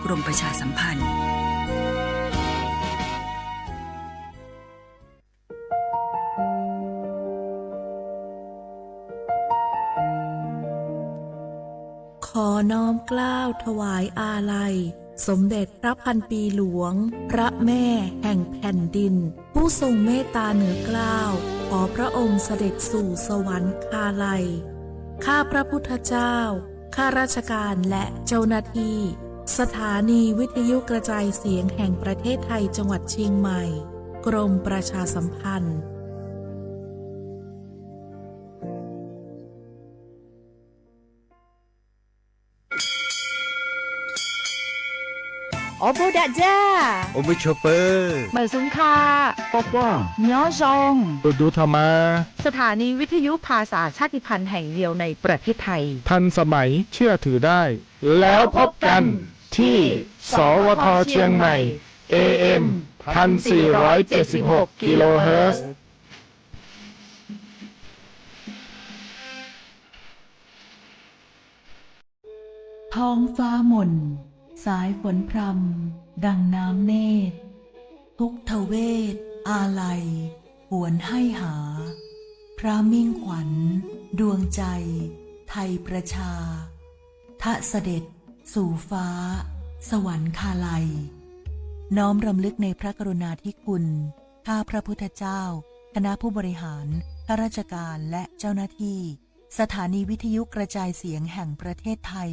กรมประชาสัมพันธ์ขอน้อมเกล้าถวายอาลัยสมเด็จพระพันปีหลวงพระแม่แห่งแผ่นดินผู้ทรงเมตตาเหนือเกล้าขอพระองค์เสด็จสู่สวรรคาลัยข้าพระพุทธเจ้าข้าราชการและเจ้าหน้าที่สถานีวิทยุกระจายเสียงแห่งประเทศไทยจังหวัดเชียงใหม่กรมประชาสัมพันธ์我不打架，我们求เปอร์ เหมือนสุนคา ป๊อกว่า เนื้อซอง ดูธรรมา สถานีวิทยุภาษาชาติพันธุ์แห่งเดียวในประเทศไทย ทันสมัยเชื่อถือได้ แล้วพบกันที่สวทเชียงใหม่ AM 1476 กิโลเฮิรตซ์ท้องฟ้าหม่นสายฝนพรำดังน้ำเนตรทุกทเวศอาลัยหวนให้หา พระมิ่งขวัญดวงใจไทยประชาทะเสด็จสู่ฟ้าสวรรคาลัยน้อมรำลึกในพระกรุณาธิคุณข้าพระพุทธเจ้าคณะผู้บริหารข้าราชการและเจ้าหน้าที่สถานีวิทยุกระจายเสียงแห่งประเทศไทย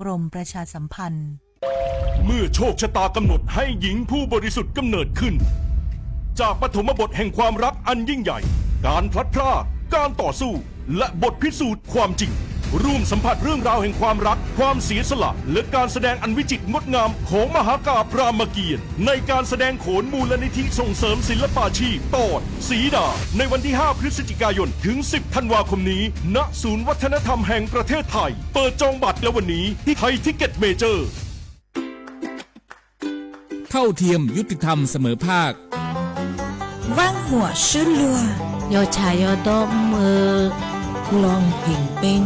กรมประชาสัมพันธ์เมื่อโชคชะตากำหนดให้หญิงผู้บริสุทธิ์กำเนิดขึ้นจากปฐมบทแห่งความรักอันยิ่งใหญ่การพลัดพรากการต่อสู้และบทพิสูจน์ความจริงร่วมสัมผัสเรื่องราวแห่งความรักความเสียสละและการแสดงอันวิจิตรงดงามของมหากาพย์รามเกียรติ์ในการแสดงโขนมูลนิธิส่งเสริมศิลปาชีพตอนสีดาในวันที่ 5 พฤศจิกายนถึง 10 ธันวาคมนี้ณศูนย์วัฒนธรรมแห่งประเทศไทยเปิดจองบัตรแล้ววันนี้ที่ไทยทิกเก็ตเมเจอร์เท่าเทียมยุติธรรมเสมอภาค万火失落有茶有多มือลองผิงเป็น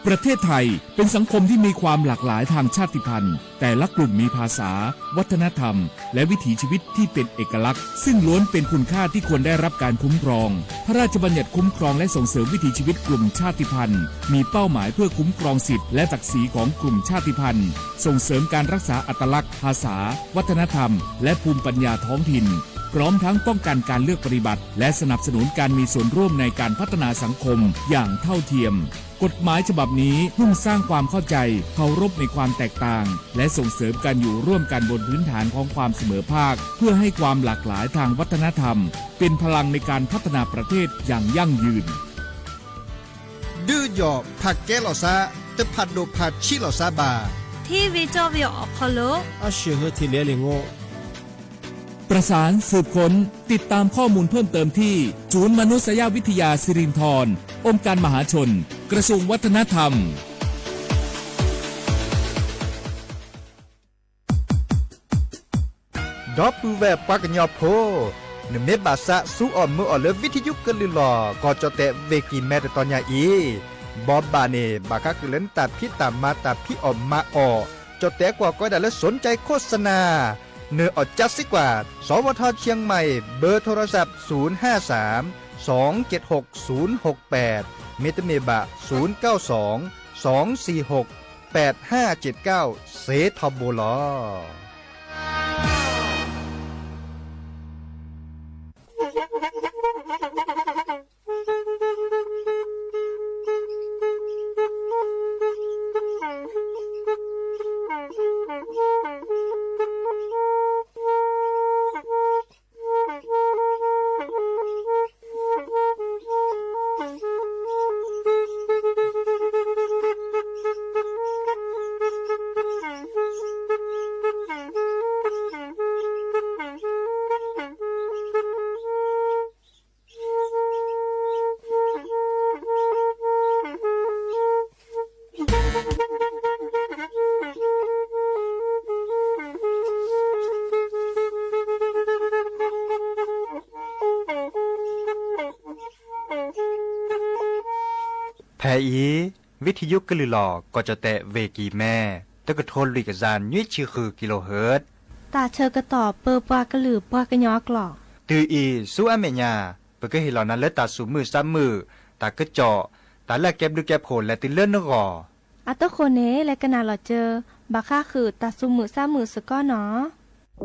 ประเทศไทยเป็นสังคมที่มีความหลากหลายทางชาติพันธุ์แต่ละกลุ่มมีภาษาวัฒนธรรมและวิถีชีวิตที่เป็นเอกลักษณ์ซึ่งล้วนเป็นคุณค่าที่ควรได้รับการคุ้มครองพระราชบัญญัติคุ้มครองและส่งเสริมวิถีชีวิตกลุ่มชาติพันธุ์มีเป้าหมายเพื่อคุ้มครองสิทธิและศักดิ์ศรีของกลุ่มชาติพันธุ์ส่งเสริมการรักษาอัตลักษณ์ภาษาวัฒนธรรมและภูมิปัญญาท้องถิ่นพร้อมทั้งป้องกันการเลือกปฏิบัติและสนับสนุนการมีส่วนร่วมในการพัฒนาสังคมอย่างเท่าเทียมกฎหมายฉบับนี้มุ่งสร้างความเข้าใจเคารพในความแตกต่างและส่งเสริมการอยู่ร่วมกันบนพื้นฐานของความเสมอภาคเพื่อให้ความหลากหลายทางวัฒนธรรมเป็นพลังในการพัฒนาประเทศอย่างยั่งยืนดื้อหยอกผักแก้หลอซาแต่ผัดโดผัดชิหลอซาบาที่วิจวิออกคโลอาเชื่อที่เลี้ยงโงประสานสืบค้นติดตามข้อมูลเพิ่มเติมที่ศูนย์มนุษยวิทยาสิรินธรองค์การมหาชนกระทรวงวัฒนธรรมดอปูแบบปากญอโพนเมบาสะสู้อ่อนมืออ่อนเลวิทยุกันลิลอก็จะแต่เวกีแม่ตอนยาอีบอบบาเนบาคักเล่นตัดพี่ตามมาตัดพี่ออมมาออจะแต่กว่าก็ได้และสนใจโฆษณาเนื้ออดจัดสิกว่าสวทเชียงใหม่เบอร์โทรศัพท์053 276 068เมตเมบะ092 246 8579เซทอโบลอแพอีวิทยุกลือหลอกก็จะแตะเวกีแม่ แต่ก็โทนลุยกับจานยุ้ยชื่อคือกิโลเฮิรตซ์ ตาเชอกระต่อเปอปากระหลือปากระยอกหลอก ตืออีสู้อเมญาเปิดก็เห็นเหล่านั้นแล้วตาสูมือซ้ำมือตากระเจาะตาแลกแก็บดูแก็บโผล่และติเลื่อนนกอ อัตโตโคเนและกนาหลอเจอบาค่าคือตาซุมือซ้ามือสก้อเนาะ เ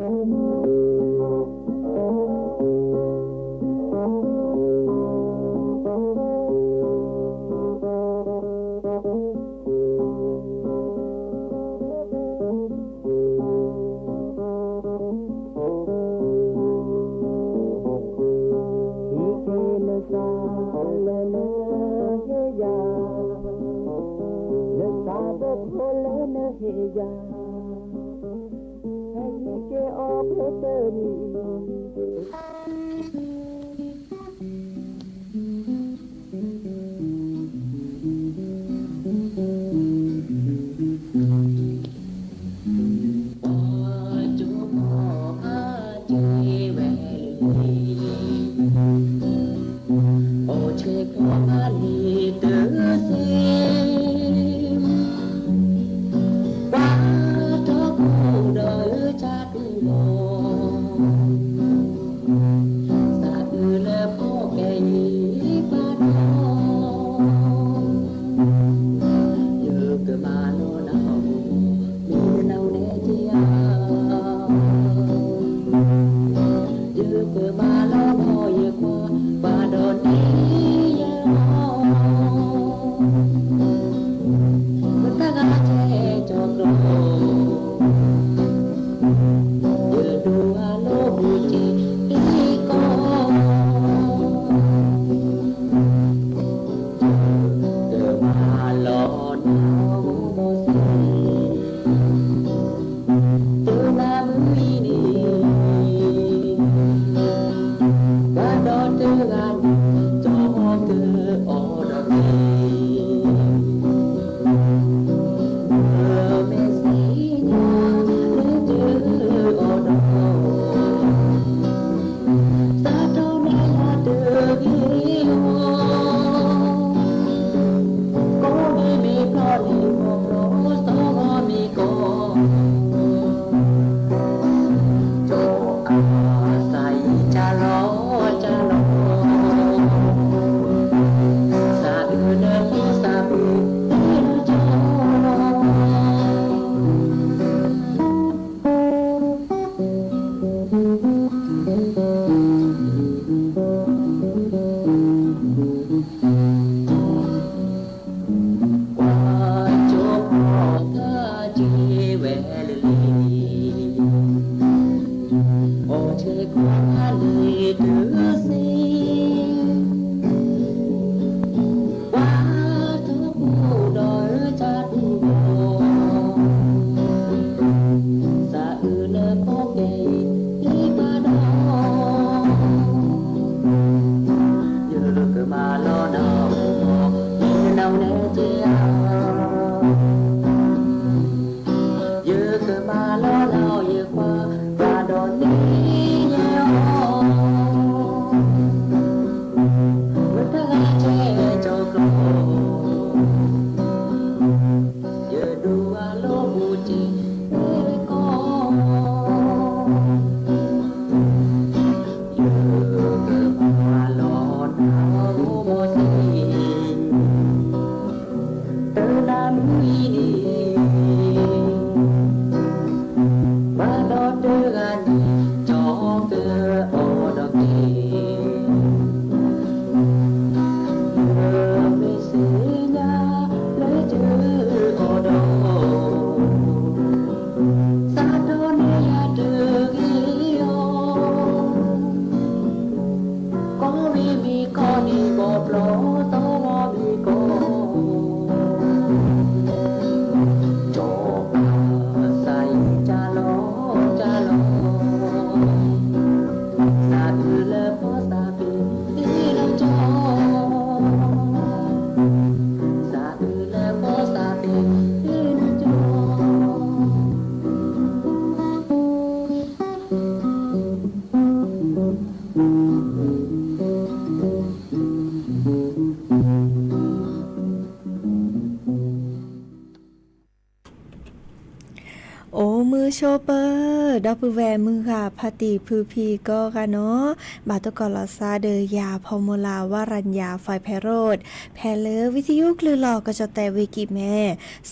โอ้มือโชเปอร์ดอกปือแวมือค่ะพาติพือพีก็ค่ะเนาะบาตกอลอซาเดยาพอมลาวารัญญาไฟไพโรดแพเลอวิทยุคลือหลอกก็จะแต่วิกิแม่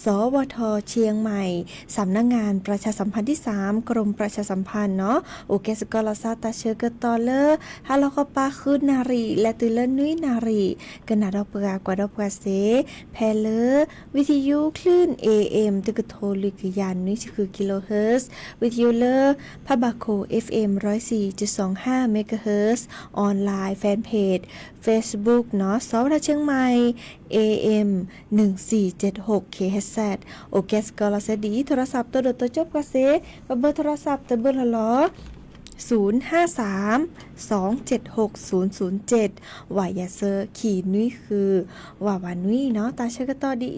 สวทเชียงใหม่สำนักงานประชาสัมพันธ์ที่3กรมประชาสัมพันธ์เนาะโอเคสกอลอซาตาเชอร์กตอเลอฮาลอกปาคืนนารีและตุเลนุยนารีกนาดอกเปกว่าดอกเปเสแพเลอวิทยุคลื่น AM ตึกโทลิกยานนี่คือกิโลเฮิรตซ์วิทยุเลอร์พะบาโค FM 104.25 เมกะเฮิรตซ์ออนไลน์แฟนเพจ Facebook เนาะสวทเชียงใหม่ AM 1476 KHz โอเคสกอลเซดีโทรศัพท์ตัวโดตัวจบกว่าเซเบอร์โทรศัพท์ตัวเบอร์ละล้อ053-276-007ว่ายาเซอร์ขี่นุ้ยคือว่าวานุ้ยเนาะตาเชกตอดี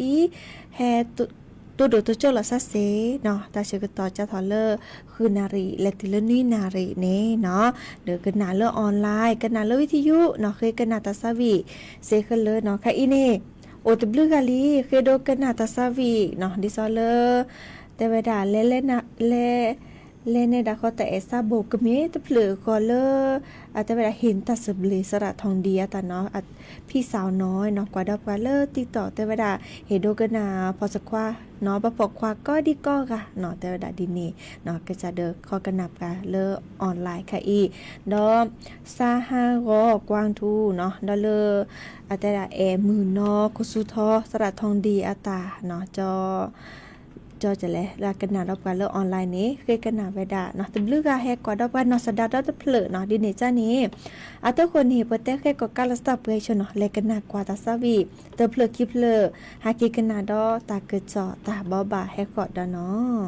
แฮตัวโดตัวโจลาซาเซเนาะตาเชกตอจะทอเลอร์คือนารีและติเลนุ้ยนารีเน่เนาะเดี๋ยวกันนาเลอออนไลน์กันนาเลอวิทยุเนาะเคยกันนาตาซาวีเซคันเลอเนาะค่ะอีเน่โอตบลูกาลีเคยโดกันนาตาซาวีเนาะดิซอเลอร์แต่เวลาเล่นนะเล่นในดาคอแต่เอซาโบกเมตเปลือคอเลอร์อาจจะเวลาเห็นตัสบลีสระทองดีแต่เนาะพี่สาวน้อยเนาะกว่าดอกกว่าเลอติดต่อแต่เวลาเฮโดกนาพอสักว่าเนาะปะปอกควาก็ดีก็ค่ะเนาะแต่เวลาดินี่เนาะก็จะเดอคอกนับกะเลอออนไลน์ค่ะอีดอซาฮากอกวางทูเนาะดอเลออาจจะแอมือนอคุสุทอสระทองดีอาตาเนาะจอจะแลลากันนารับการเลือกออนไลน์นี้เคยกันนาเวดาเนาะตบลึกาแฮกกว่าดอกว่านอสดาดอตเพลเนาะดิเนจ้านี้อาตคนนี้เปเตแค่ก็การลัสตาเปยชเนาะเลกันนากว่าตาซาวีเตเพลกิเพลหากิกันนาดอตาเกิดจอตาบ่บาแฮกกอดาเนาะ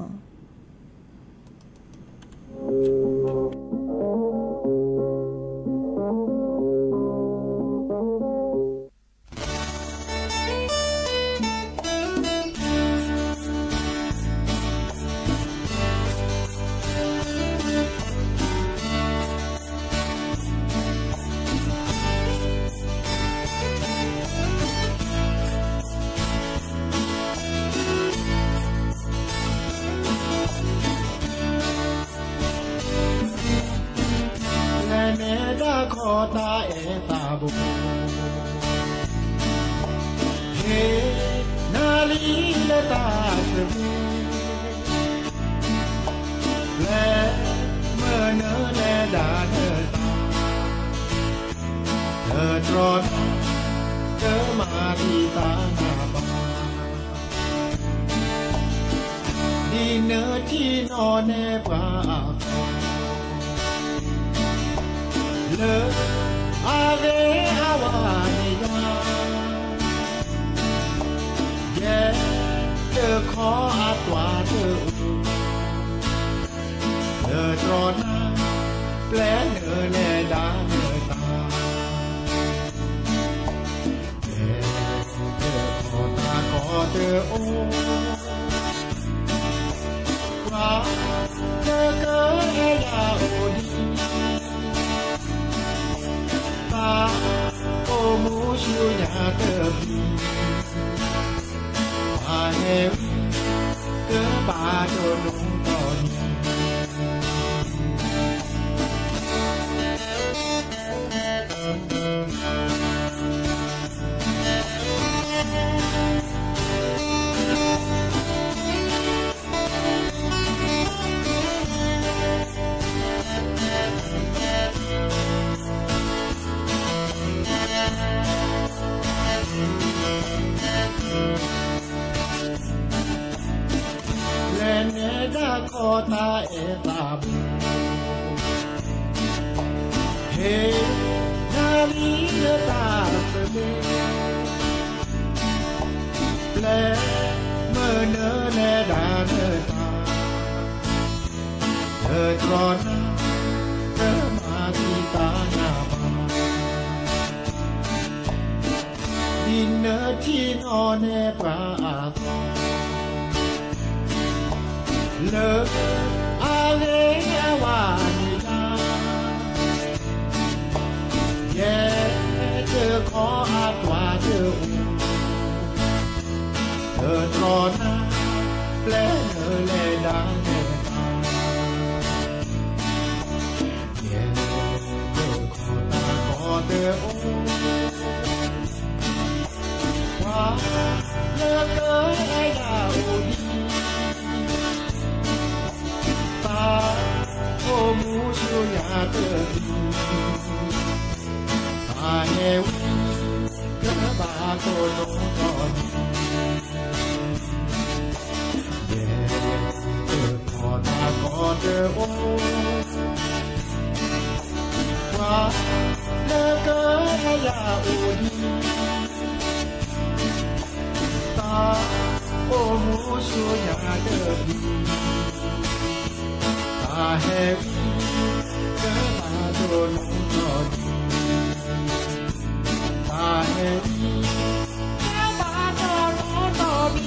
ขอตาเอตาบุเฮนาลีและตาสบีและเมื่อเนอและดาเธอตาเธอตรอนเธอมาที่ตาหน้าบ้านดีเนอที่นอนแนบอาle ave awaniya ye de kho atwa de trona ple ne le da ne ta de kho ta ko de o wa de ke ya o di ô mu siêu nhà tờ bà em cứ bà cho đúng còn ta etab hey nali ta be ple mơ le da ne ta tron ma ti ta na ba din thi no ne pa le ale awaniya ye te kho atwa te u trona ple le ดาเนตาเย่เดอขอตาขอเดอโอว่าเลิกเอ้ยดาโอดีตาโอมูชูยาเดอดีตาเฮวีเกบาโตโนตอนเย่เดอขอตาขอเดอโอว่าเลิกเอ้ยดาโอดีตาโอมูชูยาเดอดีตาเฮวีเกบาโตโนตอนตาเฮวีเกบาโตโนตอน เ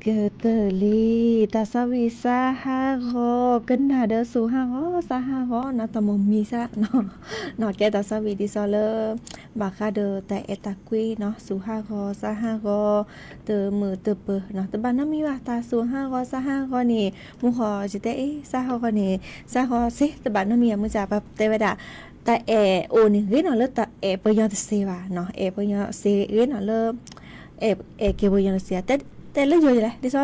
เกเตลีตาสวิสาฮาโกกันนาเดสูฮาโกสาฮาโกนะตะมมีซะเนาะเนาะแกตาสวิดิซอเลบาคาเดแต่เอตากุยเนาะสูฮาโกสาฮาโกเตมือเตเปเนาะตะบานามีว่าตาสูฮาโกสาฮาโกนี่มุขอจิเตสาฮาโกนี่สาฮาเซตะบานามีมุจาปะเตเวดาตาโอนี่เรเนาะเลตาเปยอนเซวาเนาะเปยอนเซเรเนาะเลเกบยอนเซแต่ละอยู่เลยดิซอ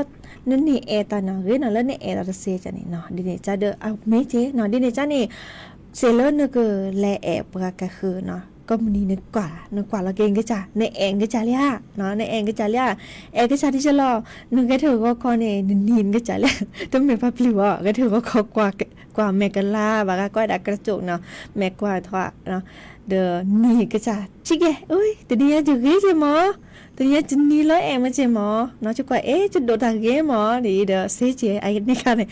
นั่นนี่ตาเนาะเรเนาะเลนี่ตาเซจันนี่เนาะดิเนจะเดเอาเมเจเนาะดิเนจะนี่เซเลนก็แลปรากะคือเนาะก็มันนี่นึกกว่าเราเก่งก็จ้ะในเองก็จ้ะเลยเนาะในเองก็จ้ะเลยก็จ้ะที่จะรอนึกก็ถือว่าคอเนี่ยนินก็จ้ะเลยต้องเป็นพับลิวอ่ะก็ถือว่าคอกว่าแม่กันล่าบากก็ดักกระจกเนาะแม่กว่าทว่าเนาะเดนี่ก็จ้ะชิเกเอ้ยแต่นี่จะเกใช่มั้ยแต่นี่จะนี่แล้วมาใช่มั้ยเนาะจะกว่าจะโดดทางเกมั้ยดีเดเซเจไอ้นี่ค่ะเนี่ย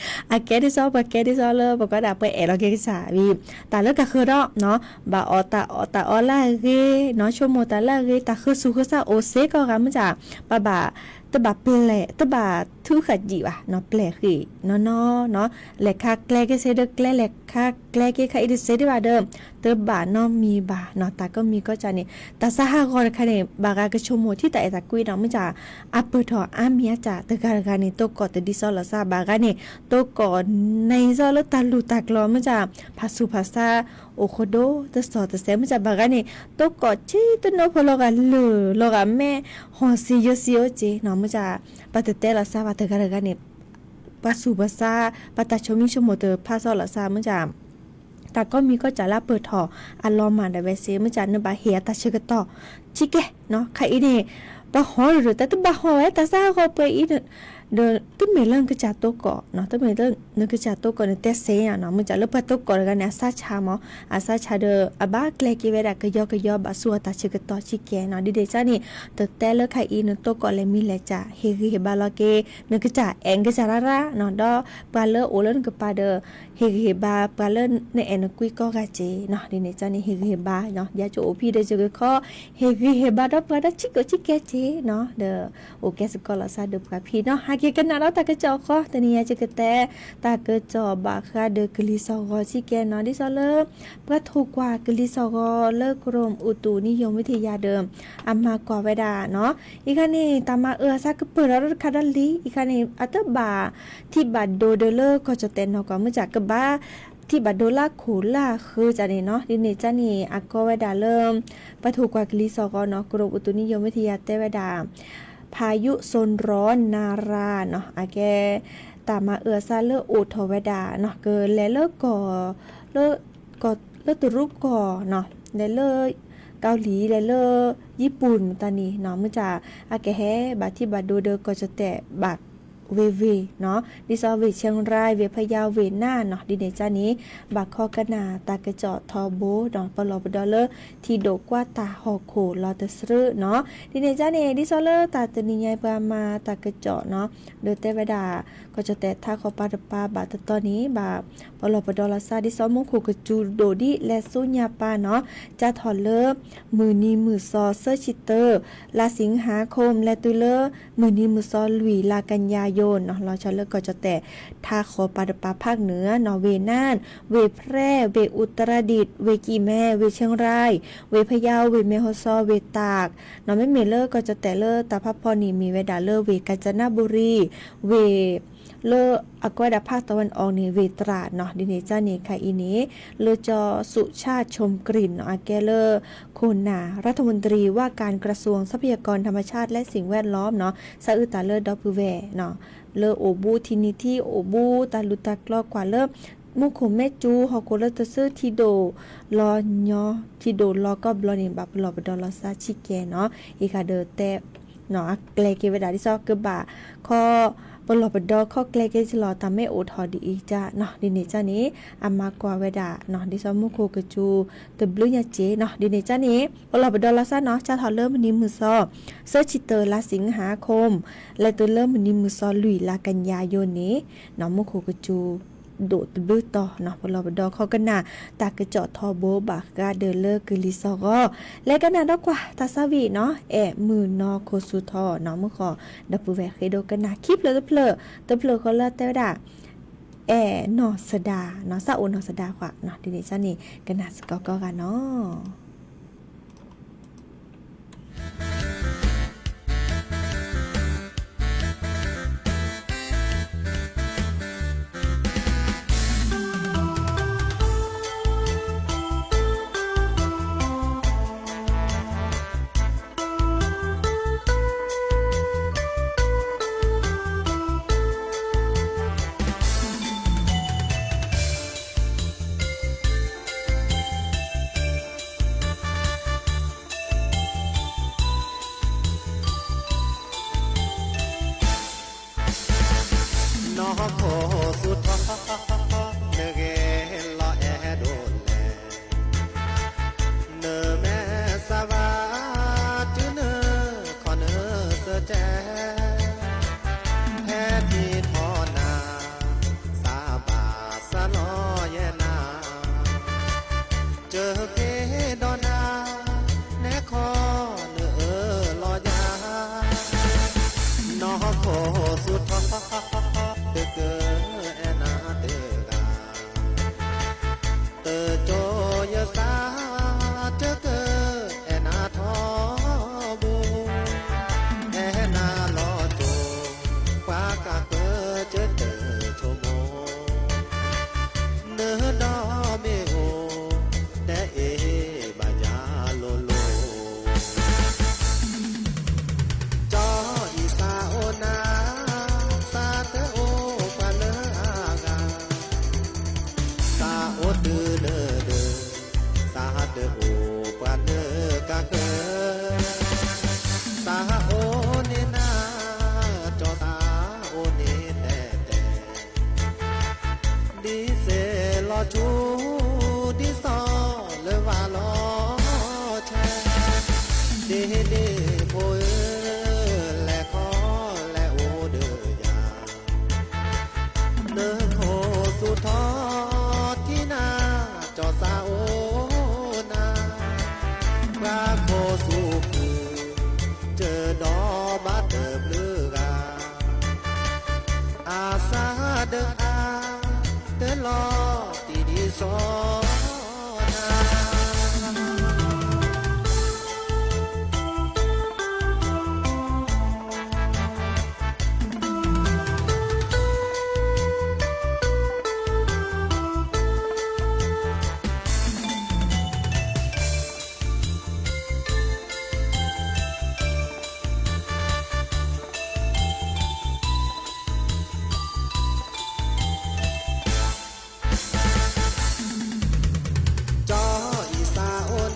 แกได้ซอแกได้ซอเลยบอกว่าดักไปเราเกก็จ้ะวีแต่แล้วก็คือเนาะบาออตาลาเกเนาะชั่วโมงตาลาเกตาคือสุขซะโอเซก็กันมันจ้ะบาตบะเปลตบะทุขัดจีว่ะเนาะแปลคือเนาะแหลกค่าแกลก็เซเดแกลแหลกค่าแกลก็ค่ะอีเซเดว่าเดิมตบะเนาะมีบาเนาะตาก็มีก็จะนี่ตาสหกรณ์ค่ะเนี่ยบากากชั่วโมงที่ตากุยเนาะมันจะอัปเปอร์ทออาเมียจ้ะตะการนี่ตกอดตดิซอลซาบากานี่ตกอดในซอลตาลูตากลอมันจะภาษาภาษาโอโคโดตะสอตะเซมันจะบากานี่ตกอดชีตโนพลกันลกะแม่ฮอซิโยซิโอเจเนาะมันจะปะเตละซาบะตะการนี่ภาษาภาษาปะตะชมิชโมเตภาษาละซามันจะแต่ก็มีก็จะลาเปิดถออัลลอมาได้เวเซมันจะนบะเฮียตาชกตอชิเกเนาะใครนี่บะฮอหรือแต่บะฮอแต่ซาก็ไปอีเดตึเมลังก็จะโตก่อเนาะตึเมลังนึกจะโตก่อในเตเซอ่ะเนาะมันจะเลิกปะโตก่อกันเนี่ยซาชามออาซาชาเดอบาเกลกิเวดากยอกบะสัวตาชกตอชิเกเนาะดิเดจานี่แต่เลิกใครอีนโตก่อเลยมีแลจ้ะเฮบาลอเกนึกจะเองก็จะระเนาะดอปาเลโอเลนก็ปาเดเฮบาปาเลในเอ็นกุยก็กะเจเนาะดิเนจานี่เฮบาเนาะยาโจโอพีเดจก็ข้อเฮบาดอปาดชิกชิเกเจเนาะเดโอเคสกอลซาเดปะพี่เนาะหาเกกันนะเราตากระจอก็ตนี่จะกระแตตากระจอบาคาเดกลิซอกชิเกเนาะดิซอเลประถูกกว่ากลิซอกเลิกกรมอุตุนิยมวิทยาเดิมอามากว่าเวดาเนาะอีกนี่ตามาซักเปิดแล้วคาดัลลีอีกนี่อัตบาที่บาดโดเดเลก็จะเตนเนาะก็มาจากกะบาที่บัดโดลาโคลาคือจะนี่เนาะดิเนจานี่อากอเวดาเริ่มประถูกกว่ากลิซอกเนาะกรมอุตุนิยมวิทยาเตเวดาพายุโซนร้อนนาราเนาะอาแกตามมาซาเลอโอทเวดาเนาะเกินและเลิกก่อเลิกตุรูปก่อเนาะและเลิกเกาหลีและเลิกญี่ปุ่นตอนนี้เนาะมันจะอาแกแฮบาที่บาดโดเดก็จะแตะบาดเวเนาะดิซอเวเชียงรายเวพะเยาเวน่าเนาะดิเนจานี้บาคอกนาตากระจอทอโบเนาะปลอบดอเลอร์ที่โดกว่าตาหอกโขลอตสรึเนาะดิเนจานี้ดิซอเลอร์ตาตนิยายปามาตากระจอเนาะโดยเตวดาก็จะแต่ท่าขอปาดปาบาตตอนนี้บาปลอบดอลซาดิซอมงคูกจูโดดิและสุญญาปาเนาะจะถอดเลอมือนีมือซอเซอร์ชิเตอร์ลาสิงหาคมและตุเลอมือนีมือซอลุยลากันยายนเนาะเราจะเลิกก็จะแต่ท่าขอปาดปาภาคเหนือเนาะเวน่านเวแพร่เวอุตรดิตถ์เวกีแม่เวเชียงรายเวพะเยาเวแม่ฮ่องสอนเวตากเนาะไม่มีเลิกก็จะแต่เลิกตาพับพอนี่มีเวดาเลิกเวกาญจนบุรีเวเลออากวดาภาคตะวันออกนี่เวตราดเนาะดิเนจานี่ค่ะอีนี้เลอจอสุชาติชมกลิ่นเนาะอาแกเลอโคนารัฐมนตรีว่าการกระทรวงทรัพยากรธรรมชาติและสิ่งแวดล้อมเนาะซาอึตาเลอดอปูแวเนาะเลอโอบูทินิที่โอบูตาลุตากลอกว่าเลอมุขแม่จูฮอกโกเลตซึทีโดลอญอทีโดลอก็บลอนี่บับลอบดอลซาชิเกเนาะอีกาเดเตเนาะเกลเกเวดาที่ซอกกบะข้อปลอบดอข้อเกลเกจลอทำให้โอทอดีอีจ้าเนาะดิเนจานี้อามากว่าเวดาเนาะดิซอมุโคกจูตบลุยาเจเนาะดิเนจานี้ปลอบดอลาซาเนาะจะถอดเริ่มนี้มือซอเซอร์ชิเตอร์ลาสิงหาคมและตัวเริ่มนี้มือซอลุยลากันยายนนี้เนาะมุโคกจู โดดบื้อต่อเนาะพอเราดอเขากันน่ะตากระเจาะทอโบบากกาเดินเลิกคือลิซอก็และกันน่ะดอกกว่าตาซาวีเนาะแอะมือนอโคสุทอเนาะมื้อขอดับเบิลแวกเคโดกันน่ะคลิปเลยตะเพลอเขาเลิศแต่ว่าแอนอสดาเนาะซาโอนอสดากว่าเนาะทีนี้ซะนี่กันน่ะสกอกันเนาะน้องโคสุดท้อเนเกลอแอโดนแลเนแม่สวาจืเนขอเนเสแจแพ้ที่ทอนาสาบาสะลอแยนาเจอเกดอนาแนคอเนลอยาน้องโคสุดท้อเตอเกอแอนาเตอกาเตอโจยสาเตอเกอแอนาทอบูแอนาลอโจกว่ากะเกอเจอเตอโชโมเนดอเมโอแต่เอบายาโลโลจออีสาโอนาโอเดเนเดสาเดโอปาเนกะเกสาโอเนนาจอสาโอเนแต่ดิเซลอชูดิซอเลวาลอแชเดเดโพแลคอแลโอเดยาเนโคสุทอจอสาโอนาพระโคสุคือเจอดอบาเดิมเลือกอาสาเดออาเดอลอตีดีซอ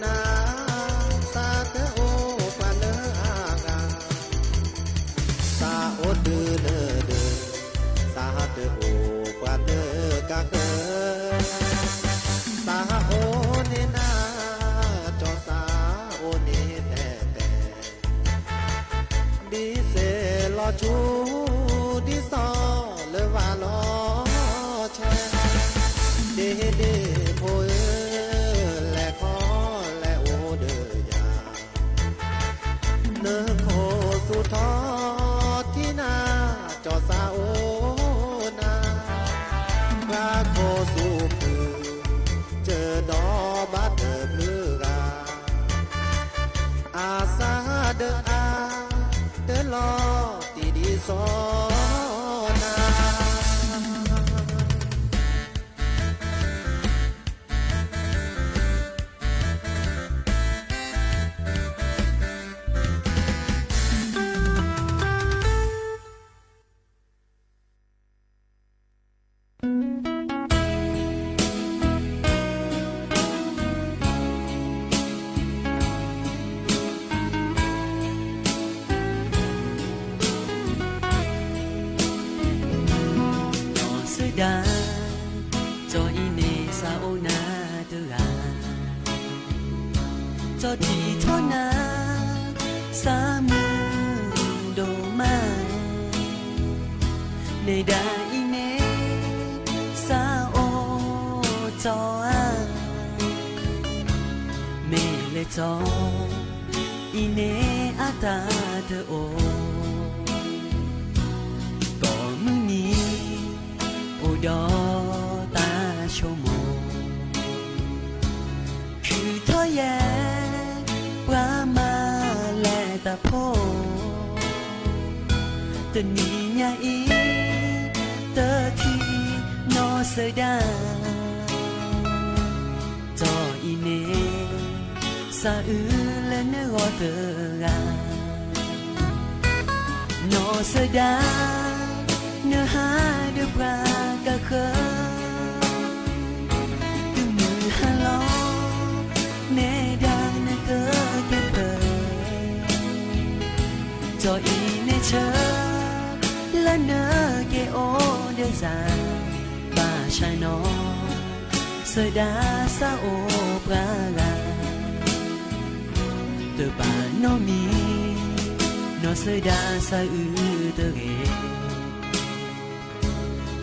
นาชูดิซอเลวาลอแชเดเดโพแลคอแลโอเดยาเนโคสุทอที่นาจอสาโอนาพระโคสุคือเจอดอบาเดิมเลือกอาสาเดออาเดอลอโซนา da cho ine sao na tu a cho ti tho na sa mu do ma ne da ine sa จอเมเลจออีเนอาตาเธอโอต่อมือนี้โอดอตาโชโมคือเธอแย่ปรามาแลตาโพตะนี้ยาอีเตอทีนอเสดาจออีเนสาอือและเนื้อเตอกานอเสดาเนื้อหาเดือบรากะเคอตึงมือฮาลอเนดังเนเตอเก็บเปจออีเนเชอและเนื้อเกโอเดซาบาชานอเสดาซาโอปราลาเตบานอมีนอเสดาซาอือเตเก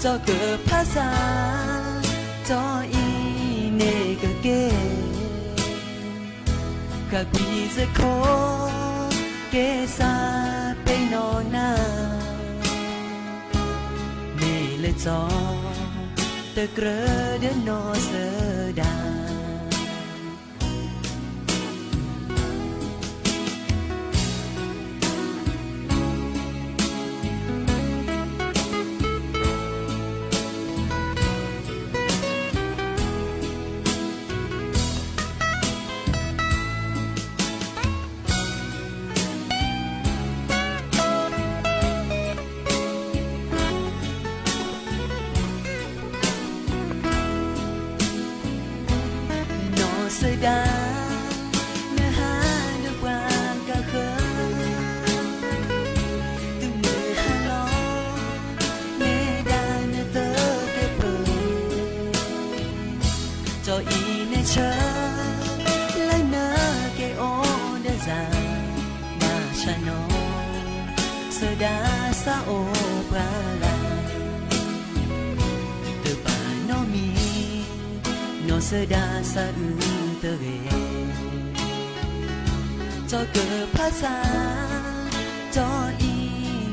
จอเกิดภาษาจออีเนกะเกกะกีเซโคเกซาเปนอนาเมเลจอเตเกรเดนอเสดาเสดาเนื้อหาเดือบรากะเคอตึงมือฮาลอเนดาเนเตอเกเปจออีเนเชอและเนเกโอเดซามาชานอเสดาซาโอปราลาเตบานอมีนอเสดาซาอืเตเวจอเกิดภาษาจออี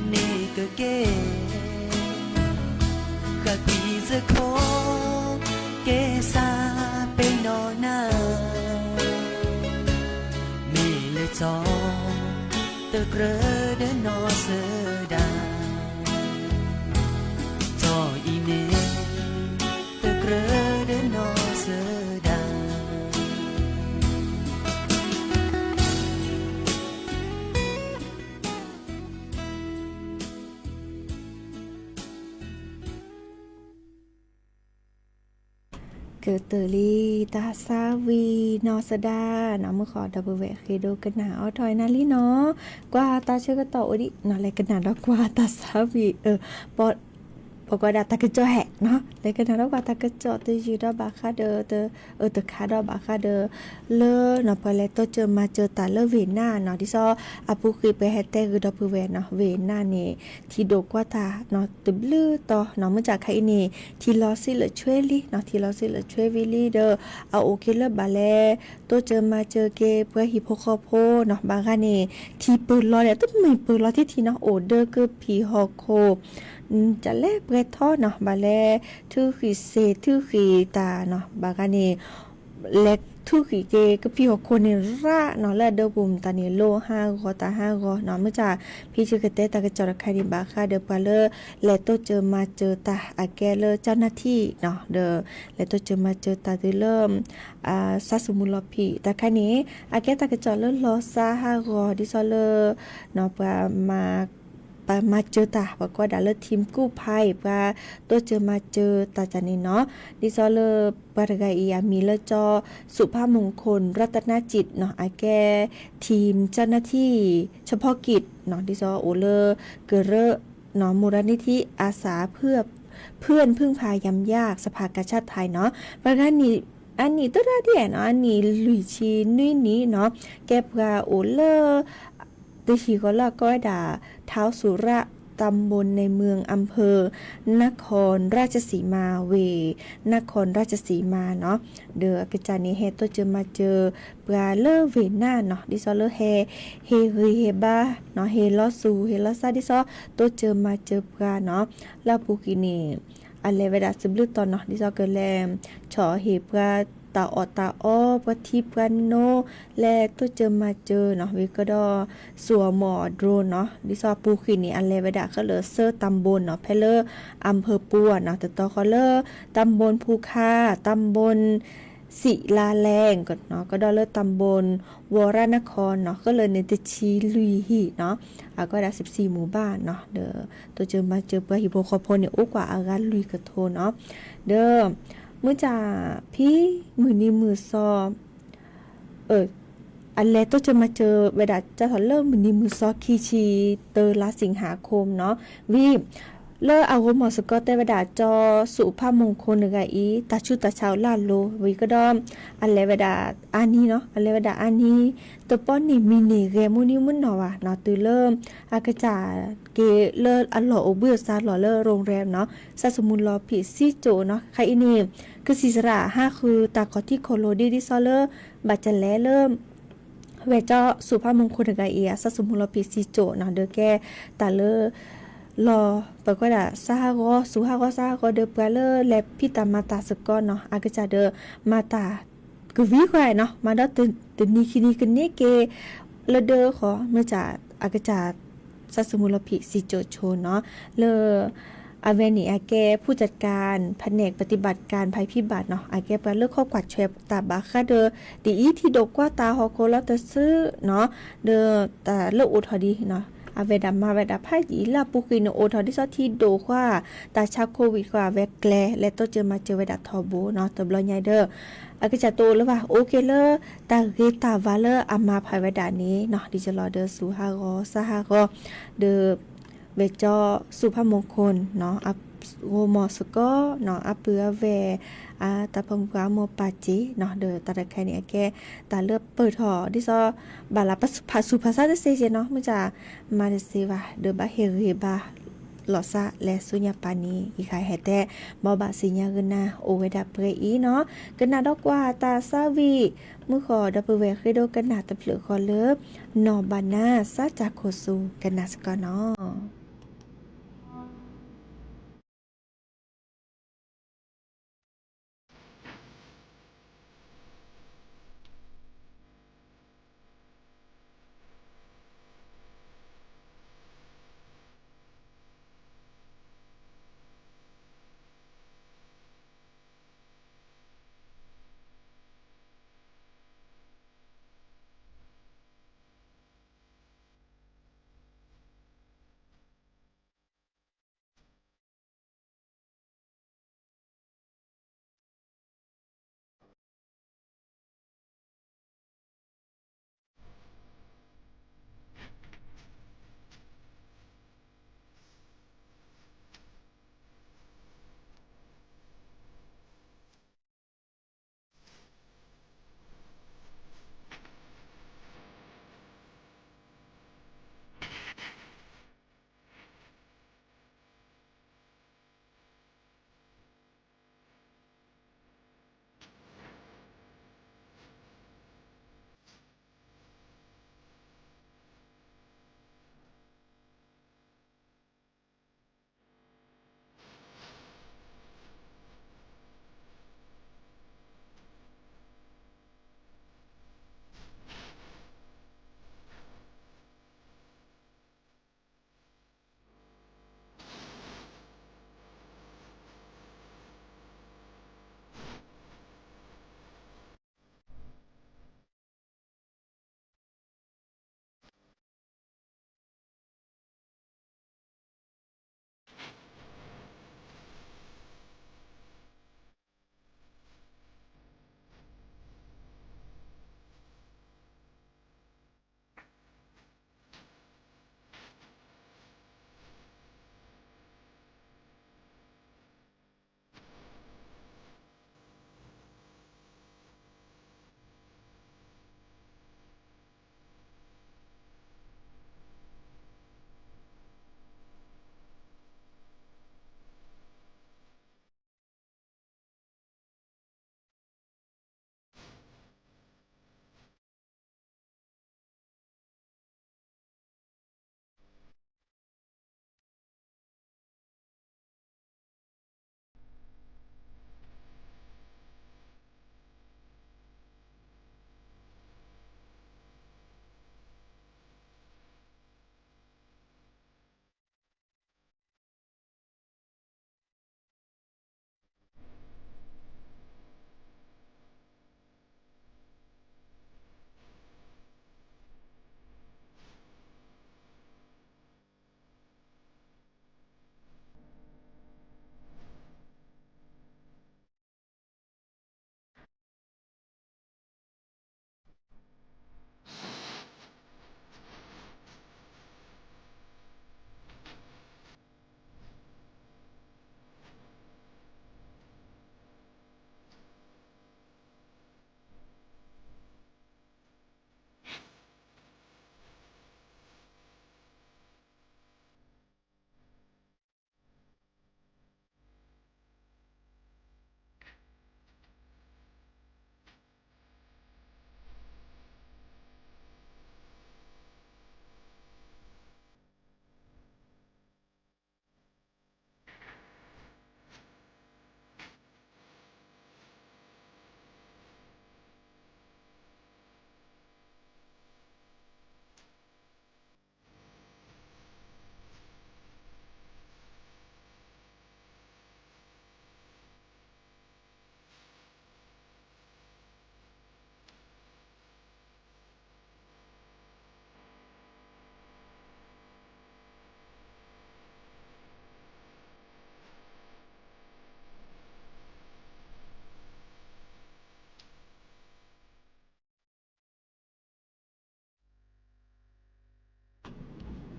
เนกะเกกะกีเซโคเกซาเปนอนาเมเลจอเตเกรเดนอเสดาจออีเนเตเกรเดนอเสดาเกิดเตอรี่ตาซาวีนอสดาเนาะมือขอดับเบิลเวคเคโดกันหนาเอาถอยนาลีเนาะกว่าตาเชื่อก็ต่ออดิเนาะอะไรกันหนาดอกกว่าตาซาวีปอบอกว่าดาตากระจอแหกเนาะเลยกันนะว่าตากระจอตจีดอบาคาเดอเตตคาดอบาคาเดอเลเนาะพอแล้วตัวเจอมาเจอตาเลเวน่าเนาะที่ซออาปุคือไปแฮตเตคือดอปเวเนาะเวน่านี่ที่โดกว่าตาเนาะตึบลือต่อเนาะมาจากใครนี่ที่ลอสิเลช่วยลิเนาะที่ลอสิเลช่วยวิลีเดอเอาโอเคเลบาแลตัวเจอมาเจอเกเพื่อฮิโปคอโพเนาะบางกันนี่ที่เปิดรอเนี่ยต้องไม่เปิดรอที่ทีเนาะโอเดอร์คือพีฮอโคจะแลเปรทอเนาะบาแลทือขีเซทือขีตาเนาะบากานี่เล็กทือขีเกก็พี่ของคนนี่ระเนาะและเดบุมตานี่โล5กอตา5กอเนาะเมื่อจากพี่ชื่อเตตากระจรคาดิบาคาเดปาเลและโตเจอมาเจอตาอาแกเลเจ้าหน้าที่เนาะเดและโตเจอมาเจอตาเริ่มซาสมุลพีแต่คันนี้อาแกตากระจรลอซา5กอดิซอเลเนาะมาเจอตาบอกว่าดาเลทีมกู้ภัยว่าตัวเจอมาเจอตาจันนี่เนาะดิซอเลปารกาอียามีเลจอสุภาพมงคลรัตนจิตเนาะอาแกทีมเจ้าหน้าที่เฉพาะกิจเนาะดิซอโอเลเกเรเนาะมูลนิธิอาสาเพื่อพึ่งพายำยากสภากาชาติไทยเนาะประการนี้อันนี้ตัวได้เนาะอันนี้ลุยชีนุ้ยนี้เนาะแกพาโอเลติชีก็ละก็ด่าเท้าสุระ ตำบลในเมืองอำเภอนครราชสีมานครราชสีมาเนาะเด้อกระจานี้เฮตัวเจอมาเจอปลาเลอเวน่าเนาะดิซอเลอเฮรีเฮบาเนาะเฮลอซูเฮลอซาดิซอตัวเจอมาเจอปลาเนาะลาปูกินีอันเลเวดาซึบลือตอนเนาะดิซอเกแลมชอเฮปลาตาออตาอ้อปทิปกันโนและตัวเจอมาเจอเนาะวิก็ดอสัวหมอโดรนเนาะดิซอปูขินี่อันเลวดาก็เลอเซอร์ตำบลเนาะเพเลออำเภอปัวเนาะแต่ต่อก็เลอตำบลภูคาตำบลศิลาแรงก็เนาะก็ดอเลอตำบลวรนครเนาะก็เลยในตชีลุยหีเนาะก็ได้14หมู่บ้านเนาะเด้อตัวเจอมาเจอเปฮิโปคอโพเนี่ยโอ้กว่าอาการลุยกระโทเนาะเด้อมื้อจ่าพี่มือนี้มือซออันแรกต้องจะมาเจอเวลาจะถอดเริ่มมือนี้มือซอคีชีเตอร์ละสิงหาคมเนาะวิเลิกเอาหมอสกอตแต่เวลาจอสุภาพมงคลนึกอีตาชุตาชาวลาดโลวิก็ดอมอันแรกเวลาอันนี้เนาะอันแรกเวลาอันนี้ตัวป้อนนี่มินิเรมูนี่มึนเนาะว่ะเนาะตื่นเริ่มอากาจาเกเลิศอันหล่อโอเบือซาหล่อเลิศโรงแรมเนาะซาสมุนรอผิดซี่โจเนาะใครอีนี่คือสีสระ5คือตาคอที่โคโลดีดิซอเลอร์บัดจันแลเริ่มเวเจ้าสุภาพมงคลกาเอียซาสมุนรอผิดซี่โจเนาะเด้อแกตาเลอรอปก็ดาซาฮากอสุฮากอซาฮากอเดอเปเลอและพี่ตามาตาสกอนเนาะอากาจาเดอมาตากวีควายเนาะมาดอตึนีคินีกันนี่เกละเดอขอเมื่อจากอากาจาซาสมุนรอผิดซี่โจโชเนาะเลออาเวนีอาแกผู้จัดการแผนกปฏิบัติการภัยพิบัติเนาะอาแกไปเลิกข้อกวัดแชบตาบาคาเดอดีอีที่ดกกว่าตาฮอโคแล้วจะซื้อเนาะเดอแต่เลิกอุทอดีเนาะอาเวดามาเวดาไพ่อีลาปุกินโอทอดิซอที่โดกว่าตาชาโควิดกว่าเวกแกลและต้องเจอมาเจอเวดาทอโบเนาะตบลอยใหญ่เดออากาจะโตแล้วว่าโอเคเลอตาเกตาวาเลออามาภายเวดานี้เนาะดิจะรอเดอสูฮากอซาฮากอเดอเวจอสุภาพมงคลเนาะอัปโวมอสก็เนาะอัปเปือเวตาพงกวาโมปาจิเนาะเดอตาตะแคเนี่ยแกตาเลือบเปิดหอดิซอบาลาปัสุภาษาเซเจเนาะมันจะมาเดเซวาเดบาเฮเรบาหลอซาและสุญญาปานีอีขายแฮแต่บอบาสิญญาเกนาโอเวดาเปรอีเนาะกนาดอกว่าตาซาวีมือขอดับเบิลเวคโดกนาตะเปลือคอเลิฟนอบานาซาจากโคซูกนาสกอเนาะ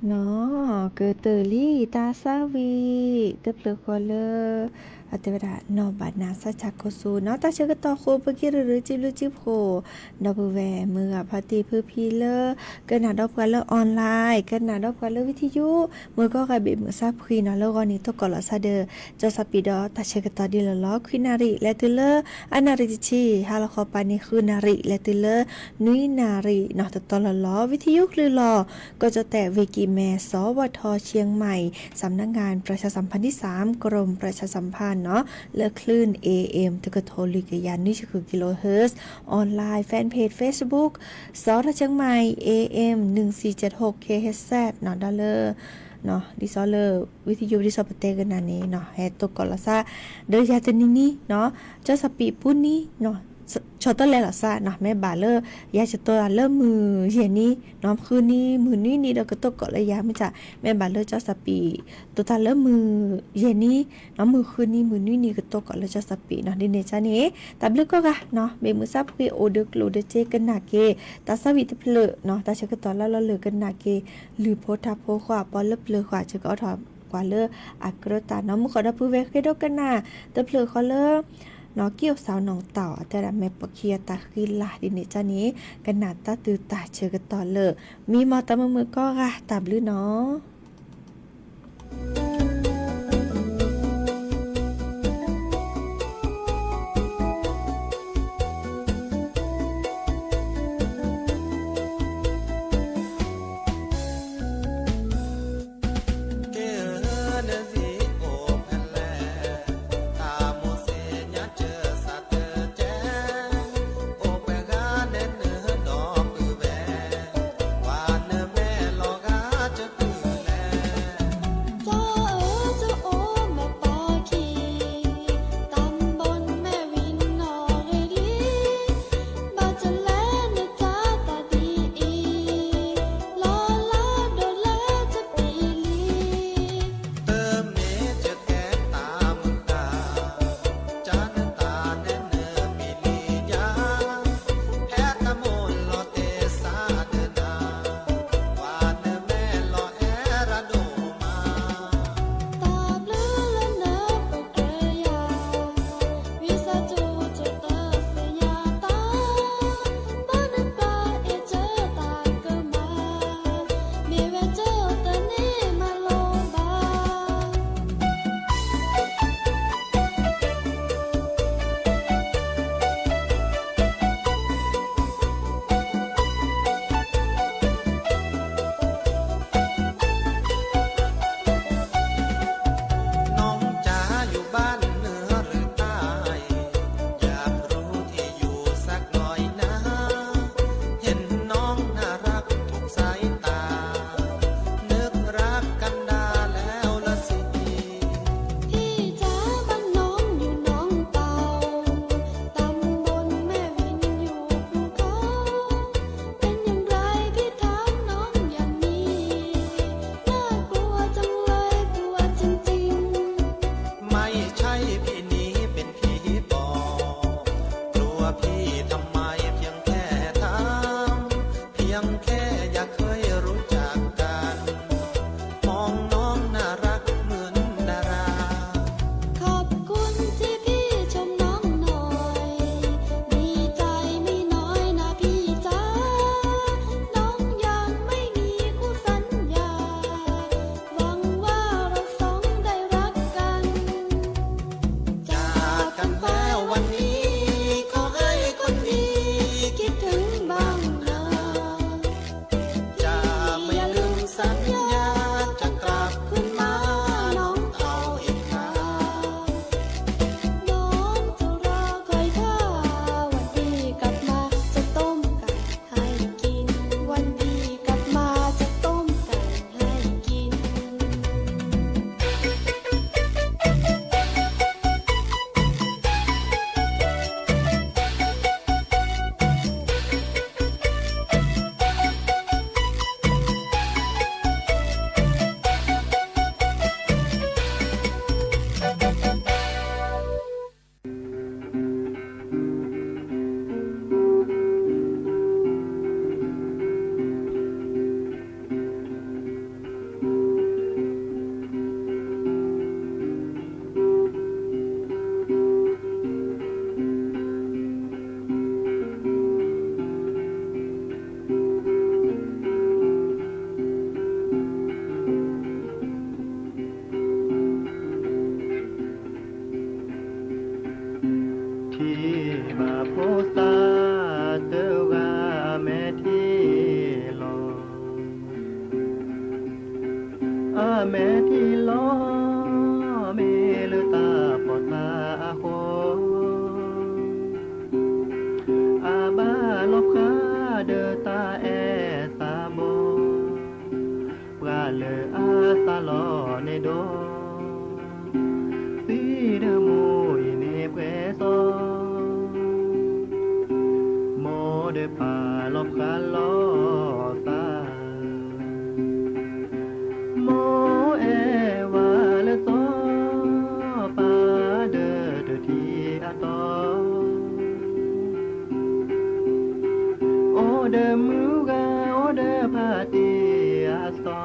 เนาะเกิดเตอรี่ตาซาวีเตเปลคอเลออัตเวดานอบานาสัจจโคสูเนาะตาเชกตอโคปกิรหรือจิบลุจิบโคดอบแวมือพาตีพือพีเลอเกินหนาดอบกันเลอออนไลน์เกินหนาดอบกันเลอวิทยุมือก็กลายเป็นมือซาพคีเนาะแล้วก็นี้ตกกอลซาเดอจอสปีดอตาเชกตอดีละล้อควินาริและตุเลออนาริจิชีฮาลคอปานี่คือนาริและตุเลอนุยนาริเนาะตอละล้อวิทยุหรือลอก็จะแต่เวกิแมสวทเชียงใหม่สำนักงานประชาสัมพันธ์ที่3กรมประชาสัมพันธ์เนาะเลือกคลื่น AM ตะกะโทลิกยานนี่คือกิโลเฮิรตซ์ออนไลน์แฟนเพจ Facebook สทเชียงใหม่ AM 1476 KHZ เนาะดอลเลอร์เนาะดิซอเลอร์วิทยุดิซอปเตกันนันนี้เนาะแฮตกอลซาเดยาตนินี่เนาะเจ้าสปีปุ้นนี่เนาะชอตเลละซาเนาะแม่บาเลอร์ยาจะตัวเริ่มมือเย็นนี้น้อมคืนนี้มือนี่เราก็ตกเกาะระยะมันจะแม่บาเลอร์เจ้าสปีตัวตาเริ่มมือเย็นนี้น้อมมือคืนนี้มือนี่ก็ตกเกาะแล้วเจ้าสปีเนาะดิเนจานี้ตามลึกก็กะเนาะเบมือซับคือโอเดกโลเดเจกันนาเกตาสวิตเพลเนาะตาเชกตอนแล้วเราเหลือกันนาเกหรือโพธาโพขวาปอลเพลขวาเชกเอาถอดกว่าเลออักรตาเนาะมือขอดับผู้เวกดกันนาตะเพลขอเลอเนาะเกี่ยวสาวน้องต่อแต่ละแม่ปะเคียตาคือลาดินเนจานี้กันนาตาตือตาเชอกันต่อเลยมีมอตามมือก็ค่ะตามลือเนาะ มาโพสาเตวาแม่ที่ลออาแม่ที่ลอเมลตาปอตาโคอาบาลบคาเดตาแอสาโบปราเลอาสาลอในโดสีเดมูยเนเพโซโมเดปาลบคาลอซาโมเอวาเลโซปาเดทีอาตอโอเดมูกาโอเดพาติอาซอ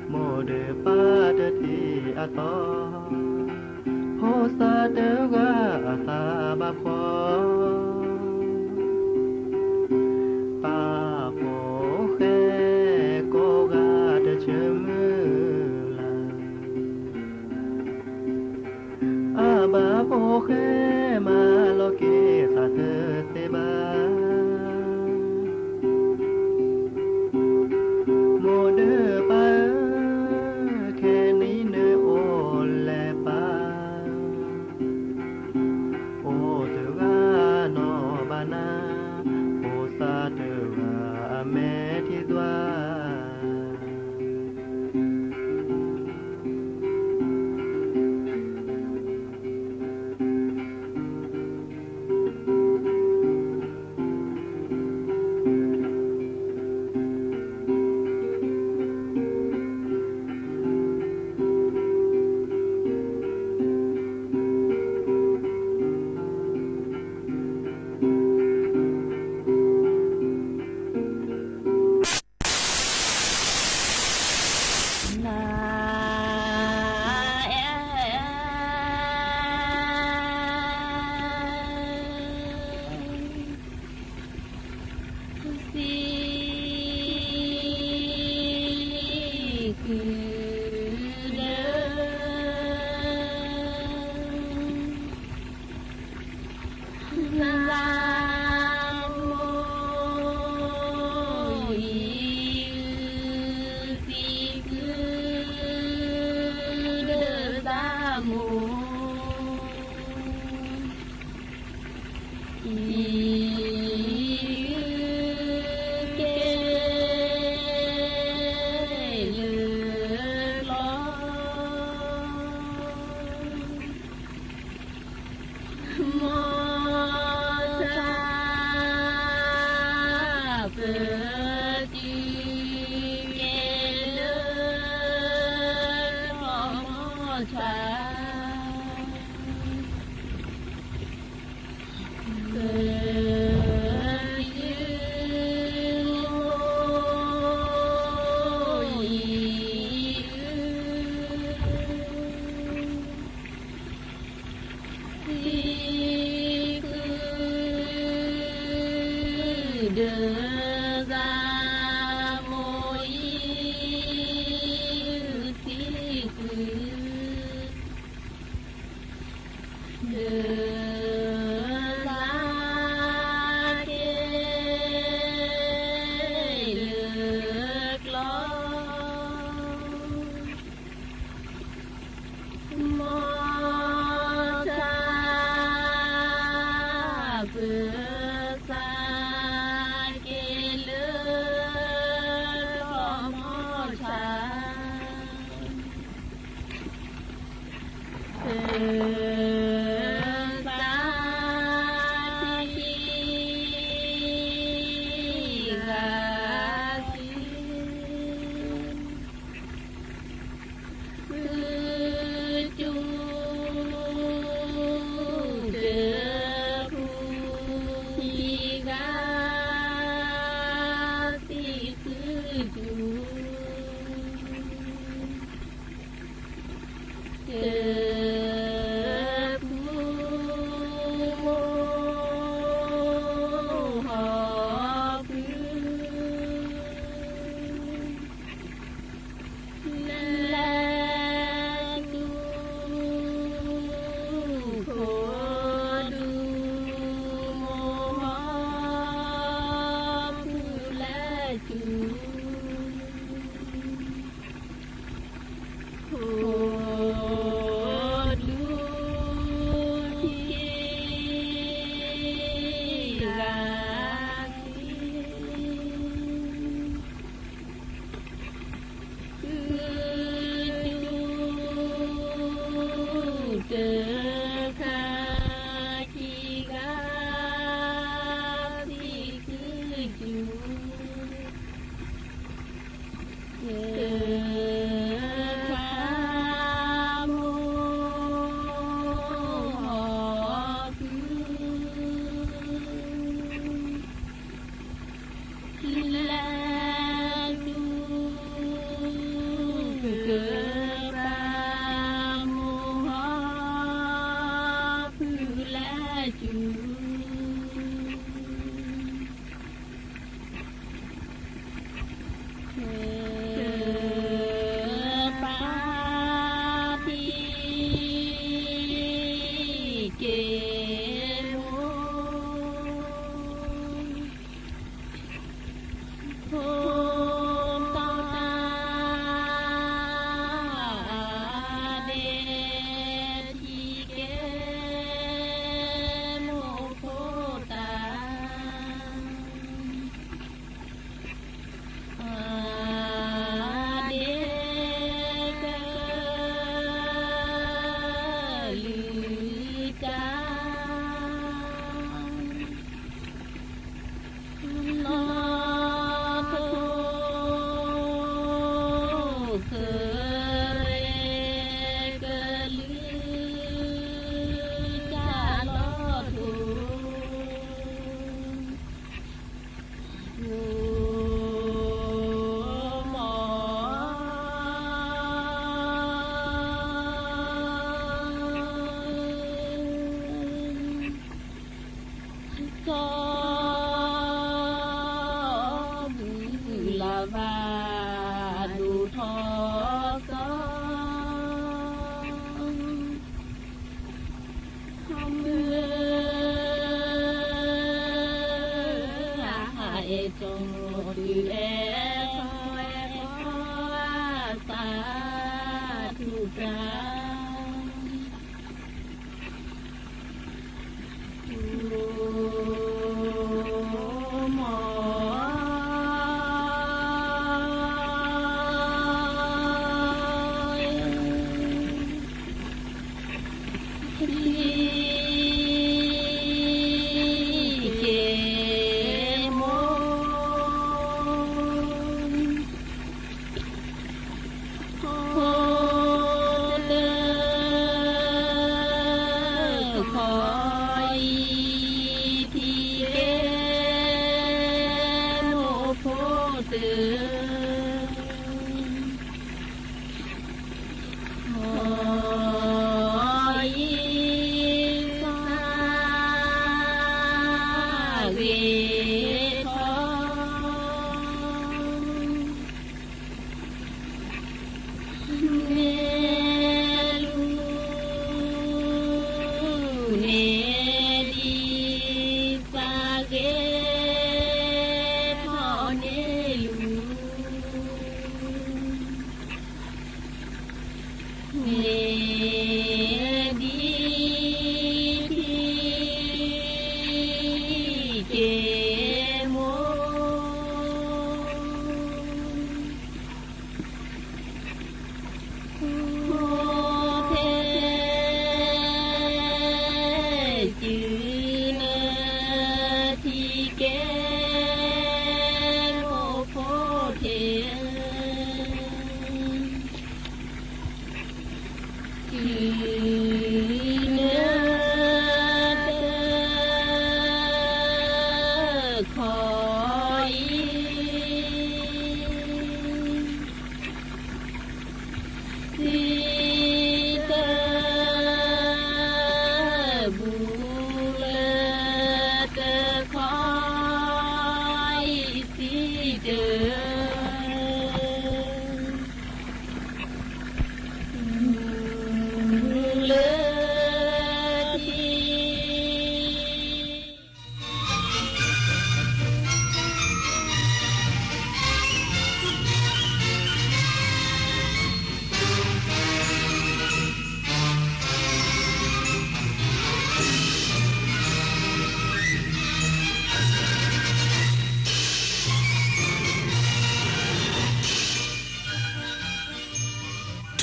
โมเดปาเดทีอาตอโฮซาเดกาอาซาบาพอปาโปเขโกกาเดเชมือลาอาบาโปเขมาโลเกสาเธอเตบาโมเดปาแค่นี้เนโอแลปาโอเตกานอบานาโอซาเตกาแม่ที่ดวาเ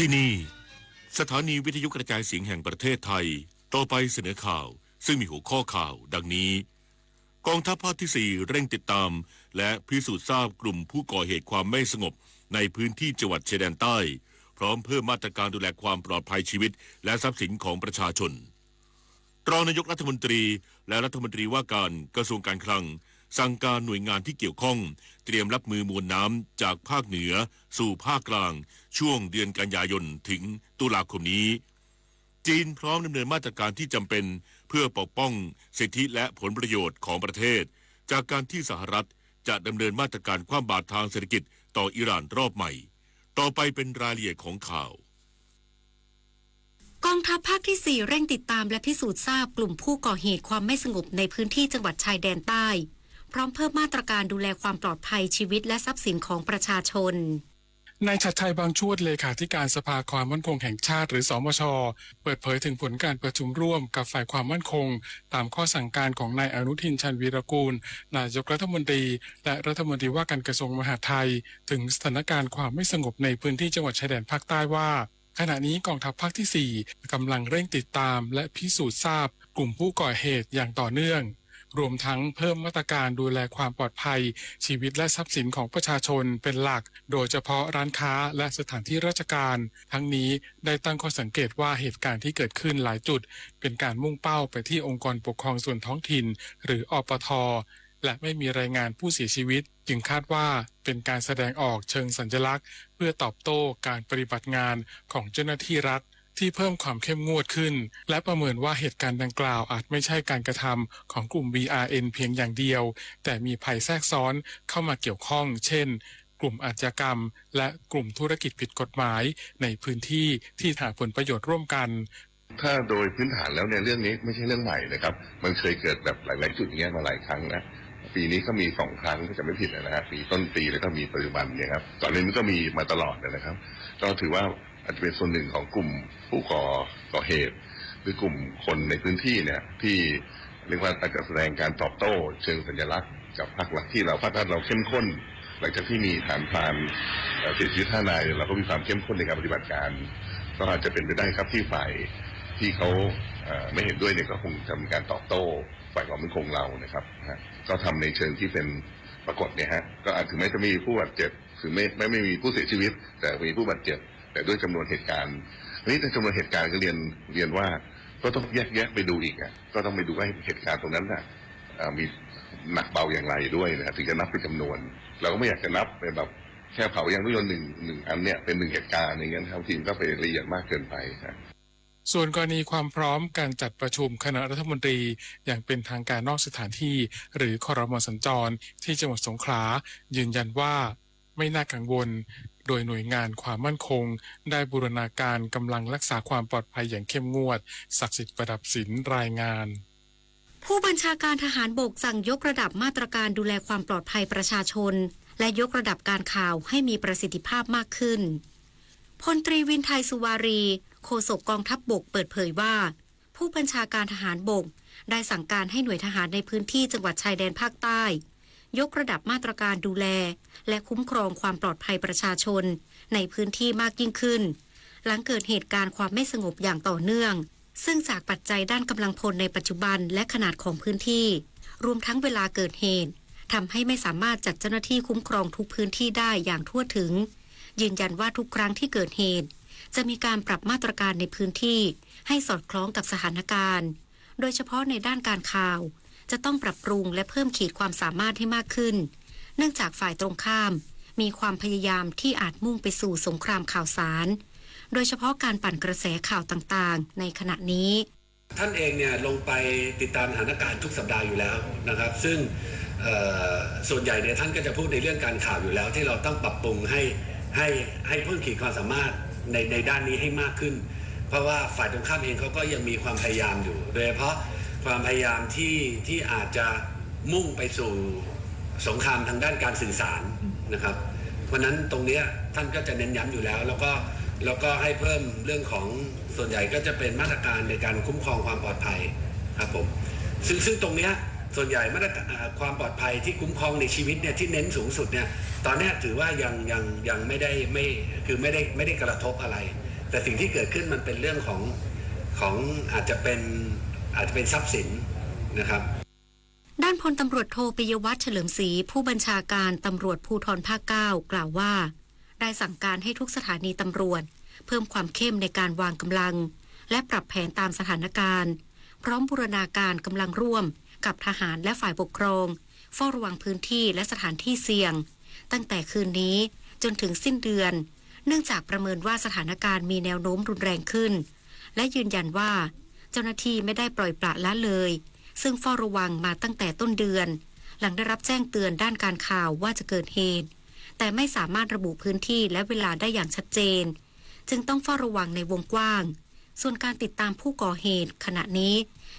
ที่นี่สถานีวิทยุกระจายเสียงแห่งประเทศไทยต่อไปเสนอข่าวซึ่งมีหัวข้อข่าวดังนี้กองทัพภาคที่4เร่งติดตามและพิสูจน์ทราบกลุ่มผู้ก่อเหตุความไม่สงบในพื้นที่จังหวัดชายแดนใต้พร้อมเพิ่มมาตรการดูแลความปลอดภัยชีวิตและทรัพย์สินของประชาชนรองนายกรัฐมนตรีและรัฐมนตรีว่าการกระทรวงการคลังสั่งการหน่วยงานที่เกี่ยวข้องเตรียมรับมือมวลน้ำจากภาคเหนือสู่ภาคกลางช่วงเดือนกันยายนถึงตุลาคมนี้จีนพร้อมดำเนินมาตรการที่จำเป็น เพื่อปกป้องสิทธิและผลประโยชน์ของประเทศจากการที่สหรัฐจะดำเนินมาตรการคว่ำบาตรทางเศรษฐกิจต่ออิหร่านรอบใหม่ต่อไปเป็นรายละเอียดของข่าวกองทัพภาคที่ 4 เร่งติดตามและพิสูจน์ทราบกลุ่มผู้ก่อเหตุความไม่สงบในพื้นที่จังหวัดชายแดนใต้พร้อมเพิ่มมาตรการดูแลความปลอดภัยชีวิตและทรัพย์สินของประชาชนนายชัดชัยบางชวดเลขาธิการสภาความมั่นคงแห่งชาติหรือสมช.เปิดเผยถึงผลการประชุมร่วมกับฝ่ายความมั่นคงตามข้อสั่งการของนายอนุทินชาญวีรกูลนายกรัฐมนตรีและรัฐมนตรีว่าการกระทรวงมหาดไทยถึงสถานการณ์ความไม่สงบในพื้นที่จังหวัดชายแดนภาคใต้ว่าขณะนี้กองทัพภาคที่ 4กำลังเร่งติดตามและพิสูจน์ทราบกลุ่มผู้ก่อเหตุอย่างต่อเนื่องรวมทั้งเพิ่มมาตรการดูแลความปลอดภัยชีวิตและทรัพย์สินของประชาชนเป็นหลักโดยเฉพาะร้านค้าและสถานที่ราชการทั้งนี้ได้ตั้งข้อสังเกตว่าเหตุการณ์ที่เกิดขึ้นหลายจุดเป็นการมุ่งเป้าไปที่องค์กรปกครองส่วนท้องถิ่นหรืออปท.และไม่มีรายงานผู้เสียชีวิตจึงคาดว่าเป็นการแสดงออกเชิงสัญลักษณ์เพื่อตอบโต้การปฏิบัติงานของเจ้าหน้าที่รัฐที่เพิ่มความเข้มงวดขึ้นและประเมินว่าเหตุการณ์ดังกล่าวอาจไม่ใช่การกระทำของกลุ่ม BRN เพียงอย่างเดียวแต่มีภัยแทรกซ้อนเข้ามาเกี่ยวข้องเช่นกลุ่มอาชญากรรมและกลุ่มธุรกิจผิดกฎหมายในพื้นที่ที่หาผลประโยชน์ร่วมกันถ้าโดยพื้นฐานแล้วเนี่ยเรื่องนี้ไม่ใช่เรื่องใหม่นะครับมันเคยเกิดแบบหลายๆจุดอย่างเงี้ยมาหลายครั้งนะปีนี้ก็มี2 ครั้งก็จะไม่ผิดนะฮะปีต้นปีแล้วก็มีปัจจุบันเนี่ยครับก่อนหน้านี้ก็มีมาตลอดนะครับก็ถือว่าอาจจะเป็นส่วนหนึ่งของกลุ่มผู้ก่อเหตุหรือกลุ่มคนในพื้นที่เนี่ยที่เรียกว่าอาจจะแสดงการตอบโต้เชิงสัญลักษณ์กับภาครัฐที่เราเข้มข้นหลังจากที่มีฐานพรานเสียชีวิต5 นายเราก็มีความเข้มข้นในการปฏิบัติการก็อาจจะเป็นไปได้ครับที่ฝ่ายที่เขาไม่เห็นด้วยเนี่ยก็คงทำการตอบโต้ฝ่ายความมั่นคงเรานะครับก็ทำในเชิงที่เป็นปรากฏเนี่ยฮะก็อาจถึงแม้จะมีผู้บาดเจ็บคือไม่มีผู้เสียชีวิตแต่มีผู้บาดเจ็บแต่ด้วยจำนวนเหตุการณ์นี้ในจำนวนเหตุการณ์ก็เรียนว่าก็ต้องแยกไปดูอีกก็ต้องไปดูว่าเหตุการณ์ตรงนั้นมีหนักเบาอย่างไรด้วยนะถึงจะนับเป็นจำนวนเราก็ไม่อยากจะนับเป็นแบบแค่เผายางรถยนต์หนึ่งอันเนี่ยเป็น1 เหตุการณ์อย่างเงี้ยทางทีมก็ไปละเอียดมากเกินไปครับส่วนกรณีความพร้อมการจัดประชุมคณะรัฐมนตรีอย่างเป็นทางการนอกสถานที่หรือครม.สัญจรที่จังหวัดสงขลายืนยันว่าไม่น่ากังวลโดยหน่วยงานความมั่นคงได้บูรณาการกำลังรักษาความปลอดภัยอย่างเข้มงวดศักดิ์สิทธิ์ประดับศิลป์รายงานผู้บัญชาการทหารบกสั่งยกระดับมาตรการดูแลความปลอดภัยประชาชนและยกระดับการข่าวให้มีประสิทธิภาพมากขึ้นพลตรีวินไทยสุวารีโฆษกกองทัพบกเปิดเผยว่าผู้บัญชาการทหารบกได้สั่งการให้หน่วยทหารในพื้นที่จังหวัดชายแดนภาคใต้ยกระดับมาตรการดูแลและคุ้มครองความปลอดภัยประชาชนในพื้นที่มากยิ่งขึ้นหลังเกิดเหตุการณ์ความไม่สงบอย่างต่อเนื่องซึ่งจากปัจจัยด้านกำลังพลในปัจจุบันและขนาดของพื้นที่รวมทั้งเวลาเกิดเหตุทำให้ไม่สามารถจัดเจ้าหน้าที่คุ้มครองทุกพื้นที่ได้อย่างทั่วถึงยืนยันว่าทุกครั้งที่เกิดเหตุจะมีการปรับมาตรการในพื้นที่ให้สอดคล้องกับสถานการณ์โดยเฉพาะในด้านการข่าวจะต้องปรับปรุงและเพิ่มขีดความสามารถให้มากขึ้นเนื่องจากฝ่ายตรงข้ามมีความพยายามที่อาจมุ่งไปสู่สงครามข่าวสารโดยเฉพาะการปั่นกระแสข่าวต่างๆในขณะนี้ท่านเองเนี่ยลงไปติดตามสถานการณ์ทุกสัปดาห์อยู่แล้วนะครับซึ่งส่วนใหญ่เนี่ยท่านก็จะพูดในเรื่องการข่าวอยู่แล้วที่เราต้องปรับปรุงให้เพิ่มขีดความสามารถในด้านนี้ให้มากขึ้นเพราะว่าฝ่ายตรงข้ามเองเขาก็ยังมีความพยายามอยู่โดยเฉพาะความพยายามที่อาจจะมุ่งไปสู่สงครามทางด้านการสื่อสารนะครับเพราะนั้นตรงนี้ท่านก็จะเน้นย้ำอยู่แล้วแล้วก็ให้เพิ่มเรื่องของส่วนใหญ่ก็จะเป็นมาตรการในการคุ้มครองความปลอดภัยครับผมซึ่งตรงนี้ส่วนใหญ่มาตรการความปลอดภัยที่คุ้มครองในชีวิตเนี่ยที่เน้นสูงสุดเนี่ยตอนนี้ถือว่ายังไม่ได้กระทบอะไรแต่สิ่งที่เกิดขึ้นมันเป็นเรื่องของอาจจะเป็นทรัพย์สินนะครับด้านพลตำรวจโทปิยวัฒน์เฉลิมศรีผู้บัญชาการตำรวจภูธรภาค 9กล่าวว่าได้สั่งการให้ทุกสถานีตำรวจเพิ่มความเข้มในการวางกำลังและปรับแผนตามสถานการณ์พร้อมบูรณาการกำลังร่วมกับทหารและฝ่ายปกครองเฝ้าระวังพื้นที่และสถานที่เสี่ยงตั้งแต่คืนนี้จนถึงสิ้นเดือนเนื่องจากประเมินว่าสถานการณ์มีแนวโน้มรุนแรงขึ้นและยืนยันว่า จ้าหน้าที่ไม่ได้ปล่อยปละละเลยซึ่งเฝ้าระวังมาตั้งแต่ต้นเดือนหลังได้รับแจ้งเตือนด้านการข่าวว่าจะเกิดเหตุแต่ไม่สามารถระบุพื้นที่และเวลาได้อย่างชัดเจนจึงต้องเฝ้าระวังในวงกว้างส่วนการติดตามผู้ก่อเหตุขณะนี้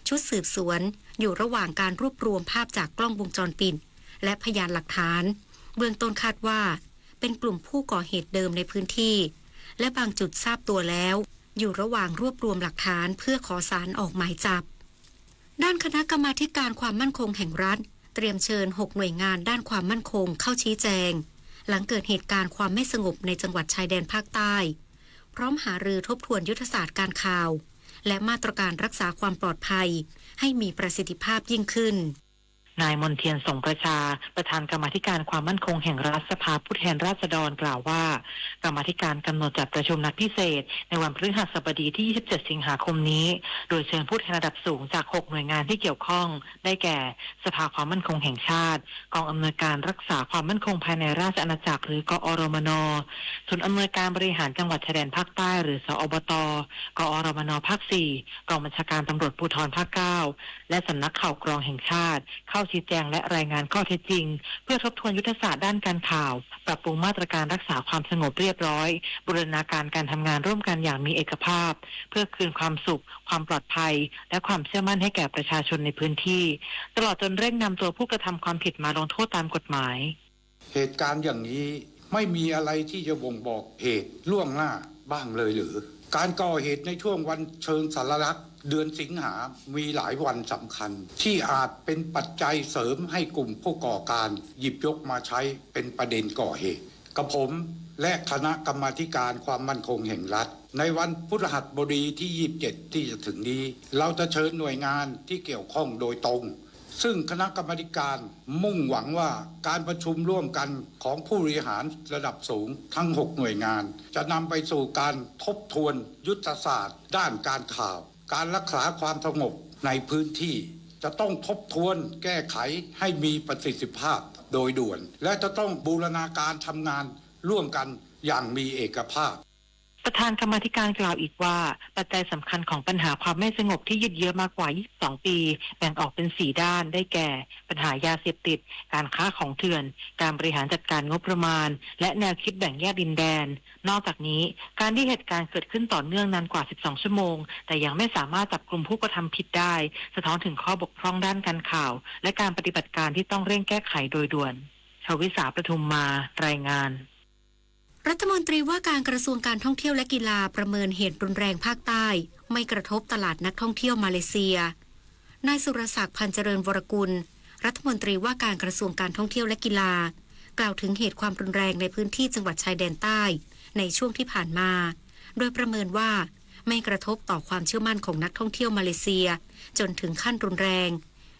ชุดสืบสวนอยู่ระหว่างการรวบรวมภาพจากกล้องวงจรปิดและพยานหลักฐานเบื้องต้นคาดว่าเป็นกลุ่มผู้ก่อเหตุเดิมในพื้นที่และบางจุดทราบตัวแล้วอยู่ระหว่างรวบรวมหลักฐานเพื่อขอศาลออกหมายจับด้านคณะกรรมาธิการความมั่นคงแห่งรัฐเตรียมเชิญ6หน่วยงานด้านความมั่นคงเข้าชี้แจงหลังเกิดเหตุการณ์ความไม่สงบในจังหวัดชายแดนภาคใต้พร้อมหารือทบทวนยุทธศาสตร์การข่าวและมาตรการรักษาความปลอดภัยให้มีประสิทธิภาพยิ่งขึ้นนายมนเทียนสงประชาประธานกรรมาธิการความมั่นคงแห่งรัฐสภาผู้แทนราษฎรกล่าวว่ากรรมาธิการกำหนดจัดประชุมนัดพิเศษในวันพฤหัสบดีที่27สิงหาคมนี้โดยเชิญผู้แทนระดับสูงจาก6หน่วยงานที่เกี่ยวข้องได้แก่สภาความมั่นคงแห่งชาติกองอำนวยการรักษาความมั่นคงภายในราชอาณาจักรหรือกอรมนศูนย์อำนวยการบริหารจังหวัดชายแดนภาคใต้หรือสอบตกอรมนภาค4กองบัญชาการตำรวจภูธรภาค9และสำนักข่าวกรองแห่งชาติเข้าชี้แจงและรายงานข้อเท็จจริงเพื่อทบทวนยุทธศาสตร์ด้านการข่าวปรับปรุงมาตรการรักษาความสงบเรียบร้อยบูรณาการการทำงานร่วมกันอย่างมีเอกภาพเพื่อคืนความสุขความปลอดภัยและความเชื่อมั่นให้แก่ประชาชนในพื้นที่ตลอดจนเร่งนำตัวผู้กระทำความผิดมาลงโทษตามกฎหมายเหตุการณ์อย่างนี้ไม่มีอะไรที่จะบ่งบอกเหตุล่วงหน้าบ้างเลยหรือการก่อเหตุในช่วงวันเชิงสารลักษณ์เดือนสิงหามีหลายวันสำคัญที่อาจเป็นปัจจัยเสริมให้กลุ่มผู้ก่อการหยิบยกมาใช้เป็นประเด็นก่อเหตุกับผมและคณะกรรมาธิการความมั่นคงแห่งรัฐในวันพฤหัสบดีที่27ที่จะถึงนี้เราจะเชิญหน่วยงานที่เกี่ยวข้องโดยตรงซึ่งคณะกรรมาธิการมุ่งหวังว่าการประชุมร่วมกันของผู้บริหารระดับสูงทั้ง6หน่วยงานจะนำไปสู่การทบทวนยุทธศาสตร์ด้านการข่าวการรักษาความสงบในพื้นที่จะต้องทบทวนแก้ไขให้มีประสิทธิภาพโดยด่วนและจะต้องบูรณาการทำงานร่วมกันอย่างมีเอกภาพประธานกรรมาธิการกล่าวอีกว่าปัจจัยสำคัญของปัญหาความไม่สงบที่ยืดเยื้อมากกว่า22ปีแบ่งออกเป็น4ด้านได้แก่ปัญหายาเสพติดการค้าของเถื่อนการบริหารจัดการงบประมาณและแนวคิดแบ่งแยกดินแดนนอกจากนี้การที่เหตุการณ์เกิดขึ้นต่อเนื่องนานกว่า12ชั่วโมงแต่ยังไม่สามารถจับกลุ่มผู้กระทำผิดได้สะท้อนถึงข้อบกพร่องด้านการข่าวและการปฏิบัติการที่ต้องเร่งแก้ไขโดยด่วนชวิสาประทุมมารายงานรัฐมนตรีว่าการกระทรวงการท่องเที่ยวและกีฬาประเมินเหตุรุนแรงภาคใต้ไม่กระทบตลาดนักท่องเที่ยวมาเลเซียนายสุรศักดิ์พันเจริญวรกุลรัฐมนตรีว่าการกระทรวงการท่องเที่ยวและกีฬากล่าวถึงเหตุความรุนแรงในพื้นที่จังหวัดชายแดนใต้ในช่วงที่ผ่านมาโดยประเมินว่าไม่กระทบต่อความเชื่อมั่นของนักท่องเที่ยวมาเลเซียจนถึงขั้นรุนแรง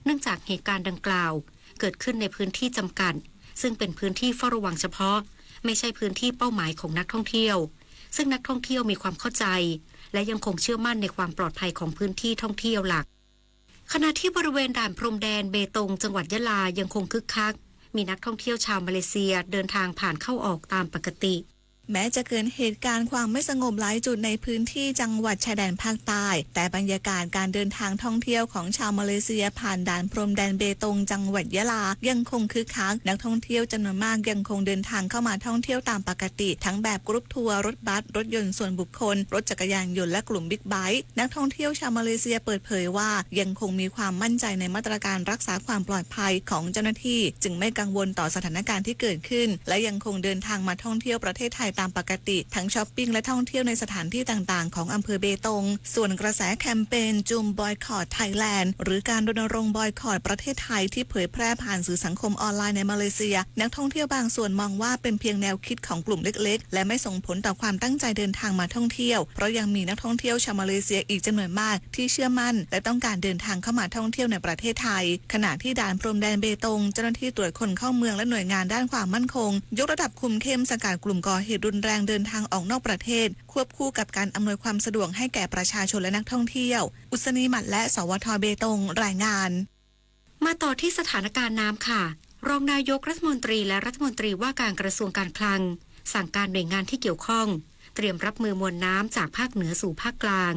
เนื่องจากเหตุการณ์ดังกล่าวเกิดขึ้นในพื้นที่จำกัดซึ่งเป็นพื้นที่เฝ้าระวังเฉพาะไม่ใช่พื้นที่เป้าหมายของนักท่องเที่ยวซึ่งนักท่องเที่ยวมีความเข้าใจและยังคงเชื่อมั่นในความปลอดภัยของพื้นที่ท่องเที่ยวหลักขณะที่บริเวณด่านพรมแดนเบตงจังหวัดยะลายังคงคึกคักมีนักท่องเที่ยวชาวมาเลเซียเดินทางผ่านเข้าออกตามปกติแม้จะเกิดเหตุการณ์ความไม่สงบหลายจุดในพื้นที่จังหวัดชายแดนภาคใต้แต่บรรยากาศการเดินทางท่องเที่ยวของชาวมาเลเซียผ่านด่านพรมแดนเบตงจังหวัดยะลายังคงคึกคักนักท่องเที่ยวจำนวนมากยังคงเดินทางเข้ามาท่องเที่ยวตามปกติทั้งแบบกรุ๊ปทัวร์รถบัสรถยนต์ส่วนบุคคลรถจักรยานยนต์และกลุ่มบิ๊กไบค์นักท่องเที่ยวชาวมาเลเซียเปิดเผยว่ายังคงมีความมั่นใจในมาตรการรักษาความปลอดภัยของเจ้าหน้าที่จึงไม่กังวลต่อสถานการณ์ที่เกิดขึ้นและยังคงเดินทางมาท่องเที่ยวประเทศไทยตามปกติทั้งช้อปปิ้งและท่องเที่ยวในสถานที่ต่างๆของอำเภอเบตงส่วนกระแสแคมเปญจูมบอยคอตไทยแลนด์หรือการรณรงค์บอยคอตประเทศไทยที่เผยแพร่ผ่านสื่อสังคมออนไลน์ในมาเลเซียนักท่องเที่ยวบางส่วนมองว่าเป็นเพียงแนวคิดของกลุ่มเล็กๆและไม่ส่งผลต่อความตั้งใจเดินทางมาท่องเที่ยวเพราะยังมีนักท่องเที่ยวชาวมาเลเซียอีกจำนวนมากที่เชื่อมั่นและต้องการเดินทางเข้ามาท่องเที่ยวในประเทศไทยขณะที่ด่านพรมแดนเบตงเจ้าหน้าที่ตรวจคนเข้าเมืองและหน่วยงานด้านความมั่นคงยกระดับคุมเข้มสกัดกลุ่มก่อเหตุรุนแรงเดินทางออกนอกประเทศควบคู่กับการอำนวยความสะดวกให้แก่ประชาชนและนักท่องเที่ยวอุศนีหมัดและสวท.เบตงรายงานมาต่อที่สถานการณ์น้ำค่ะรองนายกรัฐมนตรีและรัฐมนตรีว่าการกระทรวงการคลังสั่งการหน่วยงานที่เกี่ยวข้องเตรียมรับมือมวลน้ำจากภาคเหนือสู่ภาคกลาง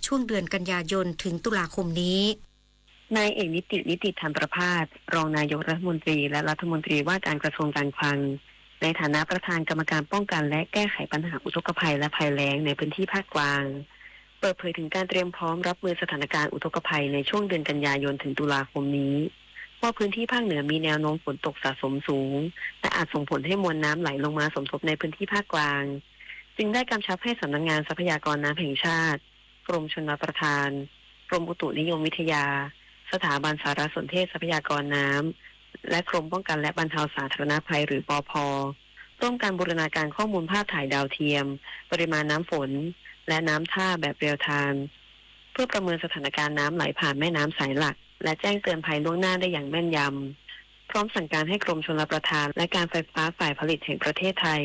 ช่วงเดือนกันยายนถึงตุลาคมนี้นายเอกนิติธรรมประภาสรองนายกรัฐมนตรีและรัฐมนตรีว่าการกระทรวงการคลังในฐานะประธานกรรมการป้องกันและแก้ไขปัญหาอุทกภัยและภัยแล้งในพื้นที่ภาคกลางเปิดเผยถึงการเตรียมพร้อมรับมือสถานการณ์อุทกภัยในช่วงเดือนกันยายนถึงตุลาคมนี้ว่าพื้นที่ภาคเหนือมีแนวโน้มฝนตกสะสมสูงและอาจส่งผลให้มวลน้ำไหลลงมาสมทบในพื้นที่ภาคกลางจึงได้กำชับให้สำนักงานทรัพยากรน้ำแห่งชาติกรมชลประทานกรมอุตุนิยมวิทยาสถาบันสารสนเทศทรัพยากรน้ำและกรมป้องกันและบรรเทาสาธารณภัยหรือปภ.ร่วมกันบูรณาการข้อมูลภาพถ่ายดาวเทียมปริมาณน้ำฝนและน้ำท่าแบบเรียลไทม์เพื่อประเมินสถานการณ์น้ำไหลผ่านแม่น้ำสายหลักและแจ้งเตือนภัยล่วงหน้าได้อย่างแม่นยำพร้อมสั่งการให้กรมชลประทานและการไฟฟ้าฝ่ายผลิตแห่งประเทศไทย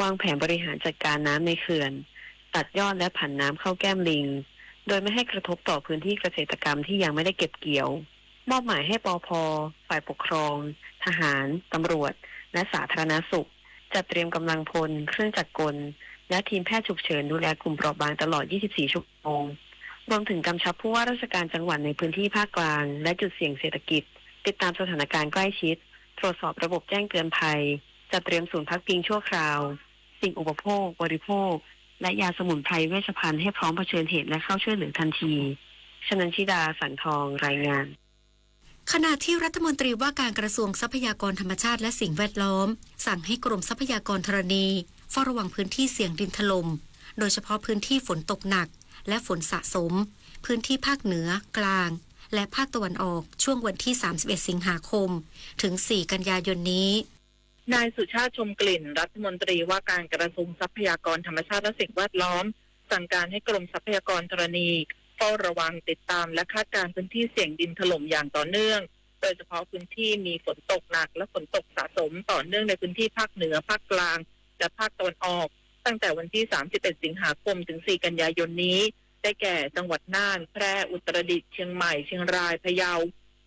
วางแผนบริหารจัดการน้ำในเขื่อนตัดยอดและผันน้ำเข้าแก้มลิงโดยไม่ให้กระทบต่อพื้นที่เกษตรกรรมที่ยังไม่ได้เก็บเกี่ยวมอบหมายให้ปภ.ฝ่ายปกครองทหารตำรวจและสาธารณสุขจัดเตรียมกำลังพลเครื่องจักรกลและทีมแพทย์ฉุกเฉินดูแลกลุ่มเปราะบางตลอด 24 ชั่วโมงรวมถึงกำชับผู้ว่าราชการจังหวัดในพื้นที่ภาคกลางและจุดเสี่ยงเศรษฐกิจติดตามสถานการณ์ใกล้ชิดตรวจสอบระบบแจ้งเตือนภัยจัดเตรียมศูนย์พักพิงชั่วคราวสิ่งอุปโภคบริโภคและยาสมุนไพรเวชภัณฑ์ให้พร้อมเผชิญเหตุและเข้าช่วยเหลือทันทีชนันชิดาสังทองรายงานขณะที่รัฐมนตรีว่าการกระทรวงทรัพยากรธรรมชาติและสิ่งแวดล้อมสั่งให้กรมทรัพยากรธรณีเฝ้าระวังพื้นที่เสี่ยงดินถล่มโดยเฉพาะพื้นที่ฝนตกหนักและฝนสะสมพื้นที่ภาคเหนือกลางและภาคตะวันออกช่วงวันที่31สิงหาคมถึง4กันยายนนี้นายสุชาติชมกลิ่นรัฐมนตรีว่าการกระทรวงทรัพยากรธรรมชาติและสิ่งแวดล้อมสั่งการให้กรมทรัพยากรธรณีเฝ้าระวังติดตามและคาดการณ์พื้นที่เสี่ยงดินถล่มอย่างต่อเนื่องโดยเฉพาะพื้นที่มีฝนตกหนักและฝนตกสะสมต่อเนื่องในพื้นที่ภาคเหนือภาคกลางและภาคตะวันออกตั้งแต่วันที่31สิงหาคมถึง4กันยายนนี้ได้แก่จังหวัดน่านแพร่อุตรดิตถ์เชียงใหม่เชียงรายพะเยา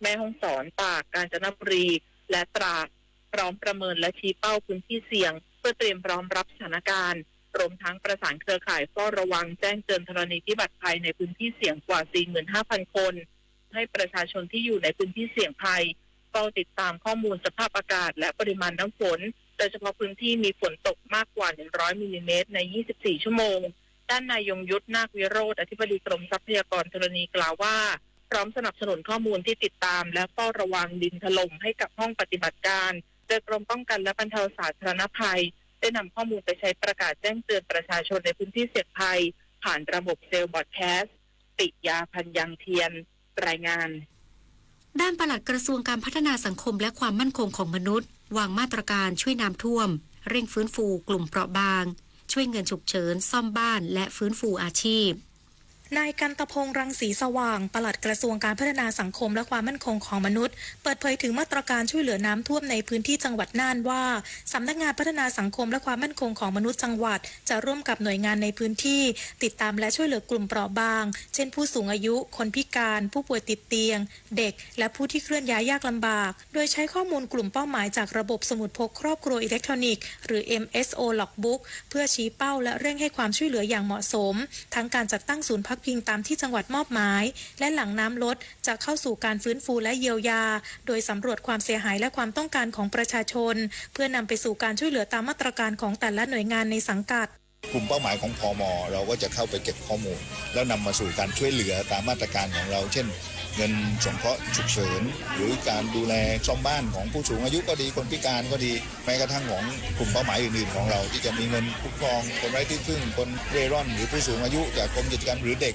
แม่ฮ่องสอนตากกาญจนบุรีและตราดพร้อมประเมินและชี้เป้าพื้นที่เสี่ยงเพื่อเตรียมพร้อมรับสถานการณ์รวมทั้งประสานเครือข่ายเฝ้าระวังแจ้งเตือนธรณีพิบัติภัยในพื้นที่เสี่ยงกว่า 45,000 คนให้ประชาชนที่อยู่ในพื้นที่เสี่ยงภัยเฝ้าติดตามข้อมูลสภาพอากาศและปริมาณน้ำฝนโดยเฉพาะพื้นที่มีฝนตกมากกว่า100มิลลิเมตรใน24ชั่วโมงด้านนายยงยุทธนาควิโรจน์อธิบดีกรมทรัพยากรธรณีกล่าวว่าพร้อมสนับสนุนข้อมูลที่ติดตามและเฝ้าระวังดินถล่มให้กับห้องปฏิบัติการโดยกรมป้องกันและบรรเทาสาธารณภัยได้นำข้อมูลไปใช้ประกาศแจ้งเตือนประชาชนในพื้นที่เสี่ยงภัยผ่านระบบเซลล์บอดแคสต์ปิยาพันยังเทียนรายงานด้านปลัดกระทรวงการพัฒนาสังคมและความมั่นคงของมนุษย์วางมาตรการช่วยน้ำท่วมเร่งฟื้นฟูกลุ่มเปราะบางช่วยเงินฉุกเฉินซ่อมบ้านและฟื้นฟูอาชีพนายกันตพงษ์รังสีสว่างปลัดกระทรวงการพัฒนาสังคมและความมั่นคงของมนุษย์เปิดเผยถึงมาตรการช่วยเหลือน้ำท่วมในพื้นที่จังหวัดน่านว่าสำนักงานพัฒนาสังคมและความมั่นคงของมนุษย์จังหวัดจะร่วมกับหน่วยงานในพื้นที่ติดตามและช่วยเหลือกลุ่มเปราะบางเช่นผู้สูงอายุคนพิการผู้ป่วยติดเตียงเด็กและผู้ที่เคลื่อนย้ายยากลำบากโดยใช้ข้อมูลกลุ่มเป้าหมายจากระบบสมุดพกครอบครัวอิเล็กทรอนิกส์หรือ MSO Logbook เพื่อชี้เป้าและเร่งให้ความช่วยเหลืออย่างเหมาะสมทั้งการจัดตั้งศูนย์พักพิงตามที่จังหวัดมอบหมายและหลังน้ำลดจะเข้าสู่การฟื้นฟูและเยียวยาโดยสำรวจความเสียหายและความต้องการของประชาชนเพื่อนำไปสู่การช่วยเหลือตามมาตรการของแต่ละหน่วยงานในสังกัดกลุ่มเป้าหมายของพม.เราก็จะเข้าไปเก็บข้อมูลแล้วนำมาสู่การช่วยเหลือตามมาตรการของเราเช่นเงินสงเคราะห์ฉุกเฉินหรือการดูแลซ่อมบ้านของผู้สูงอายุก็ดีคนพิการก็ดีแม้กระทั่งของกลุ่มเป้าหมายอื่นๆของเราที่จะมีเงินคุ้มครองคนไร้ที่พึ่งคนเร่ร่อนหรือผู้สูงอายุจากกรมกิจการหรือเด็ก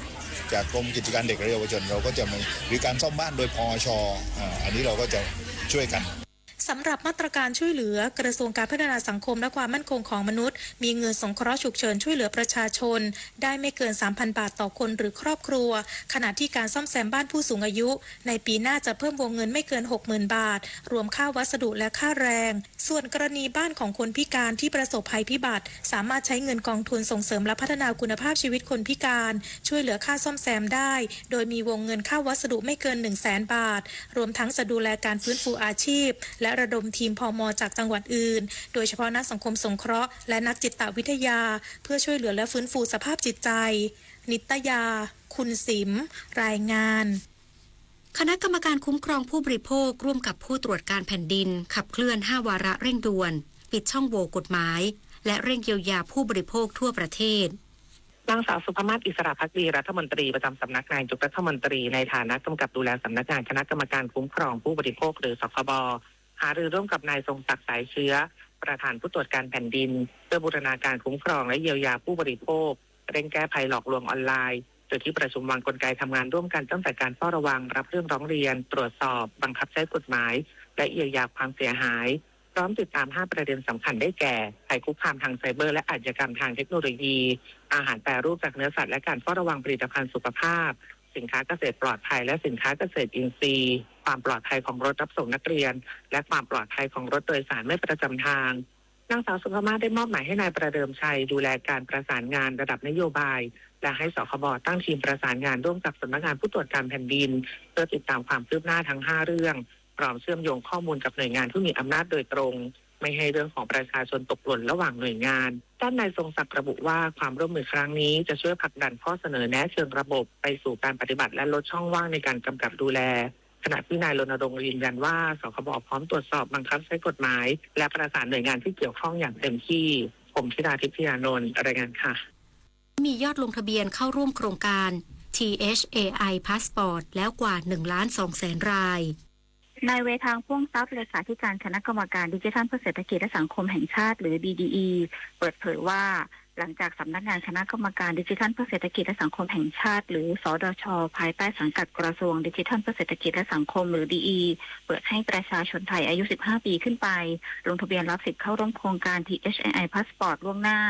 จากกรมกิจการเด็กและเยาวชนเราก็จะมีหรือการซ่อมบ้านโดยพช.อันนี้เราก็จะช่วยกันสำหรับมาตรการช่วยเหลือกระทรวงการพัฒนาสังคมและความมั่นคงของมนุษย์มีเงินสงเคราะห์ฉุกเฉินช่วยเหลือประชาชนได้ไม่เกิน 3,000 บาทต่อคนหรือครอบครัวขณะที่การซ่อมแซมบ้านผู้สูงอายุในปีหน้าจะเพิ่มวงเงินไม่เกิน 60,000 บาทรวมค่าวัสดุและค่าแรงส่วนกรณีบ้านของคนพิการที่ประสบภัยพิบัติสามารถใช้เงินกองทุนส่งเสริมและพัฒนาคุณภาพชีวิตคนพิการช่วยเหลือค่าซ่อมแซมได้โดยมีวงเงินค่าวัสดุไม่เกิน 100,000 บาทรวมทั้งจะดูแลการฟื้นฟูอาชีพและระดมทีมพม.จากจังหวัดอื่นโดยเฉพาะนักสังคมสงเคราะห์และนักจิตวิทยาเพื่อช่วยเหลือและฟื้นฟูสภาพจิตใจนิตยา คุณสิมรายงานคณะกรรมการคุ้มครองผู้บริโภคร่วมกับผู้ตรวจการแผ่นดินขับเคลื่อน5วาระเร่งด่วนปิดช่องโหว่กฎหมายและเร่งเยียวยาผู้บริโภคทั่วประเทศนางสาวสุภมาศอิสระภักดีรัฐมนตรีประจำสำนักนายกรัฐมนตรีในฐานะกำกับดูแลสำนักงานคณะกรรมการคุ้มครองผู้บริโภคหรือสคบหารือร่วมกับนายทรงศักดิ์สายเชื้อประธานผู้ตรวจการแผ่นดินเพื่อบูรณาการคุ้มครองและเยียวยาผู้บริโภคเร่งแก้ภัยหลอกลวงออนไลน์โดยที่ประชุมวางกลไกทำงานร่วมกันตั้งแต่การเฝ้าระวังรับเรื่องร้องเรียนตรวจสอบบังคับใช้กฎหมายและเยียวยาความเสียหายพร้อมติดตาม5ประเด็นสำคัญได้แก่ภัยคุกคามทางไซเบอร์และอาชญากรรมทางเทคโนโลยีอาหารแปรรูปจากเนื้อสัตว์และการเฝ้าระวังผลิตภัณฑ์สุขภาพสินค้าเกษตรปลอดภัยและสินค้าเกษตรอินทรีย์ความปลอดภัยของรถรับส่งนักเรียนและความปลอดภัยของรถโดยสารไม่ประจำทางนางสาวสุภมาศได้มอบหมายให้นายประเดิมชัยดูแลการประสานงานระดับนโยบายและให้สคบตั้งทีมประสานงานร่วมกับสำนักงานผู้ตรวจการแผ่นดินเพื่อติดตามความคืบหน้าทั้ง5เรื่องพร้อมเชื่อมโยงข้อมูลกับหน่วยงานที่มีอำนาจโดยตรงไม่ให้เรื่องของประชาชนตกหล่นระหว่างหน่วยงานด้านนายทรงศักดิ์ระบุว่าความร่วมมือครั้งนี้จะช่วยผลักดันข้อเสนอแนะเชิงระบบไปสู่การปฏิบัติและลดช่องว่างในการกำกับดูแลขณะที่นายรณรงค์ยืนยันว่าสคบพร้อมตรวจสอบบังคับใช้กฎหมายและประสานหน่วยงานที่เกี่ยวข้องอย่างเต็มที่ผมธิดาทิพยานนท์รายงานค่ะมียอดลงทะเบียนเข้าร่วมโครงการ THAI Passport แล้วกว่า 1,200,000 รายนายเวทางพ่วงทรัพย์เลขาธิการคณะกรรมการดิจิทัลเพื่อเศรษฐกิจและสังคมแห่งชาติหรือ BDE เปิดเผยว่าหลังจากสำนักงานคณะกรรมการดิจิทัลเพื่อเศรษฐกิจและสังคมแห่งชาติหรือสดช.ภายใต้สังกัดกระทรวงดิจิทัลเพื่อเศรษฐกิจและสังคมหรือ DE เปิดให้ประชาชนไทยอายุ 15 ปีขึ้นไปลงทะเบียนรับสิทธิ์เข้าร่วมโครงการ THAI Passport ล่วงหน้า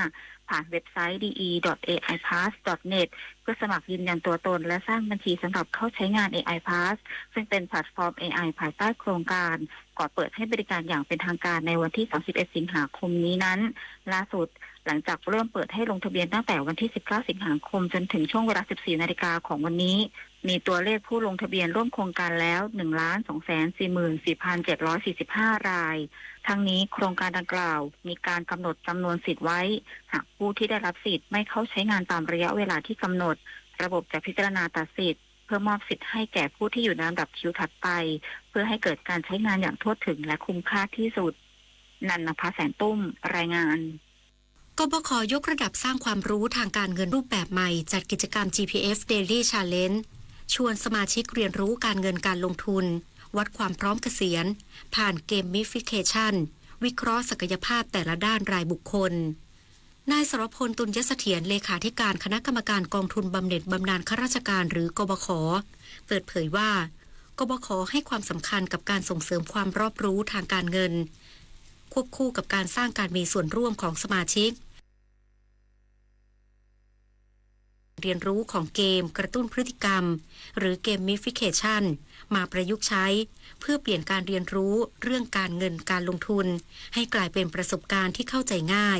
ผ่านเว็บไซต์ de.aipass.net เพื่อสมัครยืนยันตัวตนและสร้างบัญชีสำหรับเข้าใช้งาน AI Pass ซึ่งเป็นแพลตฟอร์ม AI ภายใต้โครงการก่อนเปิดให้บริการอย่างเป็นทางการในวันที่ 31 สิงหาคมนี้นั้นล่าสุดหลังจากเริ่มเปิดให้ลงทะเบียนตั้งแต่วันที่ 19 สิงหาคมจนถึงช่วงเวลา 14 นาฬิกาของวันนี้มีตัวเลขผู้ลงทะเบียนร่วมโครงการแล้ว 1,244,745 รายทั้งนี้โครงการดังกล่าวมีการกำหนดจำนวนสิทธิ์ไว้หากผู้ที่ได้รับสิทธิ์ไม่เข้าใช้งานตามระยะเวลาที่กำหนดระบบจะพิจารณาตัดสิทธิ์เพื่อมอบสิทธิ์ให้แก่ผู้ที่อยู่ในลำดับคิวถัดไปเพื่อให้เกิดการใช้งานอย่างทั่วถึงและคุ้มค่าที่สุดนันนภาแสนตุ้มรายงานกบข.ยกระดับสร้างความรู้ทางการเงินรูปแบบใหม่จัดกิจกรรม GPF Daily Challenge ชวนสมาชิกเรียนรู้การเงินการลงทุนวัดความพร้อมเกษียณผ่านเกมมิฟิเคชันวิเคราะห์ศักยภาพแต่ละด้านรายบุคคลนายสรพล ตุลยเสถียรเลขาธิการคณะกรรมการกองทุนบำเหน็จบำนาญข้าราชการหรือกบข.เปิดเผยว่ากบข.ให้ความสำคัญกับการส่งเสริมความรอบรู้ทางการเงินควบคู่กับการสร้างการมีส่วนร่วมของสมาชิกเรียนรู้ของเกมกระตุ้นพฤติกรรมหรือเกมมิฟิเคชันมาประยุกต์ใช้เพื่อเปลี่ยนการเรียนรู้เรื่องการเงินการลงทุนให้กลายเป็นประสบการณ์ที่เข้าใจง่าย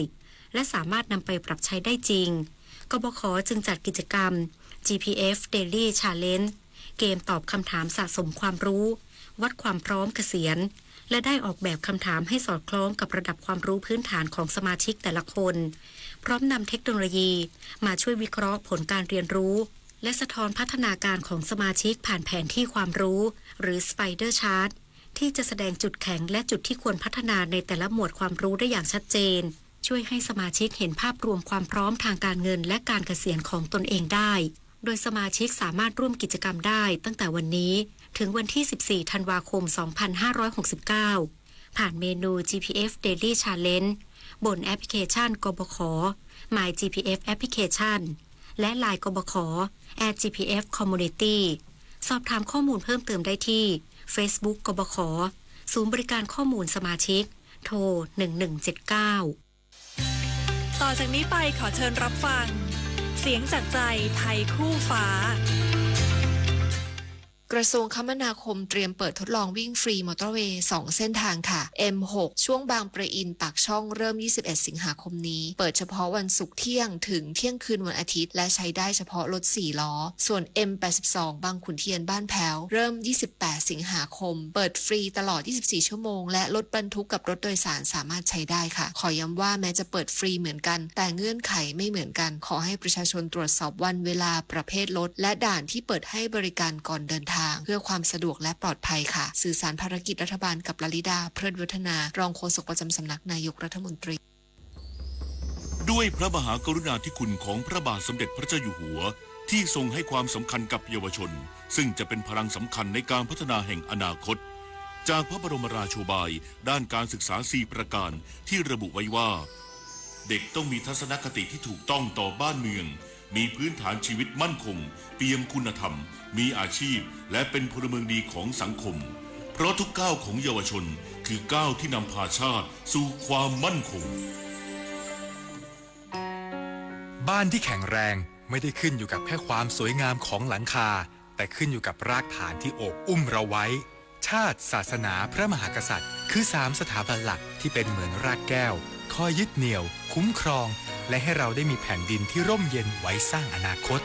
และสามารถนำไปปรับใช้ได้จริงกบข.จึงจัดกิจกรรม GPF Daily Challenge เกมตอบคำถามสะสมความรู้วัดความพร้อมเกษียณและได้ออกแบบคำถามให้สอดคล้องกับระดับความรู้พื้นฐานของสมาชิกแต่ละคนพร้อมนำเทคโนโลยีมาช่วยวิเคราะห์ผลการเรียนรู้และสะท้อนพัฒนาการของสมาชิกผ่านแผนที่ความรู้หรือ Spider Chart ที่จะแสดงจุดแข็งและจุดที่ควรพัฒนาในแต่ละหมวดความรู้ได้อย่างชัดเจนช่วยให้สมาชิกเห็นภาพรวมความพร้อมทางการเงินและการเกษียณของตนเองได้โดยสมาชิกสามารถร่วมกิจกรรมได้ตั้งแต่วันนี้ถึงวันที่ 14 ธันวาคม 2569 ผ่านเมนู GPF Daily Challenge บนแอปพลิเคชันกบข. My GPF Application และ LINE กบข. @GPF Community สอบถามข้อมูลเพิ่มเติมได้ที่ Facebook กบข. ศูนย์บริการข้อมูลสมาชิกโทร 1179 ต่อจากนี้ไปขอเชิญรับฟังเสียงจากใจไทยคู่ฟ้า กระทรวงคมนาคมเตรียมเปิดทดลองวิ่งฟรีมอเตอร์เวย์2เส้นทางค่ะ M6 ช่วงบางปะอินปากช่องเริ่ม21สิงหาคมนี้เปิดเฉพาะวันศุกร์เที่ยงถึงเที่ยงคืนวันอาทิตย์และใช้ได้เฉพาะรถ4ล้อส่วน M82 บางขุนเทียนบ้านแพ้วเริ่ม28สิงหาคมเปิดฟรีตลอด24ชั่วโมงและรถบรรทุกกับรถโดยสารสามารถใช้ได้ค่ะขอย้ำว่าแม้จะเปิดฟรีเหมือนกันแต่เงื่อนไขไม่เหมือนกันขอให้ประชาชนตรวจสอบวันเวลาประเภทรถและด่านที่เปิดให้บริการก่อนเดินทางเพื่อความสะดวกและปลอดภัยค่ะสื่อสารภารกิจรัฐบาลกับลลิดาเพลิดวัฒนารองโฆษกประจำสำนักนายกรัฐมนตรีด้วยพระมหากรุณาธิคุณของพระบาทสมเด็จพระเจ้าอยู่หัวที่ทรงให้ความสำคัญกับเยาวชนซึ่งจะเป็นพลังสำคัญในการพัฒนาแห่งอนาคตจากพระบรมราโชบายด้านการศึกษา4ประการที่ระบุไว้ว่าเด็กต้องมีทัศนคติที่ถูกต้องต่อบ้านเมืองมีพื้นฐานชีวิตมั่นคงเปี่ยมคุณธรรมมีอาชีพและเป็นพลเมืองดีของสังคมเพราะทุกก้าวของเยาวชนคือก้าวที่นำพาชาติสู่ความมั่นคงบ้านที่แข็งแรงไม่ได้ขึ้นอยู่กับแค่ความสวยงามของหลังคาแต่ขึ้นอยู่กับรากฐานที่โอบอุ้มเราไว้ชาติศาสนาพระมหากษัตริย์คือ3สถาบันหลักที่เป็นเหมือนรากแก้วคอยยึดเหนี่ยวคุ้มครองและให้เราได้มีแผ่นดินที่ร่มเย็นไว้สร้างอนาคต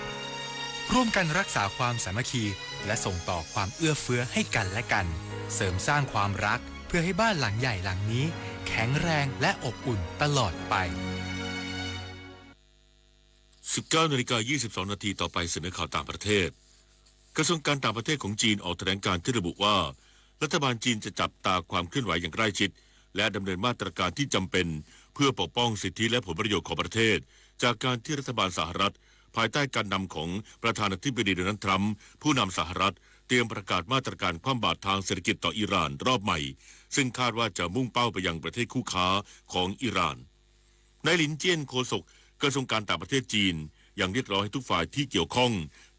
ร่วมกันรักษาความสามัคคีและส่งต่อความเอื้อเฟื้อให้กันและกันเสริมสร้างความรักเพื่อให้บ้านหลังใหญ่หลังนี้แข็งแรงและอบอุ่นตลอดไป19:22 นาทีต่อไปเสนอข่าวต่างประเทศกระทรวงการต่างประเทศของจีนออกแถลงการที่ระบุว่ารัฐบาลจีนจะจับตาความเคลื่อนไหวอย่างใกล้ชิดและดำเนินมาตรการที่จำเป็นเพื่อปกป้องสิทธิและผลประโยชน์ของประเทศจากการที่รัฐบาลสหรัฐภายใต้การนำของประธานาธิบดีโดนัลด์ทรัมป์ผู้นำสหรัฐเตรียมประกาศมาตรการคว่ำบาตรทางเศรษฐกิจต่ออิหร่านรอบใหม่ซึ่งคาดว่าจะมุ่งเป้าไปยังประเทศคู่ค้าของอิหร่านนายหลินเจี้ยนโฆษกกระทรวงการต่างประเทศจีนยังเรียกร้องให้ทุกฝ่ายที่เกี่ยวข้อง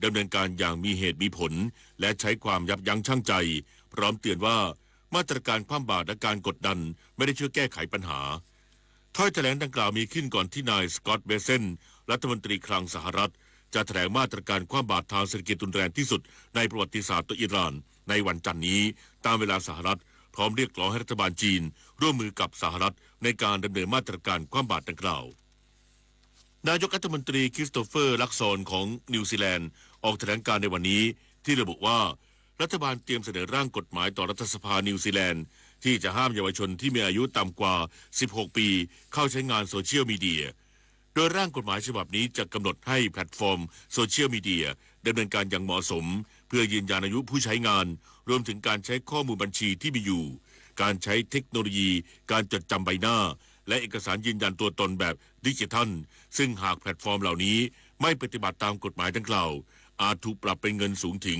ดำเนินการอย่างมีเหตุมีผลและใช้ความยับยั้งชั่งใจพร้อมเตือนว่ามาตรการคว่ำบาตรและการกดดันไม่ได้ช่วยแก้ไขปัญหาถ้อยแถลงดังกล่าวมีขึ้นก่อนที่นายสกอตต์เบเซนรัฐมนตรีคลังสหรัฐจะแถลงมาตรการคว่ำบาตรทางเศรษฐกิจรุนแรงที่สุดในประวัติศาสตร์ต่ออิหร่านในวันจันทร์นี้ตามเวลาสหรัฐพร้อมเรียกร้องให้รัฐบาลจีนร่วมมือกับสหรัฐในการดำเนินมาตรการคว่ำบาตรดังกล่าวนายกรัฐมนตรีคริสโตเฟอร์ลักซอนของนิวซีแลนด์ออกแถลงการในวันนี้ที่ระบุว่ารัฐบาลเตรียมเสนอร่างกฎหมายต่อรัฐสภานิวซีแลนด์ที่จะห้ามเยาวชนที่มีอายุต่ำกว่า16ปีเข้าใช้งานโซเชียลมีเดียโดยร่างกฎหมายฉบับนี้จะกำหนดให้แพลตฟอร์มโซเชียลมีเดียดำเนินการอย่างเหมาะสมเพื่อยืนยันอายุผู้ใช้งานรวมถึงการใช้ข้อมูลบัญชีที่มีอยู่การใช้เทคโนโลยีการจดจำใบหน้าและเอกสารยืนยันตัวตนแบบดิจิทัลซึ่งหากแพลตฟอร์มเหล่านี้ไม่ปฏิบัติตามกฎหมายดังกล่าวอาจถูกปรับเป็นเงินสูงถึง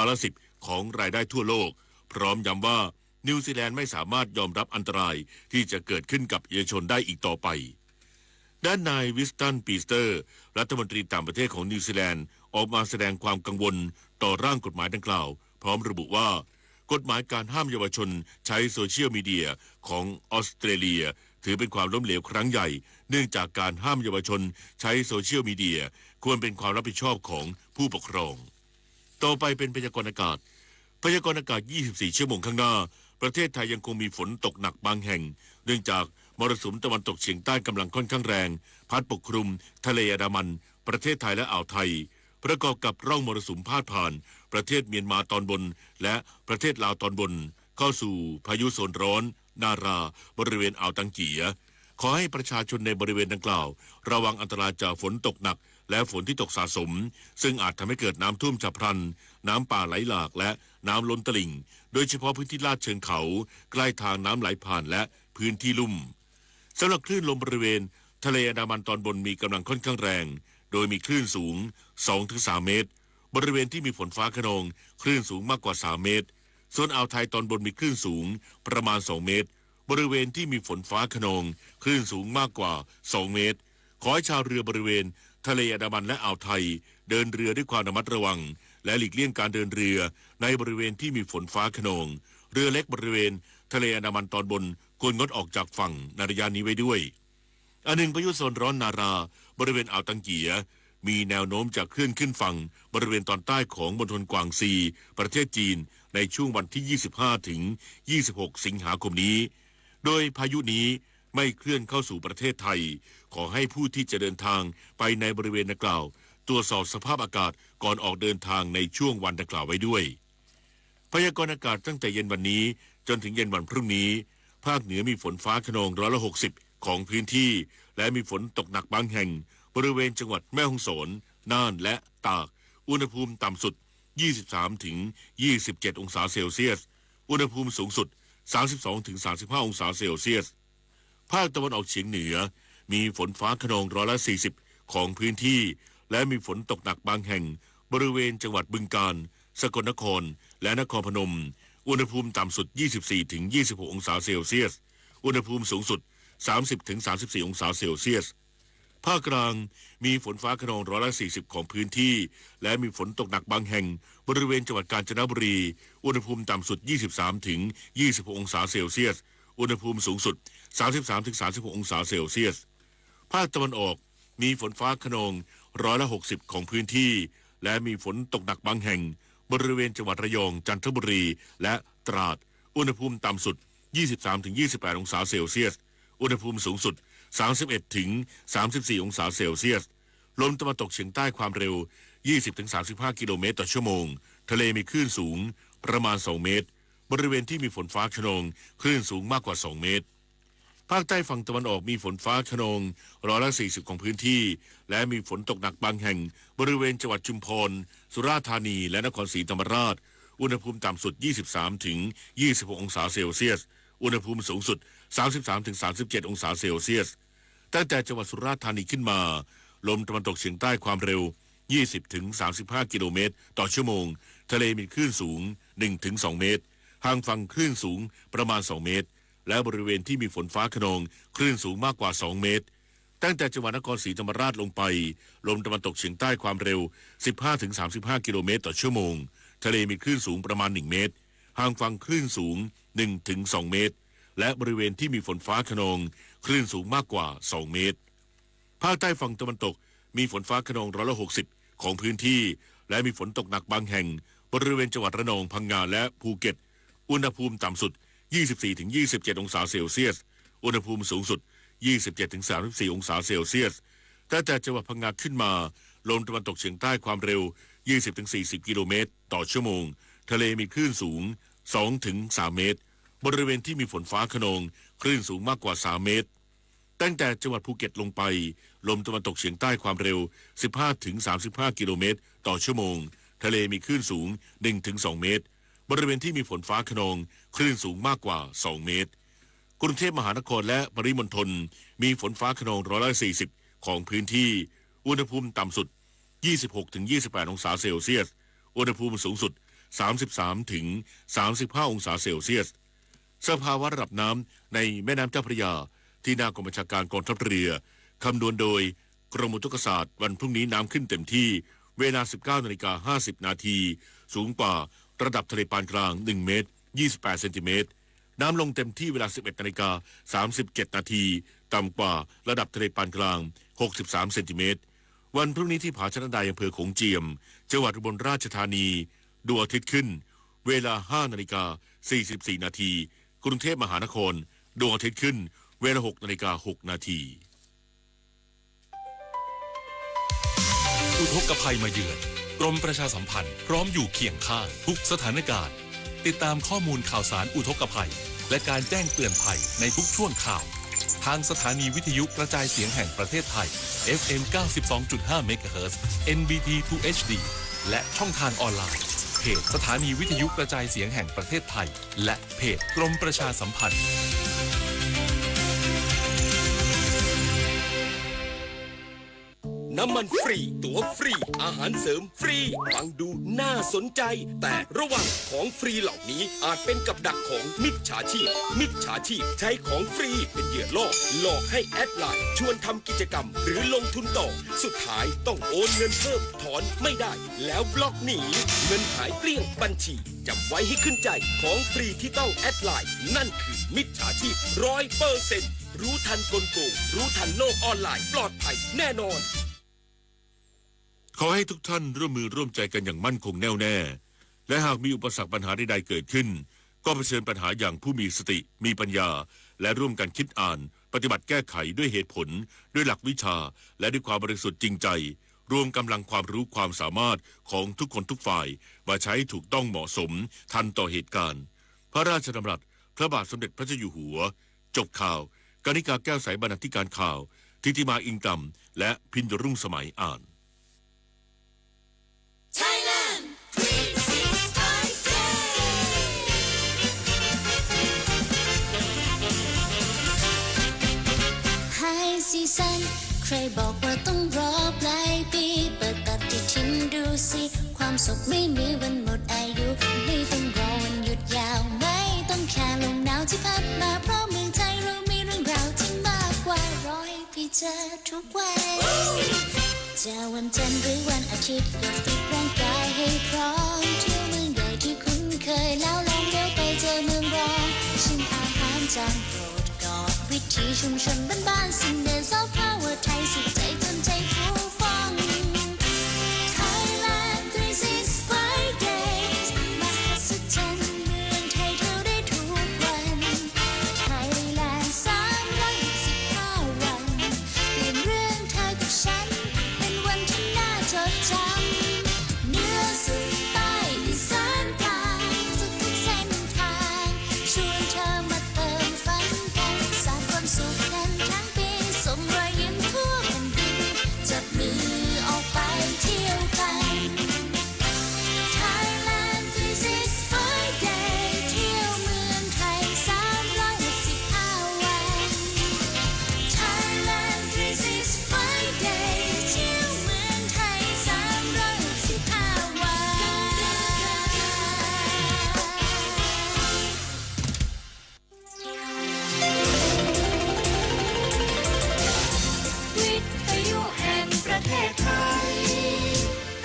10%ของรายได้ทั่วโลกพร้อมย้ำว่านิวซีแลนด์ไม่สามารถยอมรับอันตรายที่จะเกิดขึ้นกับเยาวชนได้อีกต่อไปด้านนายวิสตันปีสเตอร์รัฐมนตรีต่างประเทศของนิวซีแลนด์ออกมาแสดงความกังวลต่อร่างกฎหมายดังกล่าวพร้อมระบุว่ากฎหมายการห้ามเยาวชนใช้โซเชียลมีเดียของออสเตรเลียถือเป็นความล้มเหลวครั้งใหญ่เนื่องจากการห้ามเยาวชนใช้โซเชียลมีเดียควรเป็นความรับผิดชอบของผู้ปกครองต่อไปเป็นพยากรณ์อากาศ24 ชั่วโมงข้างหน้าประเทศไทยยังคงมีฝนตกหนักบางแห่งเนื่องจากมรสุมตะวันตกเฉียงใต้กำลังค่อนข้างแรงพัดปกคลุมทะเลอันดามันประเทศไทยและอ่าวไทยประกอบกับร่องมรสุมพาดผ่านประเทศเมียนมาตอนบนและประเทศลาวตอนบนเข้าสู่พายุโซนร้อนนาราบริเวณอ่าวตังเกียขอให้ประชาชนในบริเวณดังกล่าวระวังอันตรายจากฝนตกหนักและฝนที่ตกสะสมซึ่งอาจทำให้เกิดน้ำท่วมฉับพลันน้ำป่าไหลหลากและน้ำล้นตลิ่งโดยเฉพาะพื้นที่ลาดเชิงเขาใกล้ทางน้ำไหลผ่านและพื้นที่ลุ่มสำหรับคลื่นลมบริเวณทะเลอันดามันตอนบนมีกำลังค่อนข้างแรงโดยมีคลื่นสูง 2-3 เมตรบริเวณที่มีฝนฟ้าคะนองคลื่นสูงมากกว่า3 เมตรส่วนอ่าวไทยตอนบนมีคลื่นสูงประมาณ2 เมตรบริเวณที่มีฝนฟ้าคะนองคลื่นสูงมากกว่า2 เมตรขอให้ชาวเรือบริเวณทะเลอันดามันและอ่าวไทยเดินเรือด้วยความระมัดระวังและหลีกเลี่ยงการเดินเรือในบริเวณที่มีฝนฟ้าคะนองเรือเล็กบริเวณทะเลอันดามันตอนบนควรงดออกจากฝั่งในระยะนี้ไว้ด้วยอันหนึ่งพายุโซนร้อนนาราบริเวณอ่าวตังเกีย มีแนวโน้มจะเคลื่อนขึ้นฝั่งบริเวณตอนใต้ของมณฑลกวางซีประเทศจีนในช่วงวันที่ 25 ถึง 26 สิงหาคมนี้โดยพายุนี้ไม่เคลื่อนเข้าสู่ประเทศไทยขอให้ผู้ที่จะเดินทางไปในบริเวณดังกล่าวตรวจสอบสภาพอากาศก่อนออกเดินทางในช่วงวันดังกล่าวไว้ด้วยพยากรณ์อากาศตั้งแต่เย็นวันนี้จนถึงเย็นวันพรุ่งนี้ภาคเหนือมีฝนฟ้าคะนอง160ของพื้นที่และมีฝนตกหนักบางแห่งบริเวณจังหวัดแม่ฮ่องสอนน่านและตากอุณหภูมิต่ำสุด23 ถึง 27 องศาเซลเซียสอุณหภูมิสูงสุด32 ถึง 35 องศาเซลเซียสภาคตะวันออกเฉียงเหนือมีฝนฟ้าคะนอง40ของพื้นที่และมีฝนตกหนักบางแห่งบริเวณจังหวัดบึงกาฬสกลนครและนครพนมอุณหภูมิต่ำสุด24 ถึง 26 องศาเซลเซียสอุณหภูมิสูงสุด30 ถึง 34 องศาเซลเซียสภาคกลางมีฝนฟ้าคะนอง40ของพื้นที่และมีฝนตกหนักบางแห่งบริเวณจังหวัดกาญจนบุรีอุณหภูมิต่ำสุด23 ถึง 26 องศาเซลเซียสอุณหภูมิสูงสุด33 ถึง 36 องศาเซลเซียสภาคตะวันออกมีฝนฟ้าคะนอง60ของพื้นที่และมีฝนตกหนักบางแห่งบริเวณจังหวัดระยองจันทบุรีและตราดอุณหภูมิต่ำสุด23 ถึง 28 องศาเซลเซียสอุณหภูมิสูงสุด31 ถึง 34 องศาเซลเซียสลมตะวันตกเฉียงใต้ความเร็ว20 ถึง 35 กิโลเมตรต่อชั่วโมงทะเลมีคลื่นสูงประมาณ2 เมตรบริเวณที่มีฝนฟ้าคะนองคลื่นสูงมากกว่า2 เมตรภาคใต้ฝั่งตะวันออกมีฝนฟ้าคะนอง40ของพื้นที่และมีฝนตกหนักบางแห่งบริเวณจังหวัดชุมพรสุราษฎร์ธานีและนครศรีธรรมราชอุณหภูมิต่ำสุด23 ถึง 26 องศาเซลเซียสอุณหภูมิสูงสุด33 ถึง 37 องศาเซลเซียสตั้งแต่จังหวัดสุราษฎร์ธานีขึ้นมาลมตะวันตกเฉียงใต้ความเร็ว20 ถึง 35 กิโลเมตรต่อชั่วโมงทะเลมีคลื่นสูง 1 ถึง 2 เมตรห่างฝั่งคลื่นสูงประมาณ2 เมตรและบริเวณที่มีฝนฟ้าคะนองคลื่นสูงมากกว่า2 เมตรตั้งแต่จังหวัดนครศรีธรรมราชลงไปลมตะวันตกเฉียงใต้ความเร็ว15 ถึง 35 กิโลเมตรต่อชั่วโมงทะเลมีคลื่นสูงประมาณ1 เมตรห่างฝั่งคลื่นสูง 1 ถึง 2 เมตรและบริเวณที่มีฝนฟ้าคะนองคลื่นสูงมากกว่า2 เมตรภาคใต้ฝั่งตะวันตกมีฝนฟ้าคะนอง160ของพื้นที่และมีฝนตกหนักบางแห่งบริเวณจังหวัดระนองพังงาและภูเก็ตอุณหภูมิต่ำสุด24 ถึง 27 องศาเซลเซียสอุณหภูมิสูงสุด27 ถึง 34 องศาเซลเซียสตั้งแต่จังหวัดพังงาขึ้นมาลมตะวันตกเฉียงใต้ความเร็ว20 ถึง 40 กิโลเมตรต่อชั่วโมงทะเลมีคลื่นสูง2 ถึง 3 เมตรบริเวณที่มีฝนฟ้าคะนองคลื่นสูงมากกว่า3 เมตรตั้งแต่จังหวัดภูเก็ตลงไปลมตะวันตกเฉียงใต้ความเร็ว15 ถึง 35 กิโลเมตรต่อชั่วโมงทะเลมีคลื่นสูง 1 ถึง 2 เมตรบริเวณที่มีฝนฟ้าคะนองคลื่นสูงมากกว่า2 เมตรกรุงเทพมหานครและปริมณฑลมีฝนฟ้าคะนอง140ของพื้นที่อุณหภูมิต่ำสุด26 ถึง 28 องศาเซลเซียสอุณหภูมิสูงสุด33 ถึง 35 องศาเซลเซียสสภาวะระดับน้ำในแม่น้ำเจ้าพระยาที่หน้ากองบัญชาการกองทัพเรือคำนวณโดยกรมอุตุศาสตร์วันพรุ่งนี้น้ำขึ้นเต็มที่เวลา 19:50 นาทีสูงกว่าระดับทะเลปานกลาง1 เมตร 28 เซนติเมตรน้ำลงเต็มที่เวลา 11:37 นาทีต่ำกว่าระดับทะเลปานกลาง63 เซนติเมตรวันพรุ่งนี้ที่ผาชะนดาอำเภอโขงเจียมจังหวัดอุบลราชธานีดวงอาทิตย์ขึ้นเวลา 5:44 นาทีกรุงเทพมหานครดวงอาทิตย์ขึ้นเวลา 6:06 นาทีอุทกภัยมาเยือนกรมประชาสัมพันธ์พร้อมอยู่เคียงข้างทุกสถานการณ์ติดตามข้อมูลข่าวสารอุทกภัยและการแจ้งเตือนภัยในทุกช่วงข่าวทางสถานีวิทยุกระจายเสียงแห่งประเทศไทย FM 92.5 MHz NBT 2 HD และช่องทางออนไลน์เพจสถานีวิทยุกระจายเสียงแห่งประเทศไทยและเพจกรมประชาสัมพันธ์ น้ำมันฟรีตั๋วฟรีอาหารเสริมฟรีฟังดูน่าสนใจแต่ระวังของฟรีเหล่านี้อาจเป็นกับดักของมิจฉาชีพใช้ของฟรีเป็นเหยื่อล่อหลอกให้แอดไลน์ชวนทำกิจกรรมหรือลงทุนต่อสุดท้ายต้องโอนเงินเพิ่มถอนไม่ได้แล้วบล็อกหนีเงินหายเกลี้ยงบัญชีจำไว้ให้ขึ้นใจของฟรีที่ต้องแอดไลน์นั่นคือมิจฉาชีพ 100% รู้ทันกลโกงรู้ทันโลกออนไลน์ปลอดภัยแน่นอน ขอให้ทุกท่านร่วมมือร่วมใจกันอย่างมั่นคงแน่วแน่ และหากมีอุปสรรคปัญหาใดๆเกิดขึ้นก็เผชิญปัญหาอย่างผู้มีสติมีปัญญาและร่วมกันคิดอ่านปฏิบัติแก้ไขด้วยเหตุผลด้วยหลักวิชาและด้วยความบริสุทธิ์จริงใจรวมกำลังความรู้ความสามารถของทุกคนทุกฝ่ายมาใช้ถูกต้องเหมาะสมทันต่อเหตุการณ์พระราชดำรัสพระบาทสมเด็จพระเจ้าอยู่หัวจบข่าวกนิกาแก้วใสบรรณาธิการข่าวทิติมาอิงกำและพินรุ่งสมัยอ่านซีซันใครบอกว่าต้องรอปลายปีเปิดปฏิทินดูสิความสุขไม่มีวันหมดอายุไม่ต้องรอวันหยุดยาวไม่ต้องแค่ลมหนาวที่พัดมาเพราะเมืองไทยเรามีเรื่องราวที่มากกว่าร้อยที่เจอทุกวันจะวันจันทร์หรือวันอาทิตย์ก็ฟิตร่างกายให้พร้อมเที่ยวเมืองใหญ่ที่คุ้นเคยแล้วลองเลี้ยวไปเจอเมืองรองชิมอาหารจานโปรดก่อนวิถีชุมชนบ้านๆสิ่งเดินซอฟต์พาวเวอร์ไทยสุดใจจนใจฟูฟัง Thailand 365 days มหัศจรรย์เมืองไทยเที่ยวได้ทุกวัน Thailand 365 วันเปลี่ยนเรื่องเธอกับฉันเป็นวันที่น่าจดจำเหนือสุดใต้อีสานกลางสุดทุกเส้นทางชวนเธอมาเติมฝันกันสร้างความสุขกันทั้งปีส่งรอยยิ้มทั่วแผ่นดินจับมือออกไปเที่ยวกัน Thailand 365 days เที่ยวเมืองไทย365 วัน Thailand 365 days เที่ยวเมืองไทย365 วัน วิทยุแห่งประเทศไทย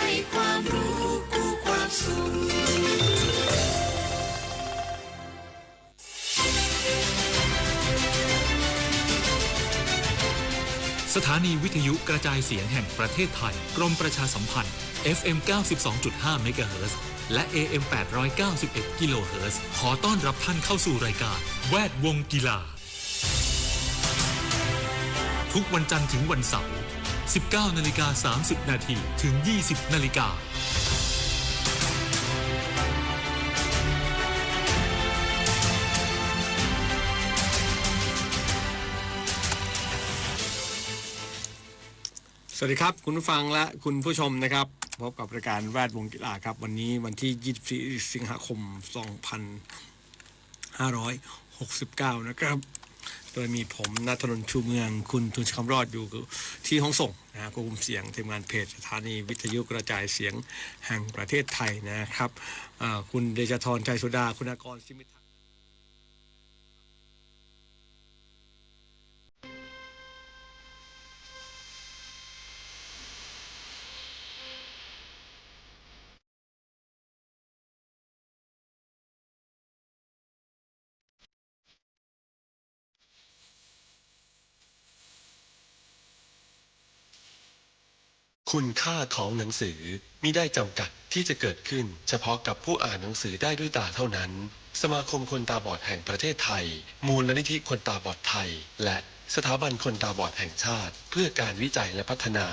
ให้ความรู้คู่ความสุข สถานีวิทยุกระจายเสียงแห่งประเทศไทยกรมประชาสัมพันธ์ FM 92.5 เมกะเฮิรตซ์และ AM 891 กิโลเฮิรตซ์ขอต้อนรับท่านเข้าสู่รายการแวดวงกีฬาทุกวันจันทร์ถึงวันเสาร์ 19:30 นาทีถึง 20 นาฬิกาสวัสดีครับคุณผู้ฟังและคุณผู้ชมนะครับพบกับรายการแวดวงกีฬาครับวันนี้วันที่ 24 สิงหาคม 2569 นะครับโดยมีผมณัฐนนท์ชูเมืองคุณทุนชคำรอดอยู่ที่ห้องส่งนะควบคุมเสียงทีมงานเพจสถานีวิทยุกระจายเสียงแห่งประเทศไทยนะครับคุณเดชธรชัยสุดาคุณากรสิมิตคุณค่าของหนังสือมิได้จำกัดที่จะเกิดขึ้นเฉพาะกับผู้อ่านหนังสือได้ด้วยตาเท่านั้นสมาคมคนตาบอดแห่งประเทศไทยมูลนิธิคนตาบอดไทยและสถาบันคนตาบอดแห่งชาติเพื่อการวิจัยและพัฒนา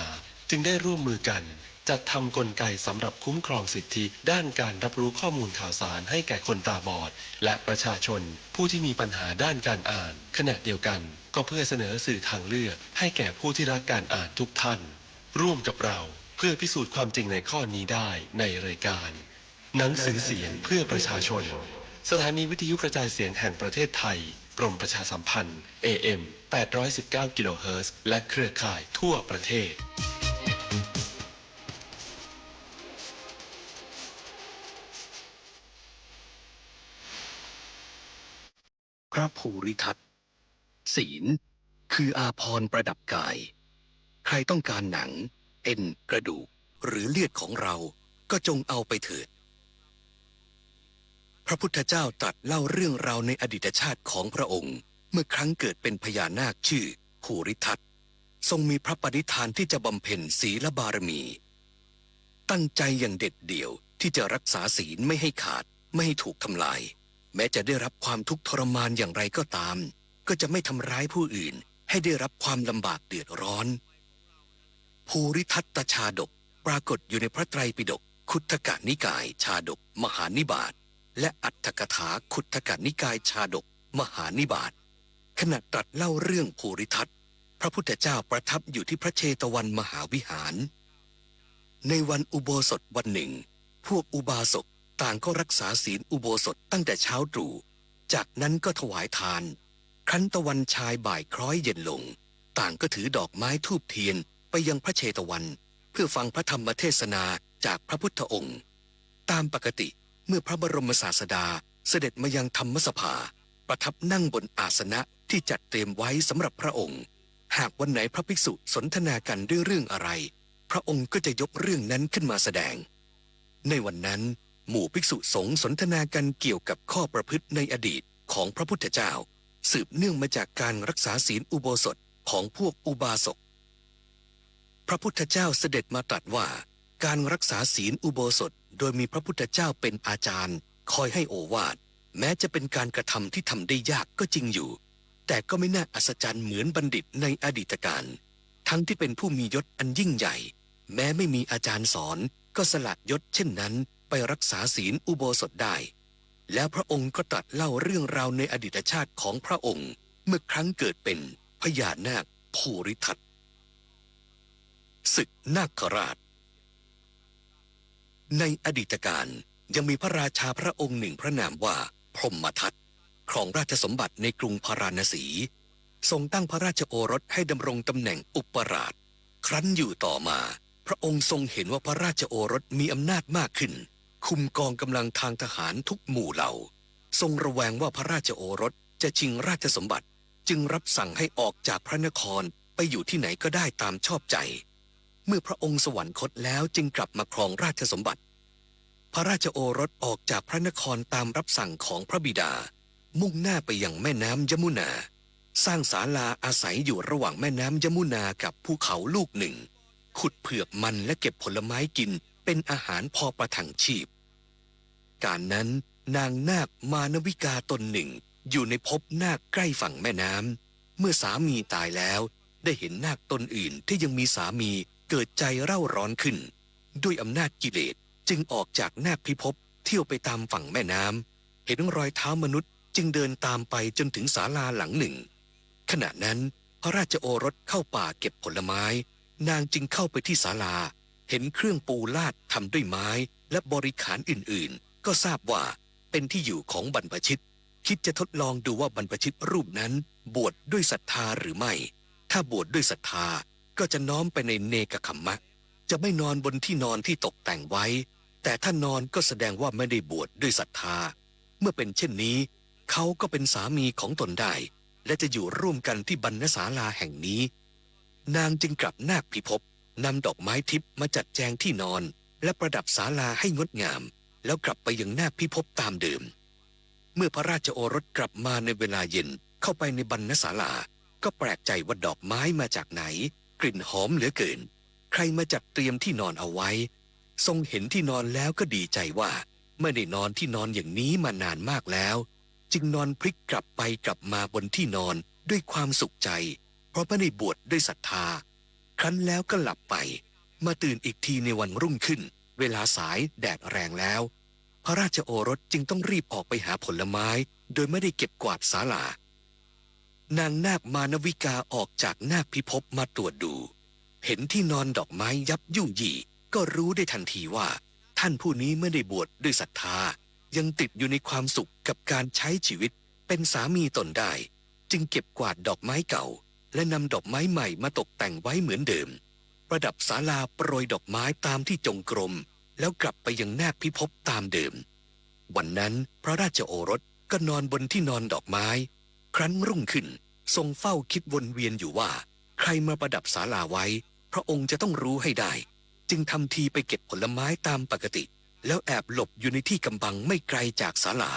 จึงได้ร่วมมือกันจัดทำกลไกสำหรับคุ้มครองสิทธิด้านการรับรู้ข้อมูลข่าวสารให้แก่คนตาบอดและประชาชนผู้ที่มีปัญหาด้านการอ่านขณะเดียวกันก็เพื่อเสนอสื่อทางเลือกให้แก่ผู้ที่รักการอ่านทุกท่านร่วมกับเราเพื่อพิสูจน์ความจริงในข้อนี้ได้ในรายการหนังสือเสียงเพื่อประชาชนสถานีวิทยุกระจายเสียงแห่งประเทศไทยกรมประชาสัมพันธ์ AM 819 กิโลเฮิรตซ์และเครือข่ายทั่วประเทศพระภูริทัตศีลคืออาภรณ์ประดับกายใครต้องการหนังเอ็นกระดูกหรือเลือดของเราก็จงเอาไปเถิดพระพุทธเจ้าตรัสเล่าเรื่องราวในอดีตชาติของพระองค์เมื่อครั้งเกิดเป็นพญานาคชื่อภูริทัตทรงมีพระปณิธานที่จะบำเพ็ญศีลบารมี ตั้งใจอย่างเด็ดเดี่ยวที่จะรักษาศีลไม่ให้ขาดไม่ให้ถูกทำลายแม้จะได้รับความทุกข์ทรมานอย่างไรก็ตามก็จะไม่ทำร้ายผู้อื่นให้ได้รับความลำบากเดือดร้อนภูริทัตตชาดกปรากฏอยู่ในพระไตรปิฎกขุททกนิกายชาดกมหานิบาตและอัตถกถาขุททกนิกายชาดกมหานิบาตขณะตรัสเล่าเรื่องภูริทัตพระพุทธเจ้าประทับอยู่ที่พระเชตวันมหาวิหารในวันอุโบสถวันหนึ่งพวกอุบาสกต่างก็รักษาศีลอุโบสถตั้งแต่เช้าตรู่จากนั้นก็ถวายทานครั้นตะวันชายบ่ายคล้อยเย็นลงต่างก็ถือดอกไม้ธูปเทียนไปยังพระเชตวันเพื่อฟังพระธรรมเทศนาจากพระพุทธองค์ตามปกติเมื่อพระบรมศาสดาเสด็จมายังธรรมสภาประทับนั่งบนอาสนะที่จัดเตรียมไว้สำหรับพระองค์หากวันไหนพระภิกษุสนทนากันด้วยเรื่องอะไรพระองค์ก็จะยกเรื่องนั้นขึ้นมาแสดงในวันนั้นหมู่ภิกษุสงฆ์สนทนากันเกี่ยวกับข้อประพฤติในอดีตของพระพุทธเจ้าสืบเนื่องมาจากการรักษาศีลอุโบสถของพวกอุบาสกพระพุทธเจ้าเสด็จมาตรัสว่าการรักษาศีลอุโบสถโดยมีพระพุทธเจ้าเป็นอาจารย์คอยให้โอวาทแม้จะเป็นการกระทำที่ทำได้ยากก็จริงอยู่แต่ก็ไม่น่าอัศจรรย์เหมือนบัณฑิตในอดีตการทั้งที่เป็นผู้มียศอันยิ่งใหญ่แม้ไม่มีอาจารย์สอนก็สละยศเช่นนั้นไปรักษาศีลอุโบสถได้แล้วพระองค์ก็ตรัสเล่าเรื่องราวในอดีตชาติของพระองค์เมื่อครั้งเกิดเป็นพญานาคภูริทัตศึกนาคราชในอดีตการยังมีพระราชาพระองค์หนึ่งพระนามว่าพรหมทัตครองราชสมบัติในกรุงพาราณสีทรงตั้งพระราชโอรสให้ดำรงตำแหน่งอุปราชครั้นอยู่ต่อมาพระองค์ทรงเห็นว่าพระราชโอรสมีอำนาจมากขึ้นคุมกองกำลังทางทหารทุกหมู่เหล่าทรงระแวงว่าพระราชโอรสจะชิงราชสมบัติจึงรับสั่งให้ออกจากพระนครไปอยู่ที่ไหนก็ได้ตามชอบใจเมื่อพระองค์สวรรคตแล้วจึงกลับมาครองราชสมบัติพระราชโอรสออกจากพระนครตามรับสั่งของพระบิดามุ่งหน้าไปยังแม่น้ำยมุนาสร้างศาลาอาศัยอยู่ระหว่างแม่น้ำยมุนากับภูเขาลูกหนึ่งขุดเผือกมันและเก็บผลไม้กินเป็นอาหารพอประทังชีพการนั้นนางนาคมานวิกาตนหนึ่งอยู่ในภพนาคใกล้ฝั่งแม่น้ำเมื่อสามีตายแล้วได้เห็นนาคตนอื่นที่ยังมีสามีเกิดใจเร่าร้อนขึ้นด้วยอำนาจกิเลสจึงออกจากนาคพิภพเที่ยวไปตามฝั่งแม่น้ำเห็นรอยเท้ามนุษย์จึงเดินตามไปจนถึงศาลาหลังหนึ่งขณะนั้นพระราชโอรสเข้าป่าเก็บผลไม้นางจึงเข้าไปที่ศาลาเห็นเครื่องปูลาดทำด้วยไม้และบริขารอื่นๆก็ทราบว่าเป็นที่อยู่ของบรรพชิตคิดจะทดลองดูว่าบรรพชิตรูปนั้นบวชด้วยศรัทธาหรือไม่ถ้าบวชด้วยศรัทธาก็จะน้อมไปในเนกขัมมะจะไม่นอนบนที่นอนที่ตกแต่งไว้แต่ถ้านอนก็แสดงว่าไม่ได้บวชด้วยศรัทธาเมื่อเป็นเช่นนี้เขาก็เป็นสามีของตนได้และจะอยู่ร่วมกันที่บรรณศาลาแห่งนี้นางจึงกลับนาคพิภพนำดอกไม้ทิพย์มาจัดแจงที่นอนและประดับศาลาให้งดงามแล้วกลับไปยังนาคพิภพตามเดิมเมื่อพระราชโอรสกลับมาในเวลาเย็นเข้าไปในบรรณศาลาก็แปลกใจว่าดอกไม้มาจากไหนกลิ่นหอมเหลือเกินใครมาจัดเตรียมที่นอนเอาไว้ทรงเห็นที่นอนแล้วก็ดีใจว่าไม่ได้นอนที่นอนอย่างนี้มานานมากแล้วจึงนอนพลิกกลับไปกลับมาบนที่นอนด้วยความสุขใจเพราะไม่ได้บวชด้วยศรัทธาครั้นแล้วก็หลับไปมาตื่นอีกทีในวันรุ่งขึ้นเวลาสายแดดแรงแล้วพระราชโอรสจึงต้องรีบออกไปหาผลไม้โดยไม่ได้เก็บกวาดศาลานางนาคมานวิกาออกจากนาคพิภพมาตรวจดูเห็นที่นอนดอกไม้ยับยุ่งยี่ก็รู้ได้ทันทีว่าท่านผู้นี้ไม่ได้บวชด้วยศรัทธายังติดอยู่ในความสุขกับการใช้ชีวิตเป็นสามีตนได้จึงเก็บกวาดดอกไม้เก่าและนำดอกไม้ใหม่มาตกแต่งไว้เหมือนเดิมประดับศาลาโปรยดอกไม้ตามที่จงกรมแล้วกลับไปยังนาคพิภพตามเดิมวันนั้นพระราชโอรสก็นอนบนที่นอนดอกไม้ครั้นรุ่งขึ้นทรงเฝ้าคิดวนเวียนอยู่ว่าใครมาประดับศาลาไว้พระองค์จะต้องรู้ให้ได้จึงทำทีไปเก็บผลไม้ตามปกติแล้วแอบหลบอยู่ในที่กำบังไม่ไกลจากศาลา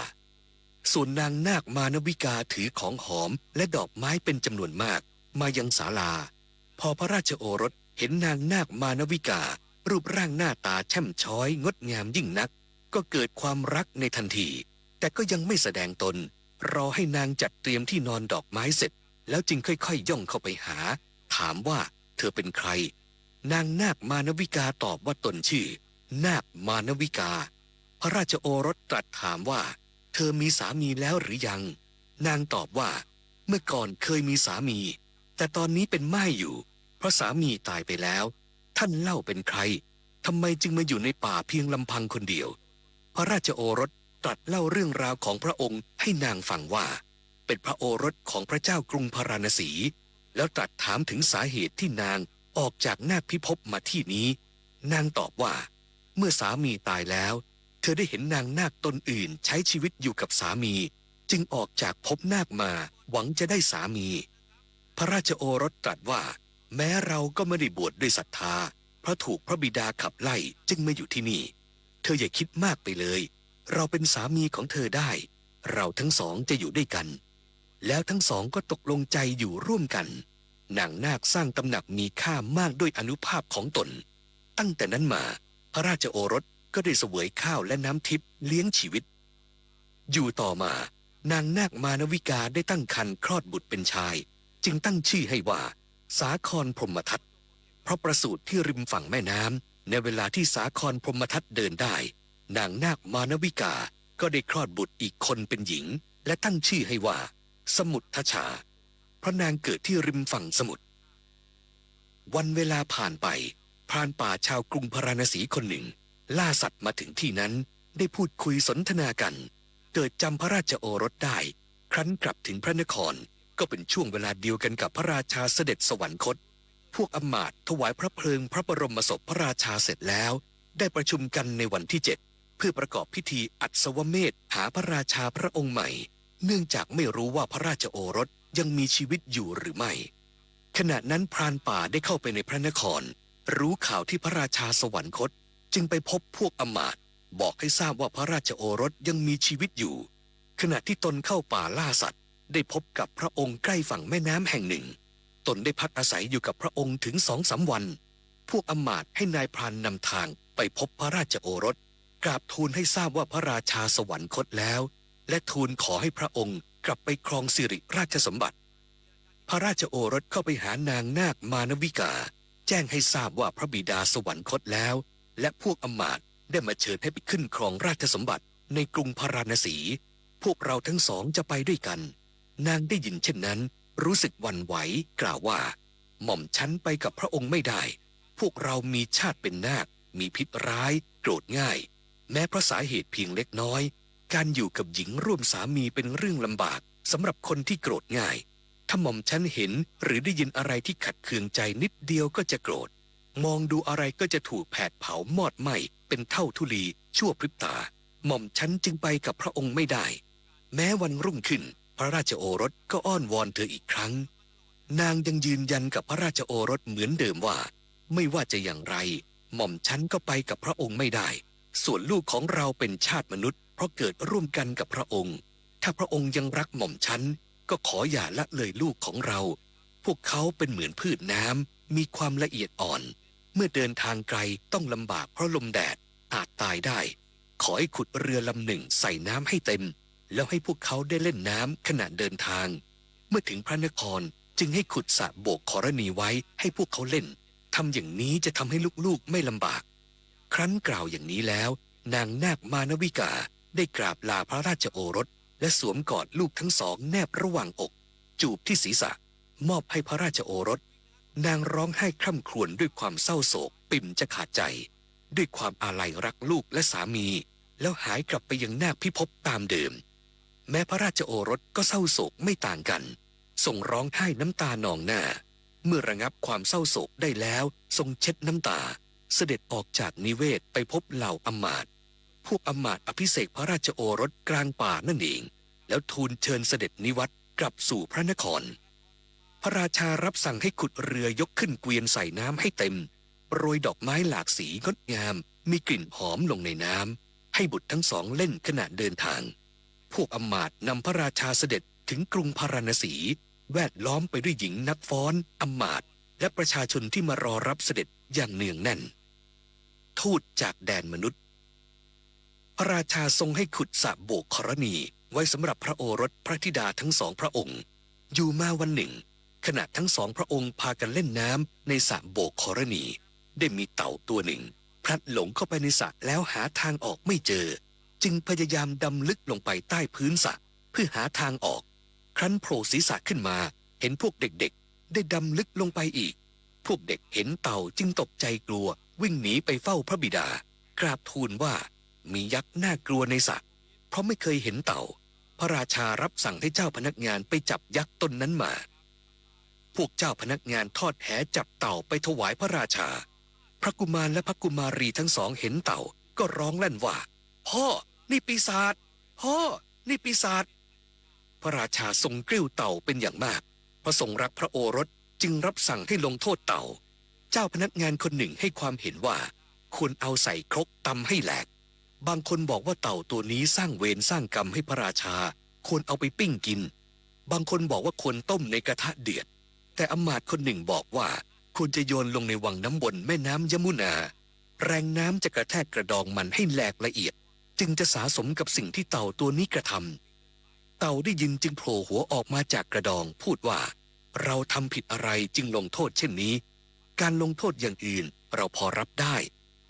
ส่วนนางนาคมานวิกาถือของหอมและดอกไม้เป็นจำนวนมากมายังศาลาพอพระราชโอรสเห็นนางนาคมานวิกา รูปร่างหน้าตาแช่มช้อยงดงามยิ่งนักก็เกิดความรักในทันทีแต่ก็ยังไม่แสดงตนรอให้นางจัดเตรียมที่นอนดอกไม้เสร็จแล้วจึงค่อยๆย่องเข้าไปหาถามว่าเธอเป็นใครนางนาคมานวิกาตอบว่าตนชื่อนาคมานวิกาพระราชโอรสตรัสถามว่าเธอมีสามีแล้วหรือยังนางตอบว่าเมื่อก่อนเคยมีสามีแต่ตอนนี้เป็นม่ายอยู่เพราะสามีตายไปแล้วท่านเล่าเป็นใครทำไมจึงมาอยู่ในป่าเพียงลำพังคนเดียวพระราชโอรสตรัสเล่าเรื่องราวของพระองค์ให้นางฟังว่าเป็นพระโอรสของพระเจ้ากรุงพาราณสีแล้วตรัสถามถึงสาเหตุที่นางออกจากนาคพิภพมาที่นี้นางตอบว่าเมื่อสามีตายแล้วเธอได้เห็นนางนาคตนอื่นใช้ชีวิตอยู่กับสามีจึงออกจากภพนาคมาหวังจะได้สามีพระราชโอรสตรัสว่าแม้เราก็ไม่ได้บวชด้วยศรัทธาเพราะถูกพระบิดาขับไล่จึงมาอยู่ที่นี่เธออย่าคิดมากไปเลยเราเป็นสามีของเธอได้เราทั้งสองจะอยู่ด้วยกันแล้วทั้งสองก็ตกลงใจอยู่ร่วมกันนางนาคสร้างตำหนักมีค่ามากด้วยอานุภาพของตนตั้งแต่นั้นมาพระราชโอรสก็ได้เสวยข้าวและน้ำทิพย์เลี้ยงชีวิตอยู่ต่อมานางนาคมานวิกาได้ตั้งครรภ์คลอดบุตรเป็นชายจึงตั้งชื่อให้ว่าสาครพรหมทัตเพราะประสูติที่ริมฝั่งแม่น้ำในเวลาที่สาครพรหมทัตเดินได้นางนาคมานวิกาก็ได้คลอดบุตรอีกคนเป็นหญิงและตั้งชื่อให้ว่าสมุททชาเพราะนางเกิดที่ริมฝั่งสมุทรวันเวลาผ่านไปพรานป่าชาวกรุงพาราณสีคนหนึ่งล่าสัตว์มาถึงที่นั้นได้พูดคุยสนทนากันเกิดจำพระราชโอรสได้ครั้นกลับถึงพระนครก็เป็นช่วงเวลาเดียวกันกับพระราชาเสด็จสวรรคตพวกอำมาตย์ถวายพระเพลิงพระบรมศพพระราชาเสร็จแล้วได้ประชุมกันในวันที่ 7เพื่อประกอบพิธีอัศวเมธหาพระราชาพระองค์ใหม่เนื่องจากไม่รู้ว่าพระราชโอรสยังมีชีวิตอยู่หรือไม่ขณะนั้นพรานป่าได้เข้าไปในพระนครรู้ข่าวที่พระราชาสวรรคตจึงไปพบพวกอำมาตย์บอกให้ทราบว่าพระราชโอรสยังมีชีวิตอยู่ขณะที่ตนเข้าป่าล่าสัตว์ได้พบกับพระองค์ใกล้ฝั่งแม่น้ำแห่งหนึ่งตนได้พักอาศัยอยู่กับพระองค์ถึง2-3 วันพวกอำมาตย์ให้นายพรานนำทางไปพบพระราชโอรสกราบทูลให้ทราบว่าพระราชาสวรรคตแล้วและทูลขอให้พระองค์กลับไปครองสิริราชสมบัติพระราชโอรสเข้าไปหานางนาคมานวิกาแจ้งให้ทราบว่าพระบิดาสวรรคตแล้วและพวกอำมาตย์ได้มาเชิญให้ไปขึ้นครองราชสมบัติในกรุงพาราณสีพวกเราทั้งสองจะไปด้วยกันนางได้ยินเช่นนั้นรู้สึกหวั่นไหวกล่าวว่าหม่อมฉันไปกับพระองค์ไม่ได้พวกเรามีชาติเป็นนาคมีพิษร้ายโกรธง่ายแม้เพราะสาเหตุเพียงเล็กน้อยการอยู่กับหญิงร่วมสามีเป็นเรื่องลำบากสำหรับคนที่โกรธง่ายถ้าหม่อมฉันเห็นหรือได้ยินอะไรที่ขัดเคืองใจนิดเดียวก็จะโกรธมองดูอะไรก็จะถูกแผดเผามอดไหม้เป็นเท่าธุลีชั่วพริบตาหม่อมฉันจึงไปกับพระองค์ไม่ได้แม้วันรุ่งขึ้นพระราชโอรสก็อ้อนวอนเธออีกครั้งนางยังยืนยันกับพระราชโอรสเหมือนเดิมว่าไม่ว่าจะอย่างไรหม่อมฉันก็ไปกับพระองค์ไม่ได้ส่วนลูกของเราเป็นชาติมนุษย์เพราะเกิดร่วมกันกับพระองค์ถ้าพระองค์ยังรักหม่อมฉันก็ขออย่าละเลยลูกของเราพวกเขาเป็นเหมือนพืชน้ำมีความละเอียดอ่อนเมื่อเดินทางไกลต้องลำบากเพราะลมแดดอาจตายได้ขอให้ขุดเรือลำหนึ่งใส่น้ำให้เต็มแล้วให้พวกเขาได้เล่นน้ำขณะเดินทางเมื่อถึงพระนครจึงให้ขุดสระโบกขรณีไว้ให้พวกเขาเล่นทำอย่างนี้จะทำให้ลูกๆไม่ลำบากครั้นกล่าวอย่างนี้แล้วนางนาคมานวิกาได้กราบลาพระราชโอรสและสวมกอดลูกทั้งสองแนบระหว่างอกจูบที่ศีรษะมอบให้พระราชโอรสนางร้องไห้คร่ำครวญด้วยความเศร้าโศกปิ่มจะขาดใจด้วยความอาลัยรักลูกและสามีแล้วหายกลับไปยังนาคพิภพตามเดิมแม้พระราชโอรสก็เศร้าโศกไม่ต่างกันทรงร้องไห้น้ำตานองหน้าเมื่อระงับความเศร้าโศกได้แล้วทรงเช็ดน้ำตาเสด็จออกจากนิเวศไปพบเหล่าอำมาตย์พวกอำมาตย์อภิเษกพระราชโอรสกลางป่านั่นเองแล้วทูลเชิญเสด็จนิวัตรกลับสู่พระนครพระราชารับสั่งให้ขุดเรือยกขึ้นเกวียนใส่น้ำให้เต็มโรยดอกไม้หลากสีงดงามมีกลิ่นหอมลงในน้ำให้บุตรทั้งสองเล่นขณะเดินทางพวกอำมาตย์นำพระราชาเสด็จถึงกรุงพาราณสีแวดล้อมไปด้วยหญิงนักฟ้อนอำมาตย์และประชาชนที่มารอรับเสด็จอย่างเนืองแน่น ทูตจากแดนมนุษย์พระราชาทรงให้ขุดสระโบกธรณีไว้สำหรับพระโอรสพระธิดาทั้งสองพระองค์อยู่มาวันหนึ่งขณะทั้งสองพระองค์พากันเล่นน้ำในสระโบกธรณีได้มีเต่าตัวหนึ่งพลัดหลงเข้าไปในสระแล้วหาทางออกไม่เจอจึงพยายามดำลึกลงไปใต้พื้นสระเพื่อหาทางออกครั้นโผล่ศีรษะขึ้นมาเห็นพวกเด็กๆได้ดำลึกลงไปอีกพวกเด็กเห็นเต่าจึงตกใจกลัววิ่งหนีไปเฝ้าพระบิดากราบทูลว่ามียักษ์น่ากลัวในสระเพราะไม่เคยเห็นเต่าพระราชารับสั่งให้เจ้าพนักงานไปจับยักษ์ตนนั้นมาพวกเจ้าพนักงานทอดแหจับเต่าไปถวายพระราชาพระกุมารและพระกุมารีทั้งสองเห็นเต่าก็ร้องลั่นว่าพ่อนี่ปีศาจพ่อนี่ปีศาจพระราชาทรงกริ้วเต่าเป็นอย่างมากเพราะทรงรักพระโอรสจึงรับสั่งให้ลงโทษเต่าเจ้าพนักงานคนหนึ่งให้ความเห็นว่าควรเอาใส่ครกตำให้แหลกบางคนบอกว่าเต่าตัวนี้สร้างเวรสร้างกรรมให้พระราชาควรเอาไปปิ้งกินบางคนบอกว่าควรต้มในกระทะเดือดแต่อำมาตย์คนหนึ่งบอกว่าควรจะโยนลงในวังน้ำวนแม่น้ำยมุนาแรงน้ำจะกระแทกกระดองมันให้แหลกละเอียดจึงจะสะสมกับสิ่งที่เต่าตัวนี้กระทำเต่าได้ยินจึงโผล่หัวออกมาจากกระดองพูดว่าเราทำผิดอะไรจึงลงโทษเช่นนี้การลงโทษอย่างอื่นเราพอรับได้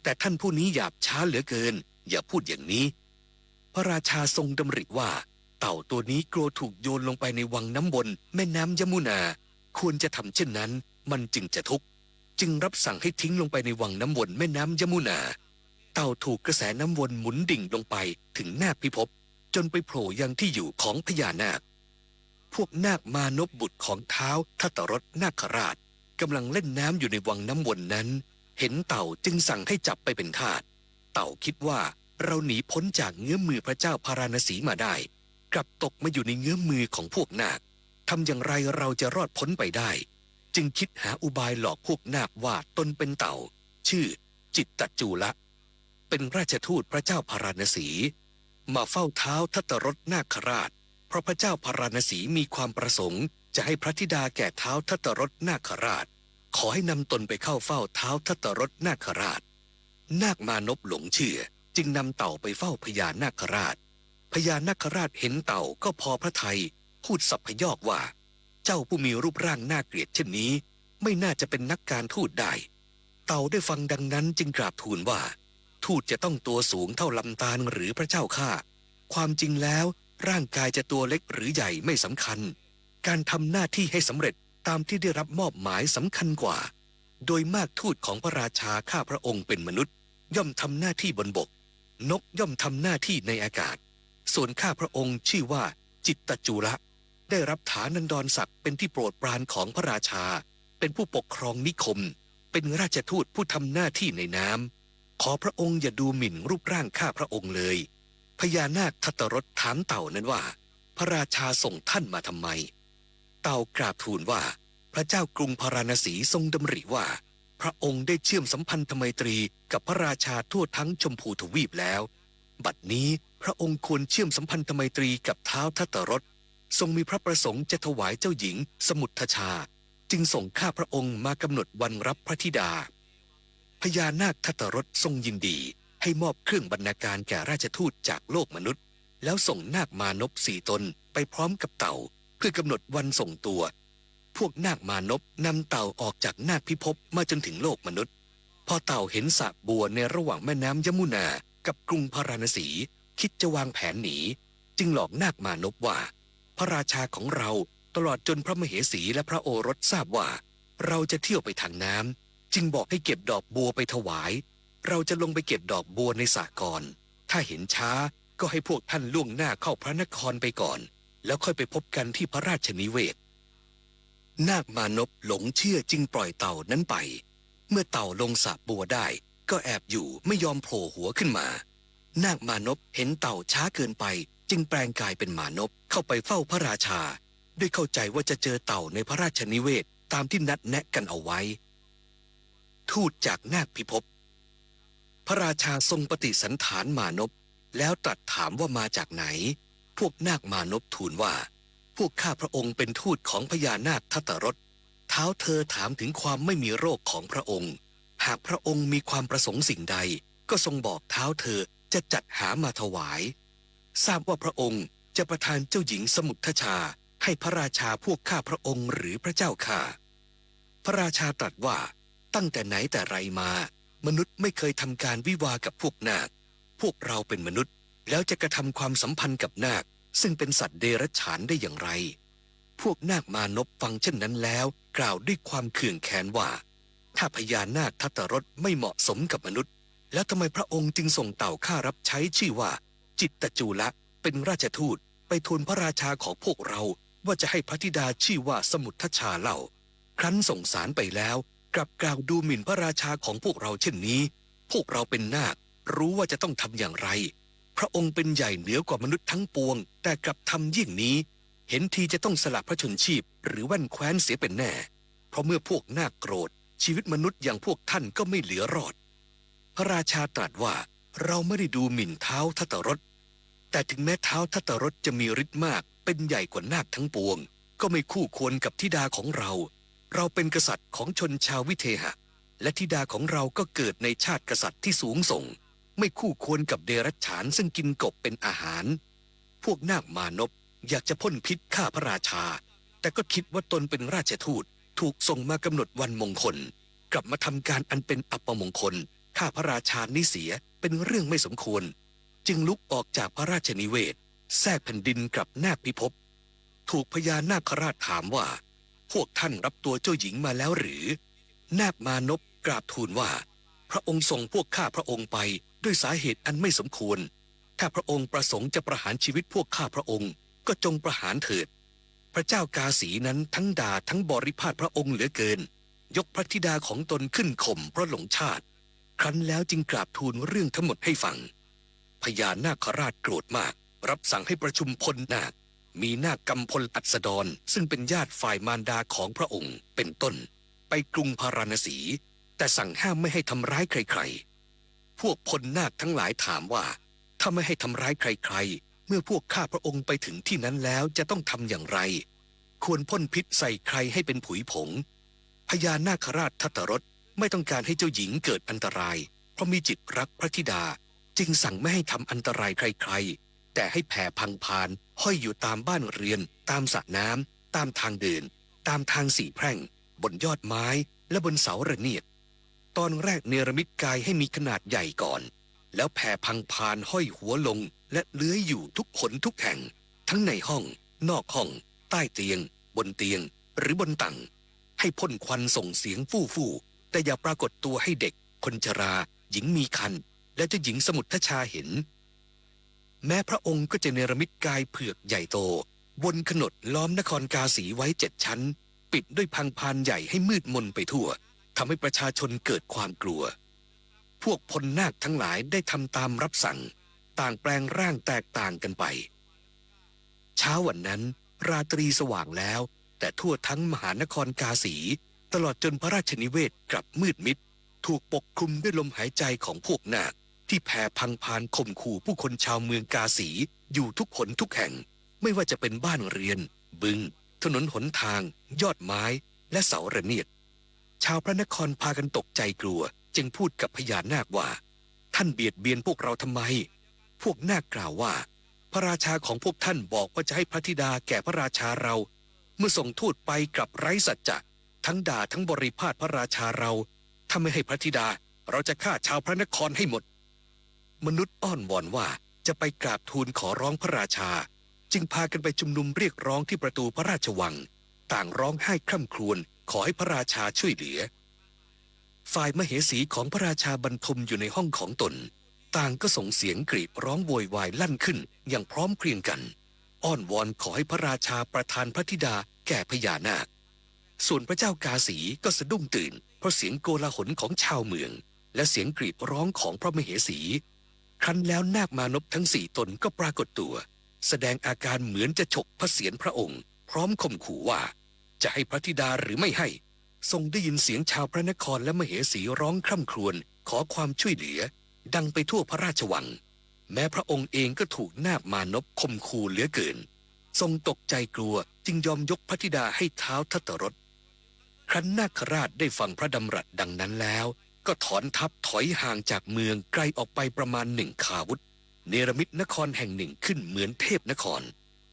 แต่ท่านผู้นี้หยาบช้าเหลือเกินอย่าพูดอย่างนี้พระราชาทรงดำริว่าเต่าตัวนี้กลัวถูกโยนลงไปในวังน้ำวนแม่น้ำยมุนาควรจะทำเช่นนั้นมันจึงจะทุกข์จึงรับสั่งให้ทิ้งลงไปในวังน้ำวนแม่น้ำยมุนาเต่าถูกกระแสน้ำวนหมุนดิ่งลงไปถึงนาคพิภพจนไปโผล่ยังที่อยู่ของพญานาคพวกนาคมานพบุตรของท้าวทัตตรสนาคราชกำลังเล่นน้ำอยู่ในวังน้ำวนนั้นเห็นเต่าจึงสั่งให้จับไปเป็นทาสเต่าคิดว่าเราหนีพ้นจากเงื้อมือพระเจ้าพาราณสีมาได้กลับตกมาอยู่ในเงื้อมือของพวกนาคทำอย่างไรเราจะรอดพ้นไปได้จึงคิดหาอุบายหลอกพวกนาคว่าตนเป็นเต่าชื่อจิตตจูละเป็นราชทูตพระเจ้าพาราณสีมาเฝ้าเท้าทัตตรสนาคราชเพราะพระเจ้าพาราณสีมีความประสงค์จะให้พระธิดาแก่เท้าทัตตรสนาคราชขอให้นำตนไปเข้าเฝ้าเท้าทัตตรสนาคราชนาคมานพหลงเชื่อจึงนำเต่าไปเฝ้าพญานาคราชพญานาคราชเห็นเต่าก็พอพระทัยพูดสัพพยอกว่าเจ้าผู้มีรูปร่างน่าเกลียดเช่นนี้ไม่น่าจะเป็นนักการทูตได้เต่าได้ฟังดังนั้นจึงกราบทูลว่าทูตจะต้องตัวสูงเท่าลำตาลหรือพระเจ้าข้าความจริงแล้วร่างกายจะตัวเล็กหรือใหญ่ไม่สำคัญการทำหน้าที่ให้สำเร็จตามที่ได้รับมอบหมายสำคัญกว่าโดยมากทูตของพระราชาข้าพระองค์เป็นมนุษย์ย่อมทำหน้าที่บนบกนกย่อมทำหน้าที่ในอากาศส่วนข้าพระองค์ชื่อว่าจิตตจูละได้รับฐานันดรศักดิ์เป็นที่โปรดปรานของพระราชาเป็นผู้ปกครองนิคมเป็นราชทูตผู้ทำหน้าที่ในน้ำขอพระองค์อย่าดูหมิ่นรูปร่างข้าพระองค์เลยพญานาคทัตตรสถามเต่านั้นว่าพระราชาส่งท่านมาทำไมเต่ากราบทูลว่าพระเจ้ากรุงพาราณสีทรงดำริว่าพระองค์ได้เชื่อมสัมพันธไมตรีกับพระราชาทั่วทั้งชมพูทวีปแล้วบัดนี้พระองค์ควรเชื่อมสัมพันธไมตรีกับท้าวทัตตรสทรงมีพระประสงค์จะถวายเจ้าหญิงสมุททชาจึงส่งข้าพระองค์มากำหนดวันรับพระธิดาพญานาคทัตตรสทรงยินดีให้มอบเครื่องบรรณาการแก่ราชทูตจากโลกมนุษย์แล้วส่งนาคมานพ4 ตนไปพร้อมกับเต่าเพื่อกำหนดวันส่งตัวพวกนาคมานพนำเต่าออกจากนาคพิภพมาจนถึงโลกมนุษย์พอเต่าเห็นสระบัวในระหว่างแม่น้ำยมุนากับกรุงพาราณสีคิดจะวางแผนหนีจึงหลอกนาคมานพว่าพระราชาของเราตลอดจนพระมเหสีและพระโอรสทราบว่าเราจะเที่ยวไปทางน้ำจึงบอกให้เก็บดอกบัวไปถวายเราจะลงไปเก็บดอกบัวในสระก่อนถ้าเห็นช้าก็ให้พวกท่านล่วงหน้าเข้าพระนครไปก่อนแล้วค่อยไปพบกันที่พระราชนิเวศนาคมานพหลงเชื่อจึงปล่อยเต่านั้นไปเมื่อเต่าลงสระบัวได้ก็แอบอยู่ไม่ยอมโผล่หัวขึ้นมานาคมานพเห็นเต่าช้าเกินไปจึงแปลงกายเป็นมานพเข้าไปเฝ้าพระราชาด้วยเข้าใจว่าจะเจอเต่าในพระราชนิเวศตามที่นัดแนะกันเอาไว้ทูตจากนาคพิภพพระราชาทรงปฏิสันถานมานพแล้วตรัสถามว่ามาจากไหนพวกนาคมานพทูลว่าพวกข้าพระองค์เป็นทูตของพญานาคทัตตรสเท้าเธอถามถึงความไม่มีโรคของพระองค์ หากพระองค์มีความประสงค์สิ่งใดก็ทรงบอกเท้าเธอจะจัดหามาถวายทราบว่าพระองค์จะประทานเจ้าหญิงสมุทชาให้พระราชาพวกข้าพระองค์หรือพระเจ้าข้าพระราชาตรัสว่าตั้งแต่ไหนแต่ไรมามนุษย์ไม่เคยทำการวิวากับพวกนาคพวกเราเป็นมนุษย์แล้วจะกระทำความสัมพันธ์กับนาคซึ่งเป็นสัตว์เดรัจฉานได้อย่างไรพวกนาคมานพฟังเช่นนั้นแล้วกล่าวด้วยความเคืองแค้นว่าถ้าพญานาคทัตตรสไม่เหมาะสมกับมนุษย์แล้วทำไมพระองค์จึงส่งเต่าข้ารับใช้ชื่อว่าจิตตจูละเป็นราชทูตไปทูลพระราชาของพวกเราว่าจะให้พระธิดาชื่อว่าสมุทชาเล่าครั้นส่งสารไปแล้วกลับกล่าวดูหมิ่นพระราชาของพวกเราเช่นนี้พวกเราเป็นนาครู้ว่าจะต้องทำอย่างไรพระองค์เป็นใหญ่เหนือกว่ามนุษย์ทั้งปวงแต่กลับทำยิ่งนี้เห็นทีจะต้องสละพระชนชีพหรือแว่นแคว้นเสียเป็นแน่เพราะเมื่อพวกนาคโกรธชีวิตมนุษย์อย่างพวกท่านก็ไม่เหลือรอดพระราชาตรัสว่าเราไม่ได้ดูหมิ่นเท้าทัตตรสแต่ถึงแม้เท้าทัตตรสจะมีฤทธิ์มากเป็นใหญ่กว่านาคทั้งปวงก็ไม่คู่ควรกับธิดาของเราเราเป็นกษัตริย์ของชนชาววิเทหะและธิดาของเราก็เกิดในชาติกษัตริย์ที่สูงส่งไม่คู่ควรกับเดรัจฉานซึ่งกินกบเป็นอาหารพวกนาคมานพอยากจะพ่นพิษฆ่าพระราชาแต่ก็คิดว่าตนเป็นราชทูตถูกส่งมากำหนดวันมงคลกลับมาทำการอันเป็นอัปมงคลฆ่าพระราชานี้เสียเป็นเรื่องไม่สมควรจึงลุกออกจากพระราชนิเวศแทรกแผ่นดินกลับนาคพิภพถูกพญานาคราชถามว่าพวกท่านรับตัวเจ้าหญิงมาแล้วหรือนาคมานพกราบทูลว่าพระองค์ส่งพวกข้าพระองค์ไปด้วยสาเหตุอันไม่สมควรถ้าพระองค์ประสงค์จะประหารชีวิตพวกข้าพระองค์ก็จงประหารเถิดพระเจ้ากาสีนั้นทั้งด่าทั้งบริพาทพระองค์เหลือเกินยกพระธิดาของตนขึ้นข่มเพราะหลงชาติครั้นแล้วจึงกราบทูลเรื่องทั้งหมดให้ฟังพญานาคราชโกรธมากรับสั่งให้ประชุมพลนาคมีนาคกำพลอัสดรซึ่งเป็นญาติฝ่ายมารดาของพระองค์เป็นต้นไปกรุงพาราณสีแต่สั่งห้ามไม่ให้ทำร้ายใครๆพวกพลนาคทั้งหลายถามว่าถ้าไม่ให้ทำร้ายใครๆเมื่อพวกข้าพระองค์ไปถึงที่นั้นแล้วจะต้องทำอย่างไรควรพ่นพิษใส่ใครให้เป็นผุยผงพญานาคราชทัตตรสไม่ต้องการให้เจ้าหญิงเกิดอันตรายเพราะมีจิตรักพระธิดาจึงสั่งไม่ให้ทำอันตรายใครๆแต่ให้แผ่พังพานห้อยอยู่ตามบ้านเรือนตามสระน้ำตามทางเดินตามทางสี่แพร่งบนยอดไม้และบนเสาระเนียดตอนแรกเนรมิตกายให้มีขนาดใหญ่ก่อนแล้วแผ่พังพานห้อยหัวลงและเลื้อยอยู่ทุกขนทุกแห่งทั้งในห้องนอกห้องใต้เตียงบนเตียงหรือบนตั่งให้พ่นควันส่งเสียงฟู่ๆแต่อย่าปรากฏตัวให้เด็กคนชราหญิงมีครรภ์และเจ้าหญิงสมุทชาเห็นแม้พระองค์ก็จะเนรมิตกายเผือกใหญ่โตวนขนดล้อมนครกาสีไว้7 ชั้นปิดด้วยพังพานใหญ่ให้มืดมนไปทั่วทำให้ประชาชนเกิดความกลัวพวกพลนาคทั้งหลายได้ทำตามรับสั่งต่างแปลงร่างแตกต่างกันไปเช้าวันนั้นราตรีสว่างแล้วแต่ทั่วทั้งมหานครกาสีตลอดจนพระราชนิเวศกลับมืดมิดถูกปกคลุมด้วยลมหายใจของพวกนาคที่แผ่พังพานข่มขู่ผู้คนชาวเมืองกาสีอยู่ทุกหนทุกแห่งไม่ว่าจะเป็นบ้านเรือนบึงถนนหนทางยอดไม้และเสาระเนียดชาวพระนครพากันตกใจกลัวจึงพูดกับพญานาคว่าท่านเบียดเบียนพวกเราทำไมพวกนาคกล่าวว่าพระราชาของพวกท่านบอกว่าจะให้พระธิดาแก่พระราชาเราเมื่อส่งทูตไปกลับไร้สัจจะทั้งด่าทั้งบริพาทพระราชาเราถ้าไม่ให้พระธิดาเราจะฆ่าชาวพระนครให้หมดมนุษย์อ้อนวอนว่าจะไปกราบทูลขอร้องพระราชาจึงพากันไปชุมนุมเรียกร้องที่ประตูพระราชวังต่างร้องไห้คร่ำครวญขอให้พระราชาช่วยเหลือฝ่ายมเหสีของพระราชาบรรทมอยู่ในห้องของตนต่างก็ส่งเสียงกรีดร้องโวยวายลั่นขึ้นอย่างพร้อมเพรียงกันอ้อนวอนขอให้พระราชาประทานพระธิดาแก่พญานาคส่วนพระเจ้ากาสีก็สะดุ้งตื่นเพราะเสียงโกลาหลของชาวเมืองและเสียงกรีดร้องของพระมเหสีครั้นแล้วนาคมานพทั้ง4 ตนก็ปรากฏตัวแสดงอาการเหมือนจะฉกพระเศียรพระองค์พร้อมข่มขู่ว่าจะให้พระธิดาหรือไม่ให้ทรงได้ยินเสียงชาวพระนครและมเหสีร้องคร่ำครวญขอความช่วยเหลือดังไปทั่วพระราชวังแม้พระองค์เองก็ถูกนาคมานพข่มขู่เหลือเกินทรงตกใจกลัวจึงยอมยกพระธิดาให้ท้าวทัตตรสครั้นนาคราชได้ฟังพระดำรัสดังนั้นแล้ว ก็ถอนทัพถอยห่างจากเมืองไกลออกไปประมาณ1 คาวุธเนรมิตนครแห่งหนึ่งขึ้นเหมือนเทพนคร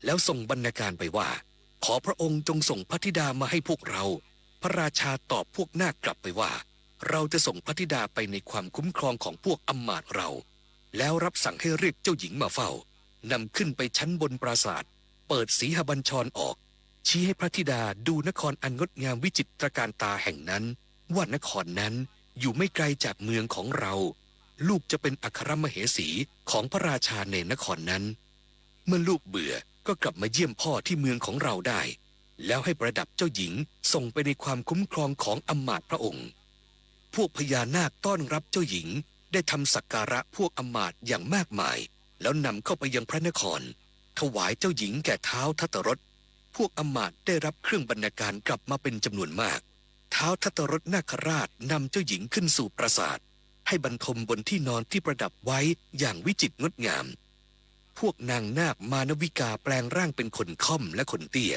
แล้วส่งบรรณาการไปว่าขอพระองค์จงส่งพระธิดามาให้พวกเราพระราชาตอบพวกนาคกลับไปว่าเราจะส่งพระธิดาไปในความคุ้มครองของพวกอำมาตย์เราแล้วรับสั่งให้เรียกเจ้าหญิงมาเฝ้านำขึ้นไปชั้นบนปราสาทเปิดสีหบัญชรออกชี้ให้พระธิดาดูนครอันงดงามวิจิตรการตาแห่งนั้นว่านครนั้นอยู่ไม่ไกลจากเมืองของเราลูกจะเป็นอัครมเหสีของพระราชาในนครนั้นเมื่อลูกเบื่อก็กลับมาเยี่ยมพ่อที่เมืองของเราได้แล้วให้ประดับเจ้าหญิงส่งไปในความคุ้มครองของอำมาตย์พระองค์พวกพญานาคต้อนรับเจ้าหญิงได้ทำสักการะพวกอำมาตย์อย่างมากมายแล้วนำเข้าไปยังพระนครถวายเจ้าหญิงแก่ท้าวทัตตรสพวกอำมาตย์ได้รับเครื่องบรรณาการกลับมาเป็นจำนวนมากท้าวทัตตรสนาคราชนำเจ้าหญิงขึ้นสู่ปราสาทให้บรรทมบนที่นอนที่ประดับไว้อย่างวิจิตรงดงามพวกนางนาคมานวิกาแปลงร่างเป็นคนค่อมและคนเตี้ย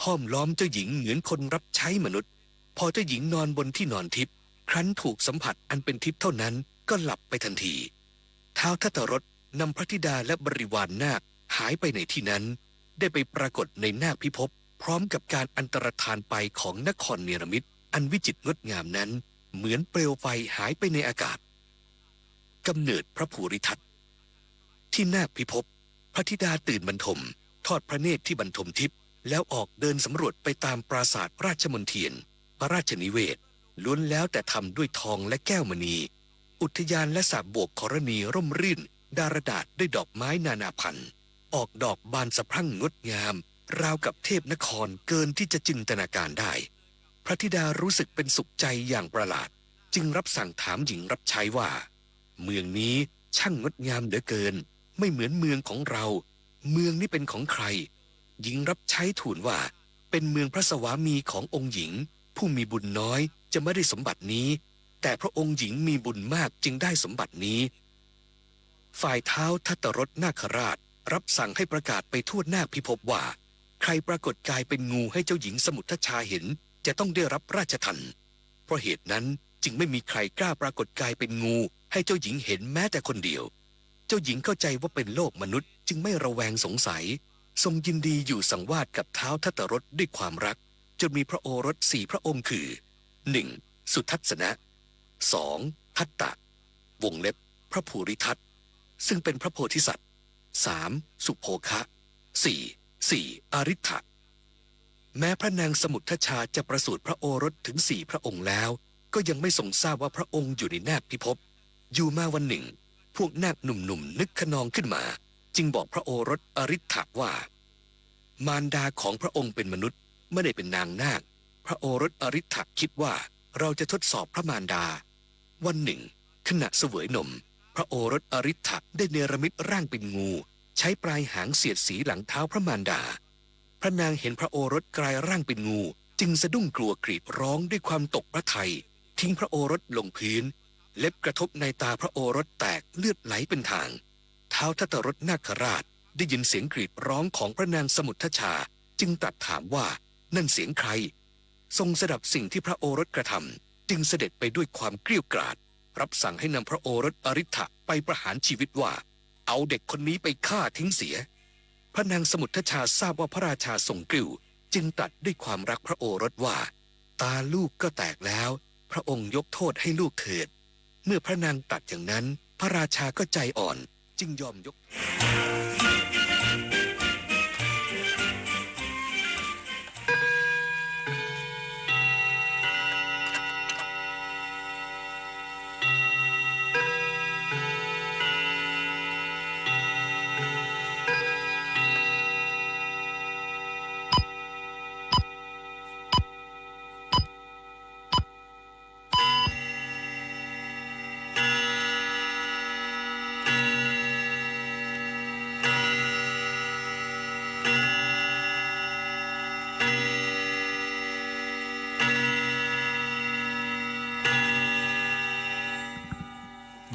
ห้อมล้อมเจ้าหญิงเหมือนคนรับใช้มนุษย์พอเจ้าหญิงนอนบนที่นอนทิพย์ครั้นถูกสัมผัสอันเป็นทิพย์เท่านั้นก็หลับไปทันทีท้าวทัตตรสนำพระธิดาและบริวารนาคหายไปในที่นั้นได้ไปปรากฏในนาคพิภพพร้อมกับการอันตรธานไปของนครเนรมิตอันวิจิตรงดงามนั้นเหมือนเปลวไฟหายไปในอากาศกำเนิดพระภูริทัตที่นาคพิภพพระธิดาตื่นบรรทมทอดพระเนตรที่บรรทมทิพย์แล้วออกเดินสำรวจไปตามปราสาทราชมณฑีนพระราชนิเวศล้วนแล้วแต่ทำด้วยทองและแก้วมณีอุทยานและสระโบกธรณีร่มรื่นดารดาษด้วยดอกไม้นานาพันธุ์ออกดอกบานสะพรั่งงดงามราวกับเทพนครเกินที่จะจินตนาการได้พระธิดารู้สึกเป็นสุขใจอย่างประหลาดจึงรับสั่งถามหญิงรับใช้ว่าเมืองนี้ช่างงดงามเหลือเกินไม่เหมือนเมืองของเราเมืองนี้เป็นของใครหญิงรับใช้ทูลว่าเป็นเมืองพระสวามีขององค์หญิงผู้มีบุญน้อยจะไม่ได้สมบัตินี้แต่พระองค์หญิงมีบุญมากจึงได้สมบัตินี้ฝ่ายท้าวทัตตรสนาคราชรับสั่งให้ประกาศไปทั่วนาคพิภพว่าใครปรากฏกายเป็นงูให้เจ้าหญิงสมุทรชาเห็นจะต้องได้รับราชทัณฑ์เพราะเหตุนั้นจึงไม่มีใครกล้าปรากฏกายเป็นงูให้เจ้าหญิงเห็นแม้แต่คนเดียวเจ้าหญิงเข้าใจว่าเป็นโลกมนุษย์จึงไม่ระแวงสงสัยทรงยินดีอยู่สังวาสกับท้าวทัตตรสด้วยความรักจนมีพระโอรส4 พระองค์คือ 1. สุทัศนะ 2. ทัตตะวงเล็บพระภูริทัตซึ่งเป็นพระโพธิสัตว์ 3. สุโภคะ 4. อริ ฐะแม้พระนางสมุทรชาจะประสูติพระโอรสถึง4 พระองค์แล้วก็ยังไม่ทรงทราบว่าพระองค์อยู่ในนาคพิภพอยู่มาวันหนึ่งพวกนาคหนุ่มๆนึกขนองขึ้นมาจึงบอกพระโอรสอริ ฐะว่ามารดาของพระองค์เป็นมนุษย์ไม่ได้เป็นนางนาคพระโอรสอริ ฐะคิดว่าเราจะทดสอบพระมารดาวันหนึ่งขณะเสวยนมพระโอรสอริ ฐะได้เนรมิตร่างเป็นงูใช้ปลายหางเสียดสีหลังเท้าพระมารดาพระนางเห็นพระโอรสกลายร่างเป็นงูจึงสะดุ้งกลัวกรีดร้องด้วยความตกพระทัยทิ้งพระโอรสลงพื้นเล็บกระทบในตาพระโอรสแตกเลือดไหลเป็นทางท้าวทัตตรสนาคราชได้ยินเสียงกรีดร้องของพระนางสมุทรชาจึงตรัสถามว่านั่นเสียงใครทรงสดับสิ่งที่พระโอรสกระทำจึงเสด็จไปด้วยความเกรี้ยวกราดรับสั่งให้นำพระโอรสอริ ฐะไปประหารชีวิตว่าเอาเด็กคนนี้ไปฆ่าทิ้งเสียพระนางสมุทรชาทราบว่าพระราชาทรงกลิ้วจึงตรัสด้วยความรักพระโอรสว่าตาลูกก็แตกแล้วพระองค์ยกโทษให้ลูกเถิดเมื่อพระนางตรัสอย่างนั้นพระราชาก็ใจอ่อนจึงยอมยก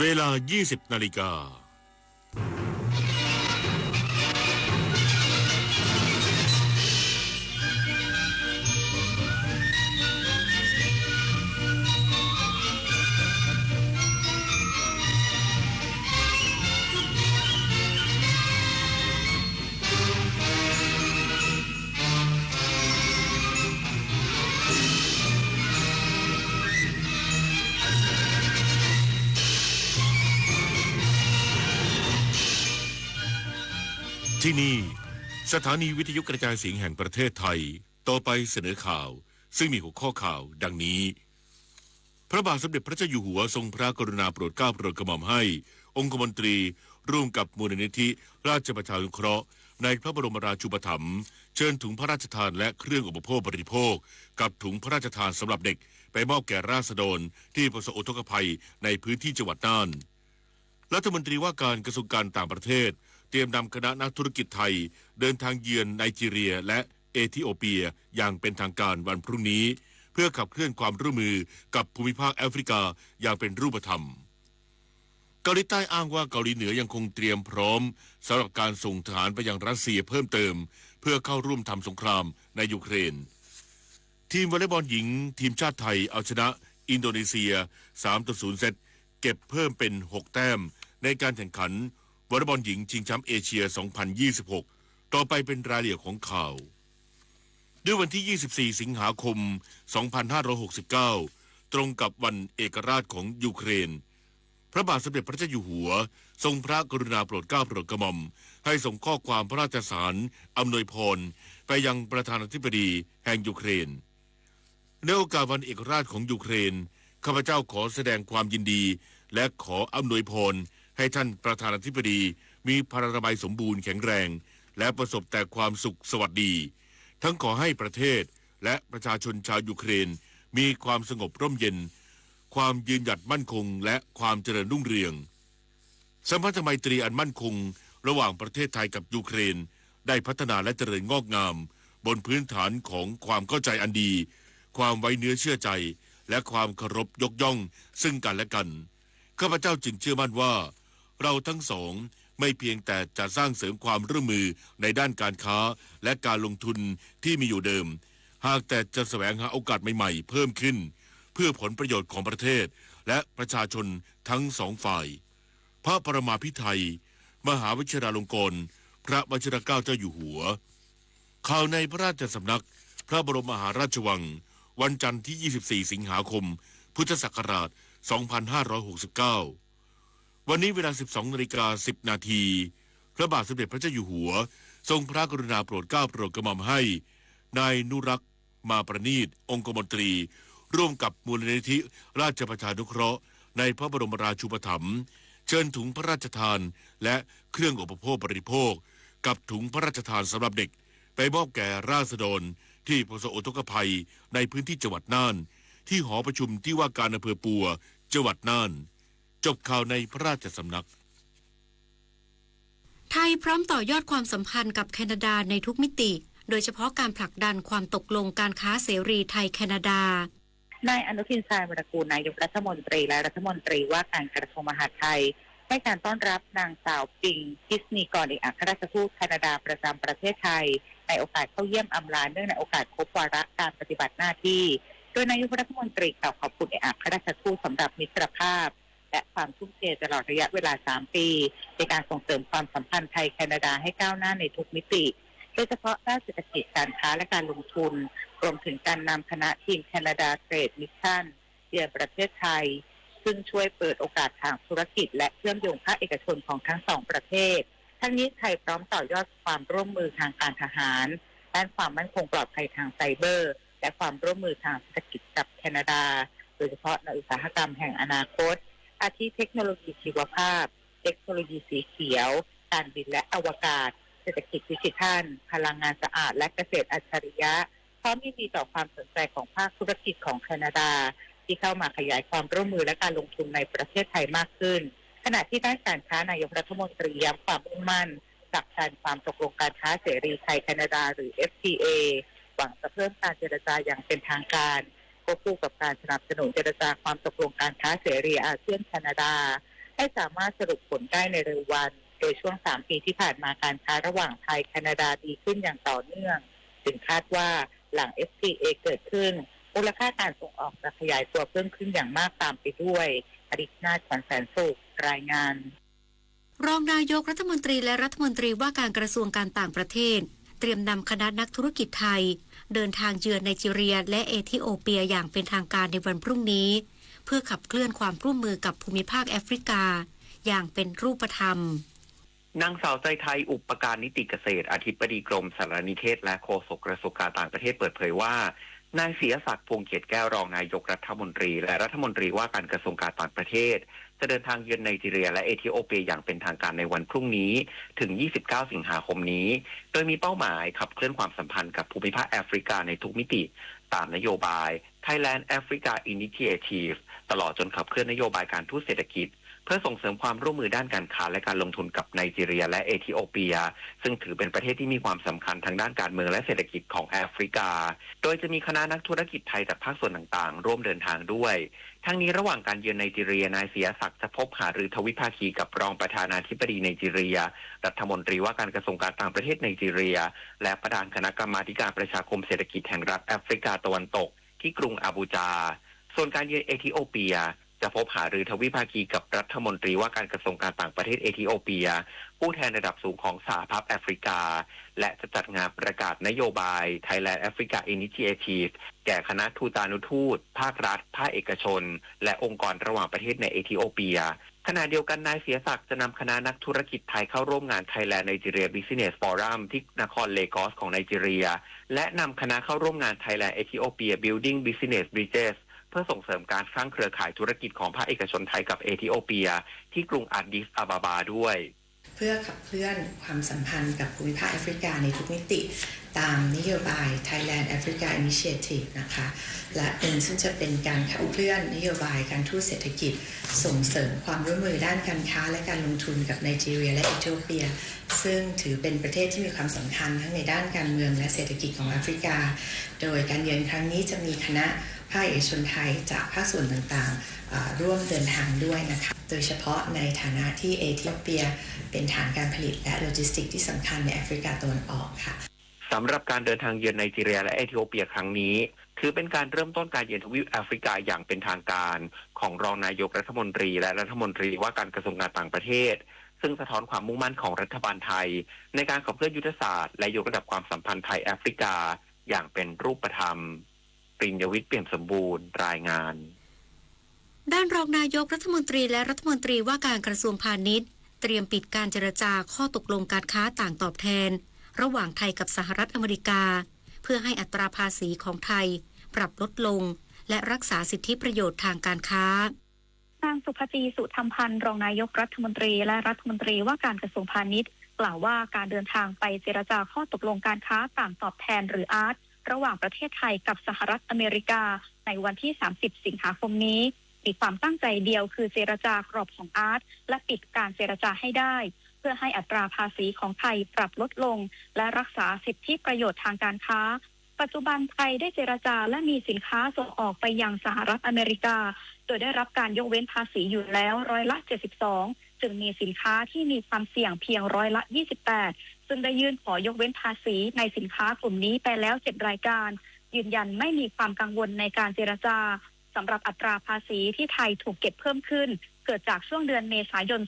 เวลา 20 นาฬิกา ที่นี่สถานีวิทยุกระจายเสียงแห่งประเทศไทยต่อไปเสนอข่าวซึ่งมีหัวข้อข่าวดังนี้พระบาทสมเด็จพระเจ้าอยู่หัวทรงพระกรุณาโปรดเกล้าโปรดกระหม่อมให้องคมนตรีร่วมกับมูลนิธิราชประชานุเคราะห์ในพระบรมราชูปถัมภ์เชิญถุงพระราชทานและเครื่องอุปโภคบริโภคกับถุงพระราชทานสำหรับเด็กไปมอบแก่ราษฎรที่ประสบอุทกภัยในพื้นที่จังหวัดน่านรัฐมนตรีว่าการกระทรวงการต่างประเทศเตรียมนำคณะนักธุรกิจไทยเดินทางเยือนไนจีเรียและเอธิโอเปียอย่างเป็นทางการวันพรุ่งนี้เพื่อขับเคลื่อนความร่วมมือกับภูมิภาคแอฟริกาอย่างเป็นรูปธรรมเกาหลีใต้อ้างว่าเกาหลีเหนือยังคงเตรียมพร้อมสำหรับการส่งทหารไปยังรัสเซียเพิ่มเติมเพื่อเข้าร่วมทำสงครามในยูเครนทีมวอลเลย์บอลหญิงทีมชาติไทยเอาชนะอินโดนีเซีย 3-0 เซตเก็บเพิ่มเป็น6แต้มในการแข่งขันวอลเลย์บอลหญิงชิงแชมป์เอเชีย 2026 ต่อไปเป็นรายละเอียดของข่าวด้วยวันที่ 24 สิงหาคม 2569 ตรงกับวันเอกราชของยูเครนพระบาทสมเด็จพระเจ้าอยู่หัวทรงพระกรุณาโปรดเกล้าโปรดกระหม่อมให้ส่งข้อความพระราชสารอำนวยพรไปยังประธานาธิบดีแห่งยูเครนในโอกาสวันเอกราชของยูเครนข้าพเจ้าขอแสดงความยินดีและขออำนวยพรให้ท่านประธานาธิบดีมีพลานามัยสมบูรณ์แข็งแรงและประสบแต่ความสุขสวัสดีทั้งขอให้ประเทศและประชาชนชาวยูเครนมีความสงบร่มเย็นความยืนหยัดมั่นคงและความเจริญรุ่งเรืองสัมพันธไมตรีอันมั่นคงระหว่างประเทศไทยกับยูเครนได้พัฒนาและเจริญงอกงามบนพื้นฐานของความเข้าใจอันดีความไว้เนื้อเชื่อใจและความเคารพยกย่องซึ่งกันและกันข้าพเจ้าจึงเชื่อมั่นว่าเราทั้งสองไม่เพียงแต่จะสร้างเสริมความร่วมมือในด้านการค้าและการลงทุนที่มีอยู่เดิมหากแต่จะแสวงหาโอกาสใหม่ๆเพิ่มขึ้นเพื่อผลประโยชน์ของประเทศและประชาชนทั้งสองฝ่ายพระปรมาภิไธยมหาวิชิราลงกรณ์พระวชิรเกล้าเจ้าอยู่หัวข่าวในพระราชสำนักพระบรมมหาราชวังวันจันทร์ที่ 24 สิงหาคม พุทธศักราช 2569 วันนี้เวลา 12:10 นาทีพระบาทสมเด็จพระเจ้าอยู่หัวทรงพระกรุณาโปรดเกล้าโปรดกระหม่อมให้นายนุรักษ์มาประณีตองคมนตรีร่วมกับมูลนิธิราชประชานุเคราะห์ในพระบรมราชูปถัมภ์เชิญถุงพระราชทานและเครื่องอุปโภคบริโภคกับถุงพระราชทานสำหรับเด็กไปมอบแก่ราษฎรที่ประสบอุทกภัยในพื้นที่จังหวัดน่านที่หอประชุมที่ว่าการอำเภอปัวจังหวัดน่านจบข่าวในพระราชสำนักไทยพร้อมต่อยอดความสัมพันธ์กับแคนาดาในทุกมิติโดยเฉพาะการผลักดันความตกลงการค้าเสรีไทยแคนาดานายอนุทินชาญวิรากูลนายกรัฐมนตรีและรัฐมนตรีว่าการกระทรวงมหาดไทยให้การต้อนรับนางสาวปิงคิสนีกรเอกอัครราชทูตแคนาดาประจำประเทศไทยในโอกาสเข้าเยี่ยมอำลาเนื่องในโอกาสครบวาระการปฏิบัติหน้าที่โดยนายกรัฐมนตรีกล่าวขอบคุณเอกอัครราชทูตสำหรับมิตรภาพและความทุ่มเทตลอดระยะเวลา3 ปีในการส่งเสริมความสัมพันธ์ไทยแคนาดาให้ก้าวหน้าในทุกมิติโดยเฉพาะด้านเศรษฐกิจการค้าและการลงทุนรวมถึงการนำคณะทีมแคนาดาเทรดมิชชั่นเยือนประเทศไทยซึ่งช่วยเปิดโอกาสทางธุรกิจและเชื่อมโยงภาคเอกชนของทั้งสองประเทศทั้งนี้ไทยพร้อมต่อยอดความร่วมมือทางการทหารด้านความมั่นคงปลอดภัยทางไซเบอร์และความร่วมมือทางเศรษฐกิจกับแคนาดาโดยเฉพาะในอุตสาหกรรมแห่งอนาคตอาทิเทคโนโลยีชีวภาพเทคโนโลยีสีเขียวการบินและอวกาศเศรษฐกิจดิจิทัลพลังงานสะอาดและเกษตรอัจฉริยะพร้อมยินดีต่อความสนใจของภาคธุรกิจของแคนาดาที่เข้ามาขยายความร่วมมือและการลงทุนในประเทศไทยมากขึ้นขณะที่ด้านการค้านายกรัฐมนตรีย้ำความมุ่งมั่นผลักดันความตกลงการค้าเสรีไทยแคนาดาหรือ FTA หวังจะเพิ่มการเจรจาอย่างเป็นทางการควบคู่กับการสนับสนุนเจรจาความตกลงการค้าเสรีอาเซียนแคนาดาให้สามารถสรุปผลได้ในเร็ววันโดยช่วง3 ปีที่ผ่านมาการค้าระหว่างไทยแคนาดาดีขึ้นอย่างต่อเนื่องถึงคาดว่าหลัง FTA เกิดขึ้นมูลค่าการส่งออกจะขยายตัวเพิ่มขึ้นอย่างมากตามไปด้วยอดิษฐ์นาถ ขวัญแสนสุขรายงานรองนายกรัฐมนตรีและรัฐมนตรีว่าการกระทรวงการต่างประเทศเตรียมนำคณะนักธุรกิจไทยเดินทางเยือนไนจีเรียและเอธิโอเปียอย่างเป็นทางการในวันพรุ่งนี้เพื่อขับเคลื่อนความร่วมมือกับภูมิภาคแอฟริกาอย่างเป็นรูปธรรม นางสาวใจไทยอุปการนิติเกษตรอธิบดีกรมสารนิเทศและโฆษกกระทรวงการต่างประเทศเปิดเผยว่านายศิยศักดิ์พวงเขตแก้วรองนายกรัฐมนตรีและรัฐมนตรีว่าการกระทรวงการต่างประเทศจะเดินทางเยือนไนจีเรียและเอธิโอเปียอย่างเป็นทางการในวันพรุ่งนี้ถึง 29 สิงหาคมนี้โดยมีเป้าหมายขับเคลื่อนความสัมพันธ์กับภูมิภาคแอฟริกาในทุกมิติตามนโยบาย Thailand Africa Initiative ตลอดจนขับเคลื่อนนโยบายการทูตเศรษฐกิจเพื่อส่งเสริมความร่วมมือด้านการค้าและการลงทุนกับไนจีเรียและเอธิโอเปียซึ่งถือเป็นประเทศที่มีความสำคัญทางด้านการเมืองและเศรษฐกิจของแอฟริกาโดยจะมีคณะนักธุรกิจไทยจากภาคส่วนต่างๆร่วมเดินทางด้วยทั้งนี้ระหว่างการเยือนไนจีเรียนายศิยศักดิ์จะพบหารือทวิภาคีกับรองประธานาธิบดีไนจีเรียรัฐมนตรีว่าการกระทรวงการต่างประเทศไนจีเรียและประธานคณะกรรมาการประชาคมเศรษฐกิจแห่งรัฐแอฟริกาตะวันตกที่กรุงอาบูจาส่วนการเยือนเอธิโอเปียจะพบหารือทวิภาคีกับรัฐมนตรีว่าการกระทรวงการต่างประเทศเอธิโอเปียผู้แทนระดับสูงของสหภาพแอฟริกาและจะจัดงานประกาศนโยบาย Thailand Africa Initiative แก่คณะทูตานุทูตภาครัฐภาคเอกชนและองค์กรระหว่างประเทศในเอธิโอเปียขณะเดียวกันนายศิยศักดิ์จะนำคณะนักธุรกิจไทยเข้าร่วมงาน Thailand Nigeria Business Forum ที่นครเลกอสของไนจีเรียและนำคณะเข้าร่วมงาน Thailand Ethiopia Building Business Bridgesเพื่อส่งเสริมการสร้างเครือข่ายธุรกิจของภาคเอกชนไทยกับเอธิโอเปียที่กรุงอาดิสอาบาบาด้วยเพื่อขับเคลื่อนความสัมพันธ์กับภูมิภาคแอฟริกาในทุกมิติตามนโยบาย Thailand Africa Initiative นะคะและซึ่งจะเป็นการขับเคลื่อนนโยบายการทูตเศรษฐกิจส่งเสริมความร่วมมือด้านการค้าและการลงทุนกับไนจีเรียและเอธิโอเปียซึ่งถือเป็นประเทศที่มีความสำคัญทั้งในด้านการเมืองและเศรษฐกิจของแอฟริกาโดยการเยือนครั้งนี้จะมีคณะภาคเอกชนไทยจากภาคส่วนต่างๆร่วมเดินทางด้วยนะคะโดยเฉพาะในฐานะที่เอธิโอเปียเป็นฐานการผลิตและโลจิสติกส์ที่สำคัญในแอฟริกาตะวันออกค่ะสำหรับการเดินทางเยือนไนจีเรียและเอธิโอเปียครั้งนี้ถือเป็นการเริ่มต้นการเยือนทวีปแอฟริกาอย่างเป็นทางการของรองนายกรัฐมนตรีและรัฐมนตรีว่าการกระทรวงการต่างประเทศซึ่งสะท้อนความมุ่งมั่นของรัฐบาลไทยในการขับเคลื่อนยุทธศาสตร์และยกระดับความสัมพันธ์ไทยแอฟริกาอย่างเป็นรูปธรรมปริญญวิทย์เปี่ยมสมบูรณ์รายงานด้านรองนายกรัฐมนตรีและรัฐมนตรีว่าการกระทรวงพาณิชย์เตรียมปิดการเจรจาข้อตกลงการค้าต่างตอบแทนระหว่างไทยกับสหรัฐอเมริกาเพื่อให้อัตราภาษีของไทยปรับลดลงและรักษาสิทธิประโยชน์ทางการค้านางสุภจีสุธรรมพันธ์รองนายกรัฐมนตรีและรัฐมนตรีว่าการกระทรวงพาณิชย์กล่าวว่าการเดินทางไปเจรจาข้อตกลงการค้าต่างตอบแทนหรืออาร์ตระหว่างประเทศไทยกับสหรัฐอเมริกาในวันที่ 30 สิงหาคมนี้มีความตั้งใจเดียวคือเจรจากรอบของอาร์ตและปิดการเจรจาให้ได้เพื่อให้อัตราภาษีของไทยปรับลดลงและรักษาสิทธิประโยชน์ทางการค้าปัจจุบันไทยได้เจรจาและมีสินค้าส่งออกไปยังสหรัฐอเมริกาโดยได้รับการยกเว้นภาษีอยู่แล้ว72%จึงมีสินค้าที่มีความเสี่ยงเพียง28%ซึ่งได้ยื่นขอยกเว้นภาษีในสินค้ากลุ่มนี้ไปแล้ว7รายการยืนยันไม่มีความกังวลในการเจรจาสำหรับอัตราภาษีที่ไทยถูกเก็บเพิ่มขึ้นเกิดจากช่วงเดือนเมษายน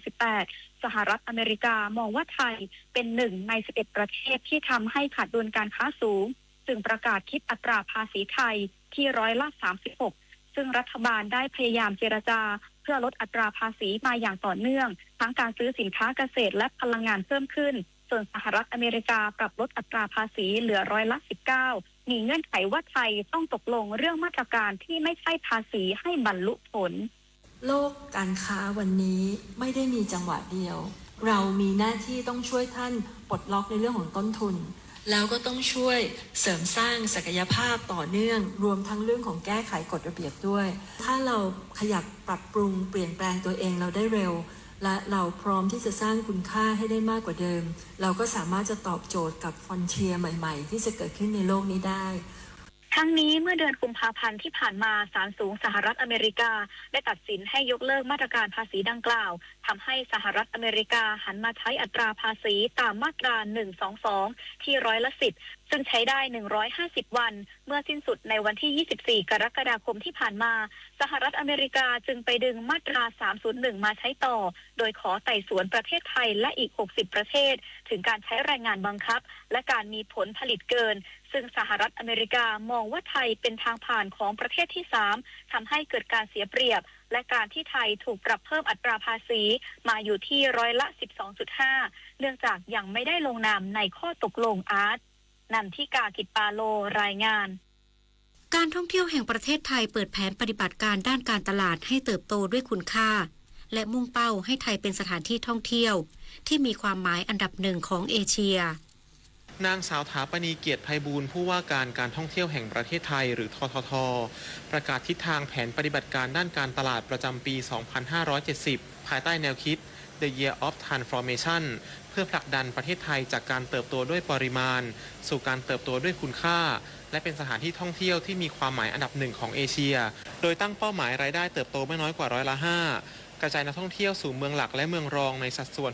2568 สหรัฐอเมริกามองว่าไทยเป็น1 ใน 11 ประเทศที่ทำให้ขาดดุลการค้าสูงจึงประกาศคิดอัตราภาษีไทยที่36%ซึ่งรัฐบาลได้พยายามเจรจาเพื่อลดอัตราภาษีมาอย่างต่อเนื่องทั้งการซื้อสินค้าเกษตรและพลังงานเพิ่มขึ้นส่วนสหรัฐอเมริกาปรับลดอัตราภาษีเหลือ19%มีเงื่อนไขว่าไทยต้องตกลงเรื่องมาตรการที่ไม่ใช่ภาษีให้บรรลุผลโลกการค้าวันนี้ไม่ได้มีจังหวะเดียวเรามีหน้าที่ต้องช่วยท่านปลดล็อกในเรื่องของต้นทุนแล้วก็ต้องช่วยเสริมสร้างศักยภาพต่อเนื่องรวมทั้งเรื่องของแก้ไขกฎระเบียบด้วยถ้าเราขยับปรับปรุงเปลี่ยนแปลงตัวเองเราได้เร็วและเราพร้อมที่จะสร้างคุณค่าให้ได้มากกว่าเดิมเราก็สามารถจะตอบโจทย์กับฟอนเทียร์ใหม่ๆที่จะเกิดขึ้นในโลกนี้ได้ทั้งนี้เมื่อเดือนกุมภาพันธ์ที่ผ่านมาศาลสูงสหรัฐอเมริกาได้ตัดสินให้ยกเลิกมาตรการภาษีดังกล่าวทำให้สหรัฐอเมริกาหันมาใช้อัตราภาษีตามมาตรา122ที่10%เ ซึ่งใช้ได้150วันเมื่อสิ้นสุดในวันที่24กรกฎาคมที่ผ่านมาสหรัฐอเมริกาจึงไปดึงมาตรา301มาใช้ต่อโดยขอไต่สวนประเทศไทยและอีก60ประเทศถึงการใช้แรงงานบังคับและการมีผลผลิตเกินซึ่งสหรัฐอเมริกามองว่าไทยเป็นทางผ่านของประเทศที่3ทำให้เกิดการเสียเปรียบและการที่ไทยถูกปรับเพิ่มอัตราภาษีมาอยู่ที่12.5%เนื่องจากยังไม่ได้ลงนามในข้อตกลงอาร์ตนันทิกา กิจปาโลรายงานการท่องเที่ยวแห่งประเทศไทยเปิดแผนปฏิบัติการด้านการตลาดให้เติบโตด้วยคุณค่าและมุ่งเป้าให้ไทยเป็นสถานที่ท่องเที่ยวที่มีความหมายอันดับหนึ่งของเอเชียนางสาวถาปณีเกียรติไพบูลย์ผู้ว่าการท่องเที่ยวแห่งประเทศไทยหรือททท.ประกาศทิศทางแผนปฏิบัติการด้านการตลาดประจำปี 2570 ภายใต้แนวคิด The Year of Transformation เพื่อผลักดันประเทศไทยจากการเติบโตด้วยปริมาณสู่การเติบโตด้วยคุณค่าและเป็นสถานที่ท่องเที่ยวที่มีความหมายอันดับหนึ่งของเอเชียโดยตั้งเป้าหมายรายได้เติบโตไม่น้อยกว่า5%กระจายนักท่องเที่ยวสู่เมืองหลักและเมืองรองในสัดส่วน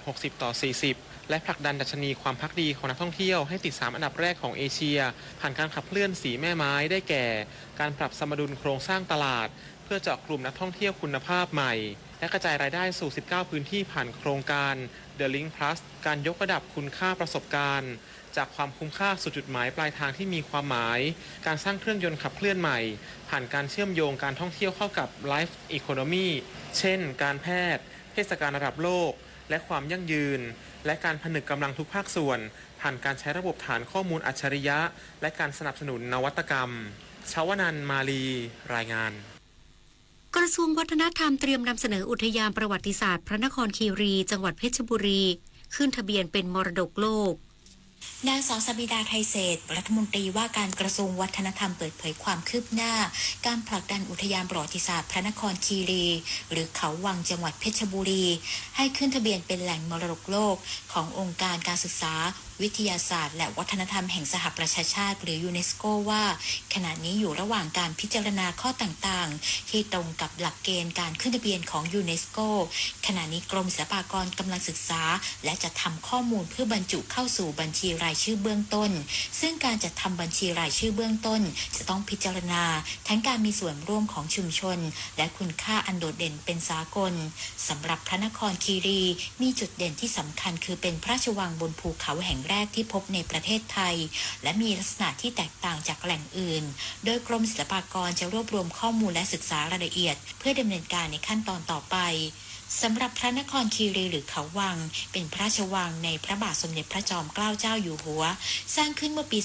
60:40 และผลักดันดัชนีความภักดีของนักท่องเที่ยวให้ติด3อันดับแรกของเอเชียผ่านการขับเคลื่อน4แม่ไม้ได้แก่การปรับสมดุลโครงสร้างตลาดเพื่อเจาะกลุ่มนักท่องเที่ยวคุณภาพใหม่และกระจายรายได้สู่19พื้นที่ผ่านโครงการ The Link Plus การยกระดับคุณค่าประสบการณ์จากความคุ้มค่าสู่จุดหมายปลายทางที่มีความหมายการสร้างเครื่องยนต์ขับเคลื่อนใหม่ผ่านการเชื่อมโยงการท่องเที่ยวเข้ากับ Life Economy เช่นการแพทย์เทศกาลระดับโลกและความยั่งยืนและการผนึกกำลังทุกภาคส่วนผ่านการใช้ระบบฐานข้อมูลอัจฉริยะและการสนับสนุนนวัตกรรมชวนันท์มาลีรายงานกระทรวงวัฒนธรรมเตรียมนำเสนออุทยานประวัติศาสตร์พระนครคีรีจังหวัดเพชรบุรีขึ้นทะเบียนเป็นมรดกโลกนางสาวสบิดาไทยเศรษฐ์รัฐมนตรีว่าการกระทรวงวัฒนธรรมเปิดเผยความคืบหน้าการผลักดันอุทยานประวัติศาสตร์พระนครคีรีหรือเขาวังจังหวัดเพชรบุรีให้ขึ้นทะเบียนเป็นแหล่งมรดกโลกขององค์การการศึกษาวิทยาศาสตร์และวัฒนธรรมแห่งสหประชาชาติหรือยูเนสโกว่าขณะนี้อยู่ระหว่างการพิจารณาข้อต่างๆที่ตรงกับหลักเกณฑ์การขึ้นทะเบียนของยูเนสโกขณะนี้กรมศิลปากรกำลังศึกษาและจะทำข้อมูลเพื่อบรรจุเข้าสู่บัญชีรายชื่อเบื้องต้นซึ่งการจัดทำบัญชีรายชื่อเบื้องต้นจะต้องพิจารณาทั้งการมีส่วนร่วมของชุมชนและคุณค่าอันโดดเด่นเป็นสากลสำหรับพระนครคีรีมีจุดเด่นที่สำคัญคือเป็นพระราชวังบนภูเขาแห่งแรกที่พบในประเทศไทยและมีลักษณะที่แตกต่างจากแหล่งอื่นโดยกรมศิลปากรจะรวบรวมข้อมูลและศึกษารายละเอียดเพื่อดำเนินการในขั้นตอนต่อไปสำหรับพระนครคีรีหรือเขาวังเป็นพระราชวังในพระบาทสมเด็จพระจอมเกล้าเจ้าอยู่หัวสร้างขึ้นเมื่อปี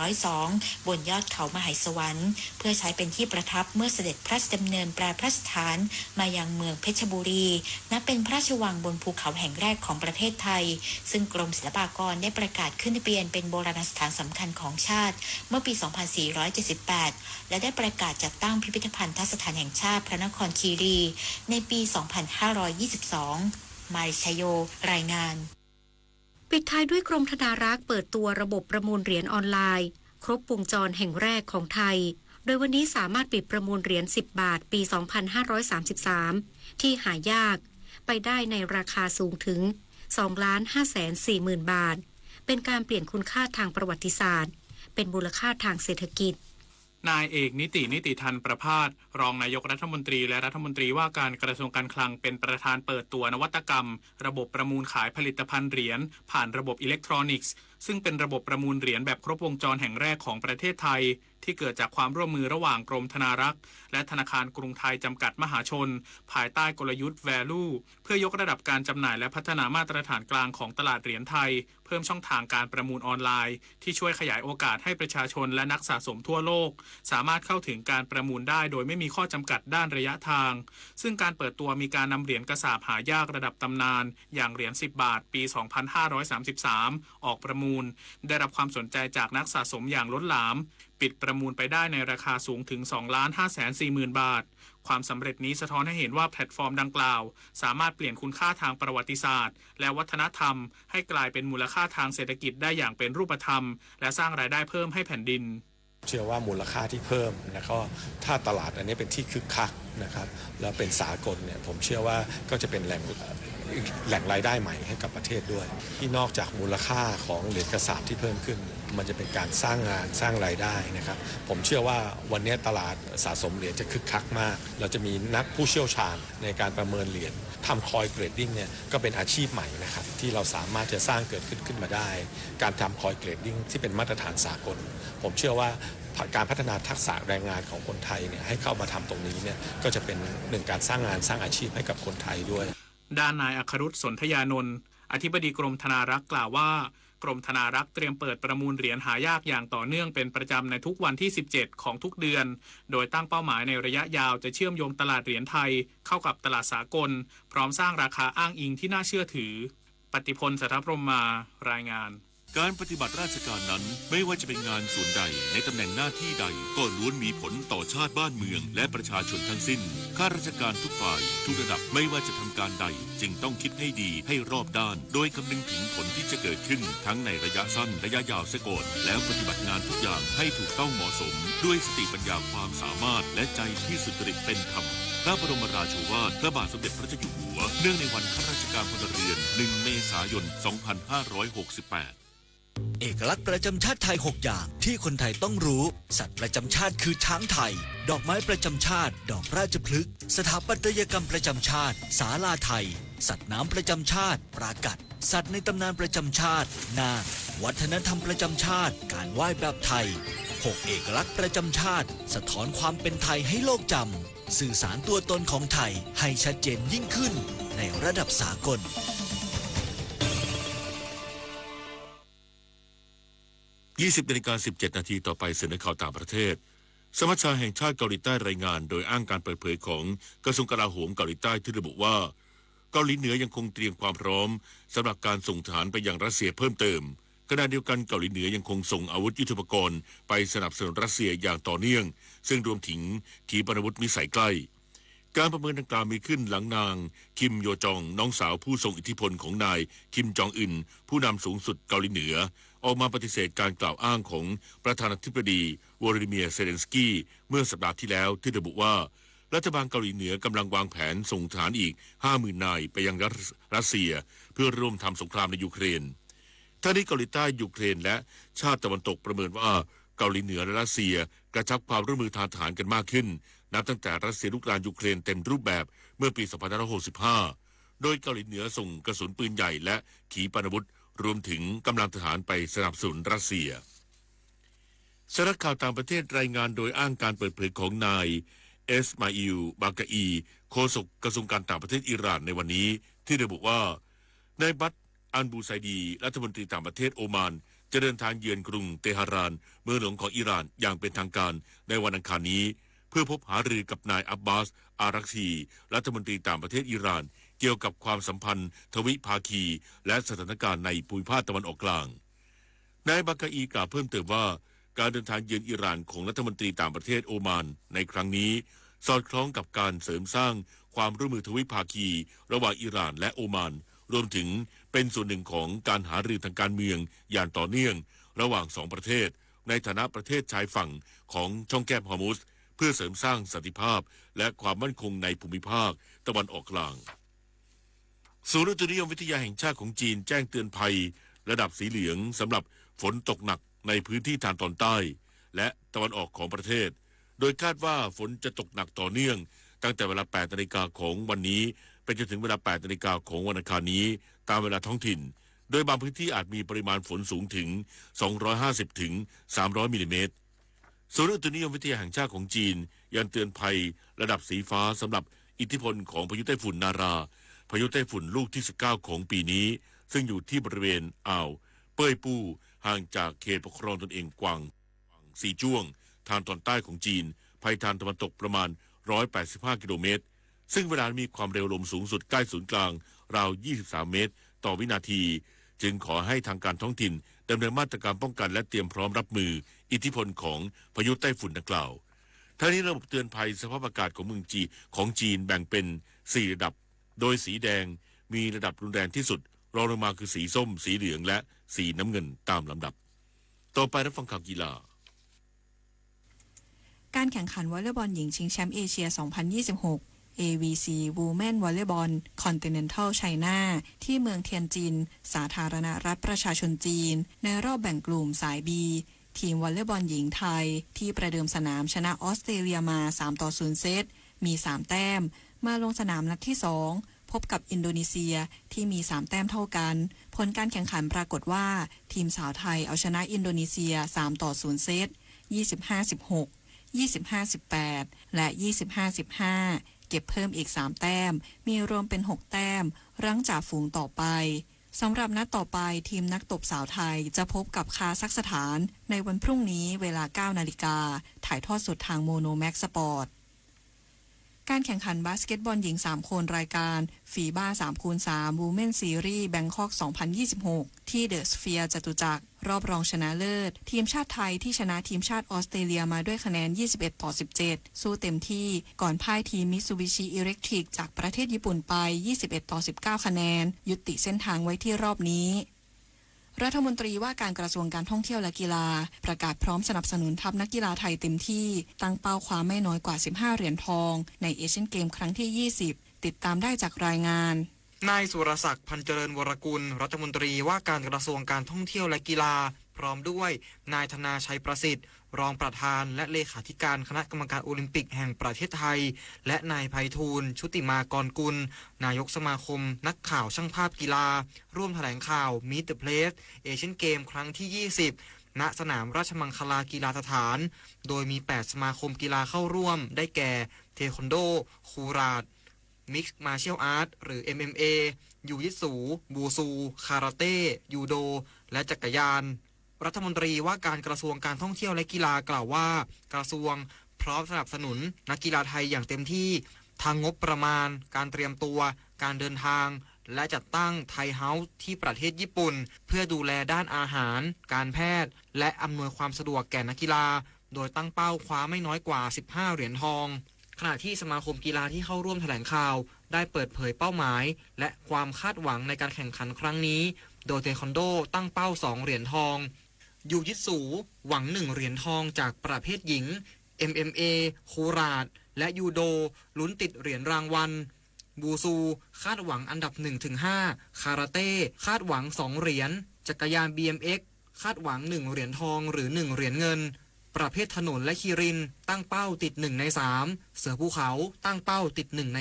2402 บนยอดเขามหาสวรรค์เพื่อใช้เป็นที่ประทับเมื่อเสด็จพระราชดำเนินแปรพระราชฐานมายังเมืองเพชรบุรีนับเป็นพระราชวังบนภูเขาแห่งแรกของประเทศไทยซึ่งกรมศิลปากรได้ประกาศขึ้นทะเบียนเป็นโบราณสถานสำคัญของชาติเมื่อปี 2478 และได้ประกาศจัดตั้งพิพิธภัณฑสถานแห่งชาติพระนครคีรีในปี 2522 มาริชโยรายงานปิดท้ายด้วยกรมธนารักษ์เปิดตัวระบบประมูลเหรียญออนไลน์ครบวงจรแห่งแรกของไทยโดยวันนี้สามารถปิดประมูลเหรียญ10 บาทปี 2533 ที่หายากไปได้ในราคาสูงถึง 2,540,000 บาทเป็นการเปลี่ยนคุณค่าทางประวัติศาสตร์เป็นมูลค่าทางเศรษฐกิจนายเอกนิติธันประภาสรองนายกรัฐมนตรีและรัฐมนตรีว่าการกระทรวงการคลังเป็นประธานเปิดตัวนวัตกรรมระบบประมูลขายผลิตภัณฑ์เหรียญผ่านระบบอิเล็กทรอนิกส์ซึ่งเป็นระบบประมูลเหรียญแบบครบวงจรแห่งแรกของประเทศไทยที่เกิดจากความร่วมมือระหว่างกรมธนารักษ์และธนาคารกรุงไทยจำกัดมหาชนภายใต้กลยุทธ์ Value เพื่อยกระดับการจำหน่ายและพัฒนามาตรฐานกลางของตลาดเหรียญไทยเพิ่มช่องทางการประมูลออนไลน์ที่ช่วยขยายโอกาสให้ประชาชนและนักสะสมทั่วโลกสามารถเข้าถึงการประมูลได้โดยไม่มีข้อจำกัดด้านระยะทางซึ่งการเปิดตัวมีการนำเหรียญกระสาบหายากระดับตำนานอย่างเหรียญ10 บาทปี 2533 ออกประมูลได้รับความสนใจจากนักสะสมอย่างล้นหลามปิดประมูลไปได้ในราคาสูงถึง 2,540,000 บาทความสำเร็จนี้สะท้อนให้เห็นว่าแพลตฟอร์มดังกล่าวสามารถเปลี่ยนคุณค่าทางประวัติศาสตร์และวัฒนธรรมให้กลายเป็นมูลค่าทางเศรษฐกิจได้อย่างเป็นรูปธรรมและสร้างรายได้เพิ่มให้แผ่นดินเชื่อว่ามูลค่าที่เพิ่มแล้วก็ถ้าตลาดอันนี้เป็นที่คึกคักนะครับแล้วเป็นสากลเนี่ยผมเชื่อว่าก็จะเป็นแหล่งรายได้ใหม่ให้กับประเทศด้วยที่นอกจากมูลค่าของเหรียญกระสาบที่เพิ่มขึ้น มันจะเป็นการสร้างงานสร้างรายได้นะครับผมเชื่อว่าวันนี้ตลาดสะสมเหรียญจะคึกคักมากเราจะมีนักผู้เชี่ยวชาญในการประเมินเหรียญทำคอยเกรดดิ้งเนี่ยก็เป็นอาชีพใหม่นะครับที่เราสามารถจะสร้างเกิดขึ้นมาได้การทำคอยเกรดดิ้งที่เป็นมาตรฐานสากลผมเชื่อว่าการพัฒนาทักษะแรงงานของคนไทยเนี่ยให้เข้ามาทำตรงนี้เนี่ยก็จะเป็นหนึ่งการสร้างงานสร้างอาชีพให้กับคนไทยด้วยด้านนายอัครรุษ สนธยานนท์อธิบดีกรมธนารักษ์กล่าวว่ากรมธนารักษ์เตรียมเปิดประมูลเหรียญหายากอย่างต่อเนื่องเป็นประจำในทุกวันที่ 17 ของทุกเดือนโดยตั้งเป้าหมายในระยะยาวจะเชื่อมโยงตลาดเหรียญไทยเข้ากับตลาดสากลพร้อมสร้างราคาอ้างอิงที่น่าเชื่อถือปฏิพล สัทธพรหมารายงานการปฏิบัติราชการนั้นไม่ว่าจะเป็นงานส่วนใดในตำแหน่งหน้าที่ใดก็ล้วนมีผลต่อชาติบ้านเมืองและประชาชนทั้งสิ้นข้าราชการทุกฝ่ายทุกระดับไม่ว่าจะทำการใดจึงต้องคิดให้ดีให้รอบด้านโดยคำนึงถึงผลที่จะเกิดขึ้นทั้งในระยะสั้นระยะยาวเสียก่อนแล้วปฏิบัติงานทุกอย่างให้ถูกต้องเหมาะสมด้วยสติปัญญาความสามารถและใจที่สุจริตเป็นธรรมพระบรมราโชวาทพระบาทสมเด็จพระเจ้าอยู่หัวเนื่องในวันข้าราชการพลเรือน1 เมษายน 2568เอกลักษณ์ประจำชาติไทย6อย่างที่คนไทยต้องรู้สัตว์ประจำชาติคือช้างไทยดอกไม้ประจำชาติดอกราชพฤกษ์สถาปัตยกรรมประจำชาติศาลาไทยสัตว์น้ำประจำชาติปรากัดสัตว์ในตำนานประจำชาตินาควัฒนธรรมประจำชาติการไหว้แบบไทย6เอกลักษณ์ประจำชาติสะท้อนความเป็นไทยให้โลกจำสื่อสารตัวตนของไทยให้ชัดเจนยิ่งขึ้นในระดับสากล20:17 นาทีต่อไปเสนอข่าวต่างประเทศสมัชชาแห่งชาติเกาหลีใต้รายงานโดยอ้างการเปิดเผยของกระทรวงกลาโหมเกาหลีใต้ที่ระบุว่าเกาหลีเหนือยังคงเตรียมความพร้อมสำหรับการส่งทหารไปยังรัสเซียเพิ่มเติมขณะเดียวกันเกาหลีเหนือยังคงส่งอาวุธยุทโธปกรณ์ไปสนับสนุนรัสเซียอย่างต่อเนื่องซึ่งรวมถึงขีปนาวุธมิสไซล์ใกล้การประเมินดังกล่าวมีขึ้นหลังนางคิมโยจองน้องสาวผู้ทรงอิทธิพลของนายคิมจองอึนผู้นำสูงสุดเกาหลีเหนือออกมาปฏิเสธการกล่าวอ้างของประธานาธิบดีวลาดิเมียร์เซเลนสกี้เมื่อสัปดาห์ที่แล้วที่ระบุว่ารัฐบาลเกาหลีเหนือกำลังวางแผนส่งทหารอีก 50,000 นายไปยังรัสเซียเพื่อร่วมทำสงครามในยูเครนทั้งนี้เกาหลีใต้ยูเครนและชาติตะวันตกประเมินว่าเกาหลีเหนือและรัสเซียกระชับความร่วมมือทางทหารกันมากขึ้นนับตั้งแต่รัสเซียรุกรานยูเครนเต็มรูปแบบเมื่อปี 2565 โดยเกาหลีเหนือส่งกระสุนปืนใหญ่และขีปนาวุธรวมถึงกำลังทหารไปสนับสนุนรัสเซียสำนักข่าวต่างประเทศรายงานโดยอ้างการเปิดเผยของนายเอสมาอิล บากาอีโฆษกกระทรวงการต่างประเทศอิหร่านในวันนี้ที่ระบุว่านายบัตอันบูไซดีรัฐมนตรีต่างประเทศโอมานจะเดินทางเยือนกรุงเตหะรานเมืองหลวงของอิหร่านอย่างเป็นทางการในวันอังคารนี้เพื่อพบหารือกับนายอับบาสอารักชีรัฐมนตรีต่างประเทศอิหร่านเกี่ยวกับความสัมพันธ์ทวิภาคีและสถานการณ์ในภูมิภาคตะวันออกกลางนายบากาอีกล่าวเพิ่มเติมว่าการเดินทางเยือนอิหร่านของรัฐมนตรีต่างประเทศโอมานในครั้งนี้สอดคล้องกับการเสริมสร้างความร่วมมือทวิภาคีระหว่างอิหร่านและโอมานรวมถึงเป็นส่วนหนึ่งของการหารือทางการเมืองอย่างต่อเนื่องระหว่าง2ประเทศในฐานะประเทศชายฝั่งของช่องแคบฮอร์มุซเพื่อเสริมสร้างสันติภาพและความมั่นคงในภูมิภาคตะวันออกกลางศูนย์อุตุนิยมวิทยาแห่งชาติของจีนแจ้งเตือนภัยระดับสีเหลืองสำหรับฝนตกหนักในพื้นที่ทางตอนใต้และตะวันออกของประเทศโดยคาดว่าฝนจะตกหนักต่อเนื่องตั้งแต่เวลา 8 นาฬิกาของวันนี้ไปจนถึงเวลา 8 นาฬิกาของวันอังคารนี้ตามเวลาท้องถิ่นโดยบางพื้นที่อาจมีปริมาณฝนสูงถึง 250 ถึง 300 มิลลิเมตรศูนย์อุตุนิยมวิทยาแห่งชาติของจีนยังเตือนภัยระดับสีฟ้าสำหรับอิทธิพลของพายุไต้ฝุ่นนาราพายุไต้ฝุ่นลูกที่ 19 ของปีนี้ซึ่งอยู่ที่บริเวณอ่าวเป้ยปู้ห่างจากเขตปกครองตนเองกวางซีจ้วงทางตอนใต้ของจีนภัยทางตะวันตกประมาณ185 กิโลเมตรซึ่งเวลามีความเร็วลมสูงสุดใกล้ศูนย์กลางราว23 เมตรต่อวินาทีจึงขอให้ทางการท้องถิ่นดำเนินมาตรการป้องกันและเตรียมพร้อมรับมืออิทธิพลของพายุไต้ฝุ่นดังกล่าวทั้งนี้ระบบเตือนภัยสภาพอากาศของเมืองจีนแบ่งเป็น4ระดับโดยสีแดงมีระดับรุนแรงที่สุดรองลงมาคือสีส้มสีเหลืองและสีน้ำเงินตามลำดับต่อไปรับฟังข่าวกีฬาการแข่งขันวอลเลย์บอลหญิงชิงแชมป์เอเชีย 2026 AVC Women Volleyball Continental China ที่เมืองเทียนจินสาธารณรัฐประชาชนจีนในรอบแบ่งกลุ่มสาย B ทีมวอลเลย์บอลหญิงไทยที่ประเดิมสนามชนะออสเตรเลียมา3-0 เซตมี3แต้มมาลงสนามนัดที่2พบกับอินโดนีเซียที่มี3แต้มเท่ากันผลการแข่งขันปรากฏว่าทีมสาวไทยเอาชนะอินโดนีเซีย3-0 เซต25-16 25-18 และ 25-15 เก็บเพิ่มอีก3แต้มมีรวมเป็น6แต้มรั้งจ่าฝูงต่อไปสำหรับนัดต่อไปทีมนักตบสาวไทยจะพบกับคาซัคสถานในวันพรุ่งนี้เวลา 9 นาฬิกาถ่ายทอดสดทางโมโนแม็กสปอร์ตการแข่งขันบาสเกตบอลหญิง3คนรายการฟีบ้า 3x3 Women Series Bangkok 2026 ที่เดอะสเฟียร์จตุจักรรอบรองชนะเลิศทีมชาติไทยที่ชนะทีมชาติออสเตรเลียมาด้วยคะแนน 21-17 สู้เต็มที่ก่อนพ่ายทีมมิตซูบิชิอิเล็กทริกจากประเทศญี่ปุ่นไป 21-19 คะแนนยุติเส้นทางไว้ที่รอบนี้รัฐมนตรีว่าการกระทรวงการท่องเที่ยวและกีฬาประกาศพร้อมสนับสนุนทัพนักกีฬาไทยเต็มที่ตั้งเป้าคว้าไม่น้อยกว่า15เหรียญทองในเอเชียนเกมครั้งที่ 20 ติดตามได้จากรายงานนายสุรศักดิ์พันเจริญวรกุลรัฐมนตรีว่าการกระทรวงการท่องเที่ยวและกีฬาพร้อมด้วยนายธนาชัยประสิทธิ์รองประธานและเลขาธิการคณะกรรมการโอลิมปิกแห่งประเทศไทยและนายไพฑูรย์ชุติมากรกุลนายกสมาคมนักข่าวช่างภาพกีฬาร่วมแถลงข่าว Meet the Place เอเชียนเกมครั้งที่ 20 ณ สนามราชมังคลากีฬาสถานโดยมี 8 สมาคมกีฬาเข้าร่วมได้แก่เทควันโดคูราตมิกซ์มาร์เชียลอาร์ตหรือ MMA ยูยิสูบูซูคาราเต้ยูโดและจักรยานรัฐมนตรีว่าการกระทรวงการท่องเที่ยวและกีฬากล่าวว่ากระทรวงพร้อมสนับสนุนนักกีฬาไทยอย่างเต็มที่ทางงบประมาณการเตรียมตัวการเดินทางและจัดตั้งไทยเฮาส์ที่ประเทศญี่ปุ่นเพื่อดูแลด้านอาหารการแพทย์และอำนวยความสะดวกแก่นักกีฬาโดยตั้งเป้าคว้าไม่น้อยกว่า15เหรียญทองขณะที่สมาคมกีฬาที่เข้าร่วมแถลงข่าวได้เปิดเผยเป้าหมายและความคาดหวังในการแข่งขันครั้งนี้โดยเทควันโดตั้งเป้า2เหรียญทองยูยิสูหวัง1เหรียญทองจากประเภทหญิง MMA คูราตและยูโดลุ้นติดเหรียญรางวัลบูซูคาดหวังอันดับ 1-5 คาราเต้คาดหวัง2เหรียญจักรยาน BMX คาดหวัง1เหรียญทองหรือ1เหรียญเงินประเภทถนนและคีรินตั้งเป้าติด1ใน3เสือภูเขาตั้งเป้าติด1ใน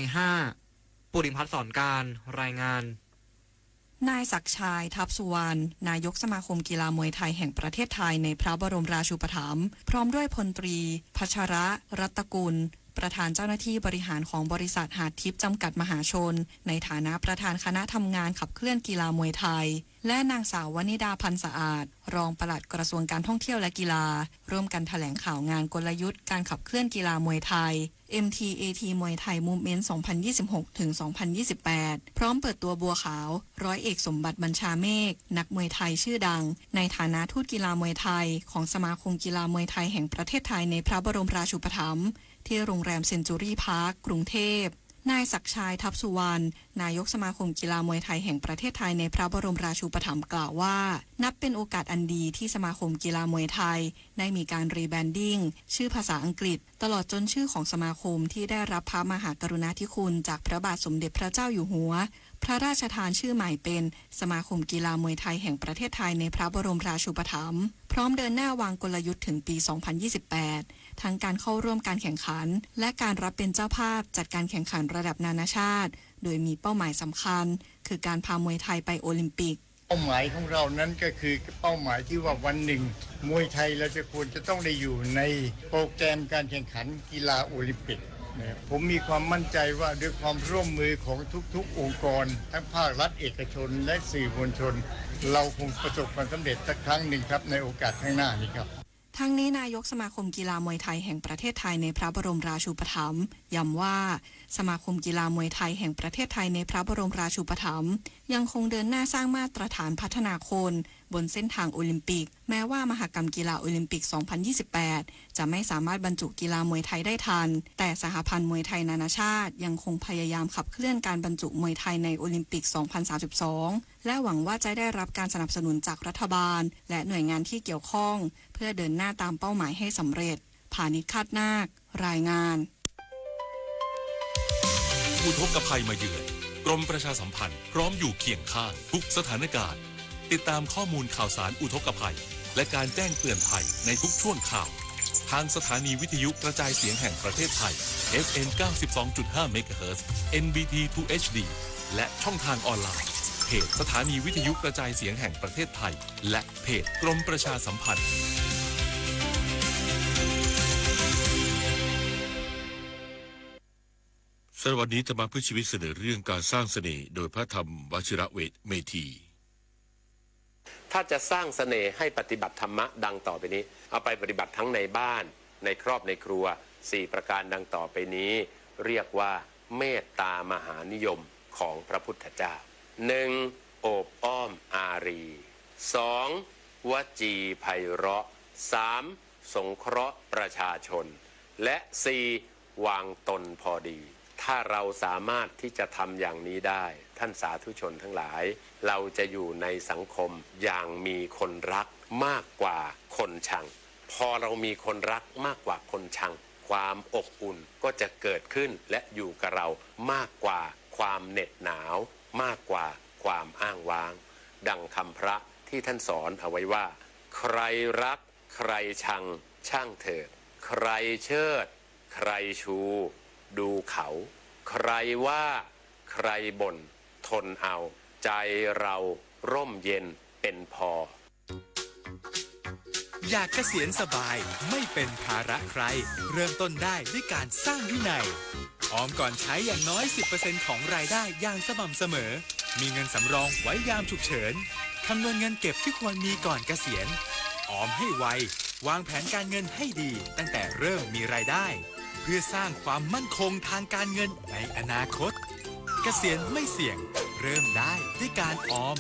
5ปุริพัฒน์สอนการรายงานนายศักดิ์ชัยทัพสุวรรณนายกสมาคมกีฬามวยไทยแห่งประเทศไทยในพระบรมราชูปถัมภ์พร้อมด้วยพลตรีพัชระรัตกุลประธานเจ้าหน้าที่บริหารของบริษัทหาดทิพย์จำกัดมหาชนในฐานะประธานคณะทำงานขับเคลื่อนกีฬามวยไทยและนางสาววนิดาพันธ์สะอาดรองปลัดกระทรวงการท่องเที่ยวและกีฬาร่วมกันแถลงข่าวงานกลยุทธ์การขับเคลื่อนกีฬามวยไทย MTAT มวยไทยมูฟเมนต์ 2026 ถึง 2028 พร้อมเปิดตัวบัวขาวร้อยเอกสมบัติบัญชาเมฆนักมวยไทยชื่อดังในฐานะทูตกีฬามวยไทยของสมาคมกีฬามวยไทยแห่งประเทศไทยในพระบรมราชูปถัมภ์ที่โรงแรมเซนจูรี่พาร์คกรุงเทพนายศักดิ์ชัยทัพสุวรรณนายกสมาคมกีฬามวยไทยแห่งประเทศไทยในพระบรมราชูปถัมภ์กล่าวว่านับเป็นโอกาสอันดีที่สมาคมกีฬามวยไทยได้มีการรีแบรนดิ้งชื่อภาษาอังกฤษตลอดจนชื่อของสมาคมที่ได้รับพระมหากรุณาธิคุณจากพระบาทสมเด็จพระเจ้าอยู่หัวพระราชทานชื่อใหม่เป็นสมาคมกีฬามวยไทยแห่งประเทศไทยในพระบรมราชูปถัมภ์พร้อมเดินหน้าวางกลยุทธ์ถึงปี 2028 ทั้งการเข้าร่วมการแข่งขันและการรับเป็นเจ้าภาพจัดการแข่งขันระดับนานาชาติโดยมีเป้าหมายสำคัญคือการพามวยไทยไปโอลิมปิกเป้าหมายของเรานั้นก็คือเป้าหมายที่ว่าวันหนึ่งมวยไทยเราจะควรจะต้องได้อยู่ในโปรแกรมการแข่งขันกีฬาโอลิมปิกผมมีความมั่นใจว่าด้วยความร่วมมือของทุกๆองค์กรทั้งภาครัฐเอกชนและสื่อมวลชนเราคงประสบความสำเร็จสักครั้งหนึ่งครับในโอกาสข้างหน้านี้ครับทั้งนี้นายกสมาคมกีฬามวยไทยแห่งประเทศไทยในพระบรมราชูปถัมภ์ย้ำว่าสมาคมกีฬามวยไทยแห่งประเทศไทยในพระบรมราชูปถัมภ์ยังคงเดินหน้าสร้างมาตรฐานพัฒนาคนบนเส้นทางโอลิมปิกแม้ว่ามหกรรมกีฬาโอลิมปิก 2028 จะไม่สามารถบรรจุกีฬามวยไทยได้ทันแต่สหพันธ์มวยไทยนานาชาติยังคงพยายามขับเคลื่อนการบรรจุมวยไทยในโอลิมปิก 2032 และหวังว่าจะได้รับการสนับสนุนจากรัฐบาลและหน่วยงานที่เกี่ยวข้องเพื่อเดินหน้าตามเป้าหมายให้สำเร็จพานิช คาดนาครายงาน อุทกภัยมาเยือนกรมประชาสัมพันธ์พร้อมอยู่เคียงข้างทุกสถานการณ์ติดตามข้อมูลข่าวสารอุทกภัยและการแจ้งเตือนภัยในทุกช่วงข่าวทางสถานีวิทยุกระจายเสียงแห่งประเทศไทย FM 92.5 MHz NBT 2 HD และช่องทางออนไลน์เพจสถานีวิทยุกระจายเสียงแห่งประเทศไทยและเพจกรมประชาสัมพันธ์สำหรับวันนี้ธรรมะเพื่อชีวิตเสนอเรื่องการสร้างเสน่ห์โดยพระธรรมวชิระเมธี ถ้าจะสร้างเสน่ห์ให้ปฏิบัติธรรมะดังต่อไปนี้เอาไปปฏิบัติทั้งในบ้านในครอบในครัว4ประการดังต่อไปนี้เรียกว่าเมตตามหานิยมของพระพุทธเจ้า 1. โอบอ้อมอารี 2. วจีไพเราะ 3. สงเคราะห์ประชาชนและ 4. วางตนพอดีถ้าเราสามารถที่จะทำอย่างนี้ได้ท่านสาธุชนทั้งหลายเราจะอยู่ในสังคมอย่างมีคนรักมากกว่าคนชังพอเรามีคนรักมากกว่าคนชังความอบอุ่นก็จะเกิดขึ้นและอยู่กับเรามากกว่าความเหน็ดหนาวมากกว่าความอ้างว้างดังคำพระที่ท่านสอนเอาไว้ว่าใครรักใครชังช่างเถิดใครเชิดใครชูดูเขาใครว่าใครบ่นทนเอาใจเราร่มเย็นเป็นพออยากเกษียณสบายไม่เป็นภาระใครเริ่มต้นได้ด้วยการสร้างวินัยออมก่อนใช้อย่างน้อย 10% ของรายได้อย่างสม่ำเสมอมีเงินสำรองไว้ยามฉุกเฉินคำนวณเงินเก็บที่ควรมีก่อนเกษียณออมให้ไววางแผนการเงินให้ดีตั้งแต่เริ่มมีรายได้เพื่อสร้างความมั่นคงทางการเงินในอนาคตเกษียณไม่เสี่ยงเริ่มได้ด้วยการออม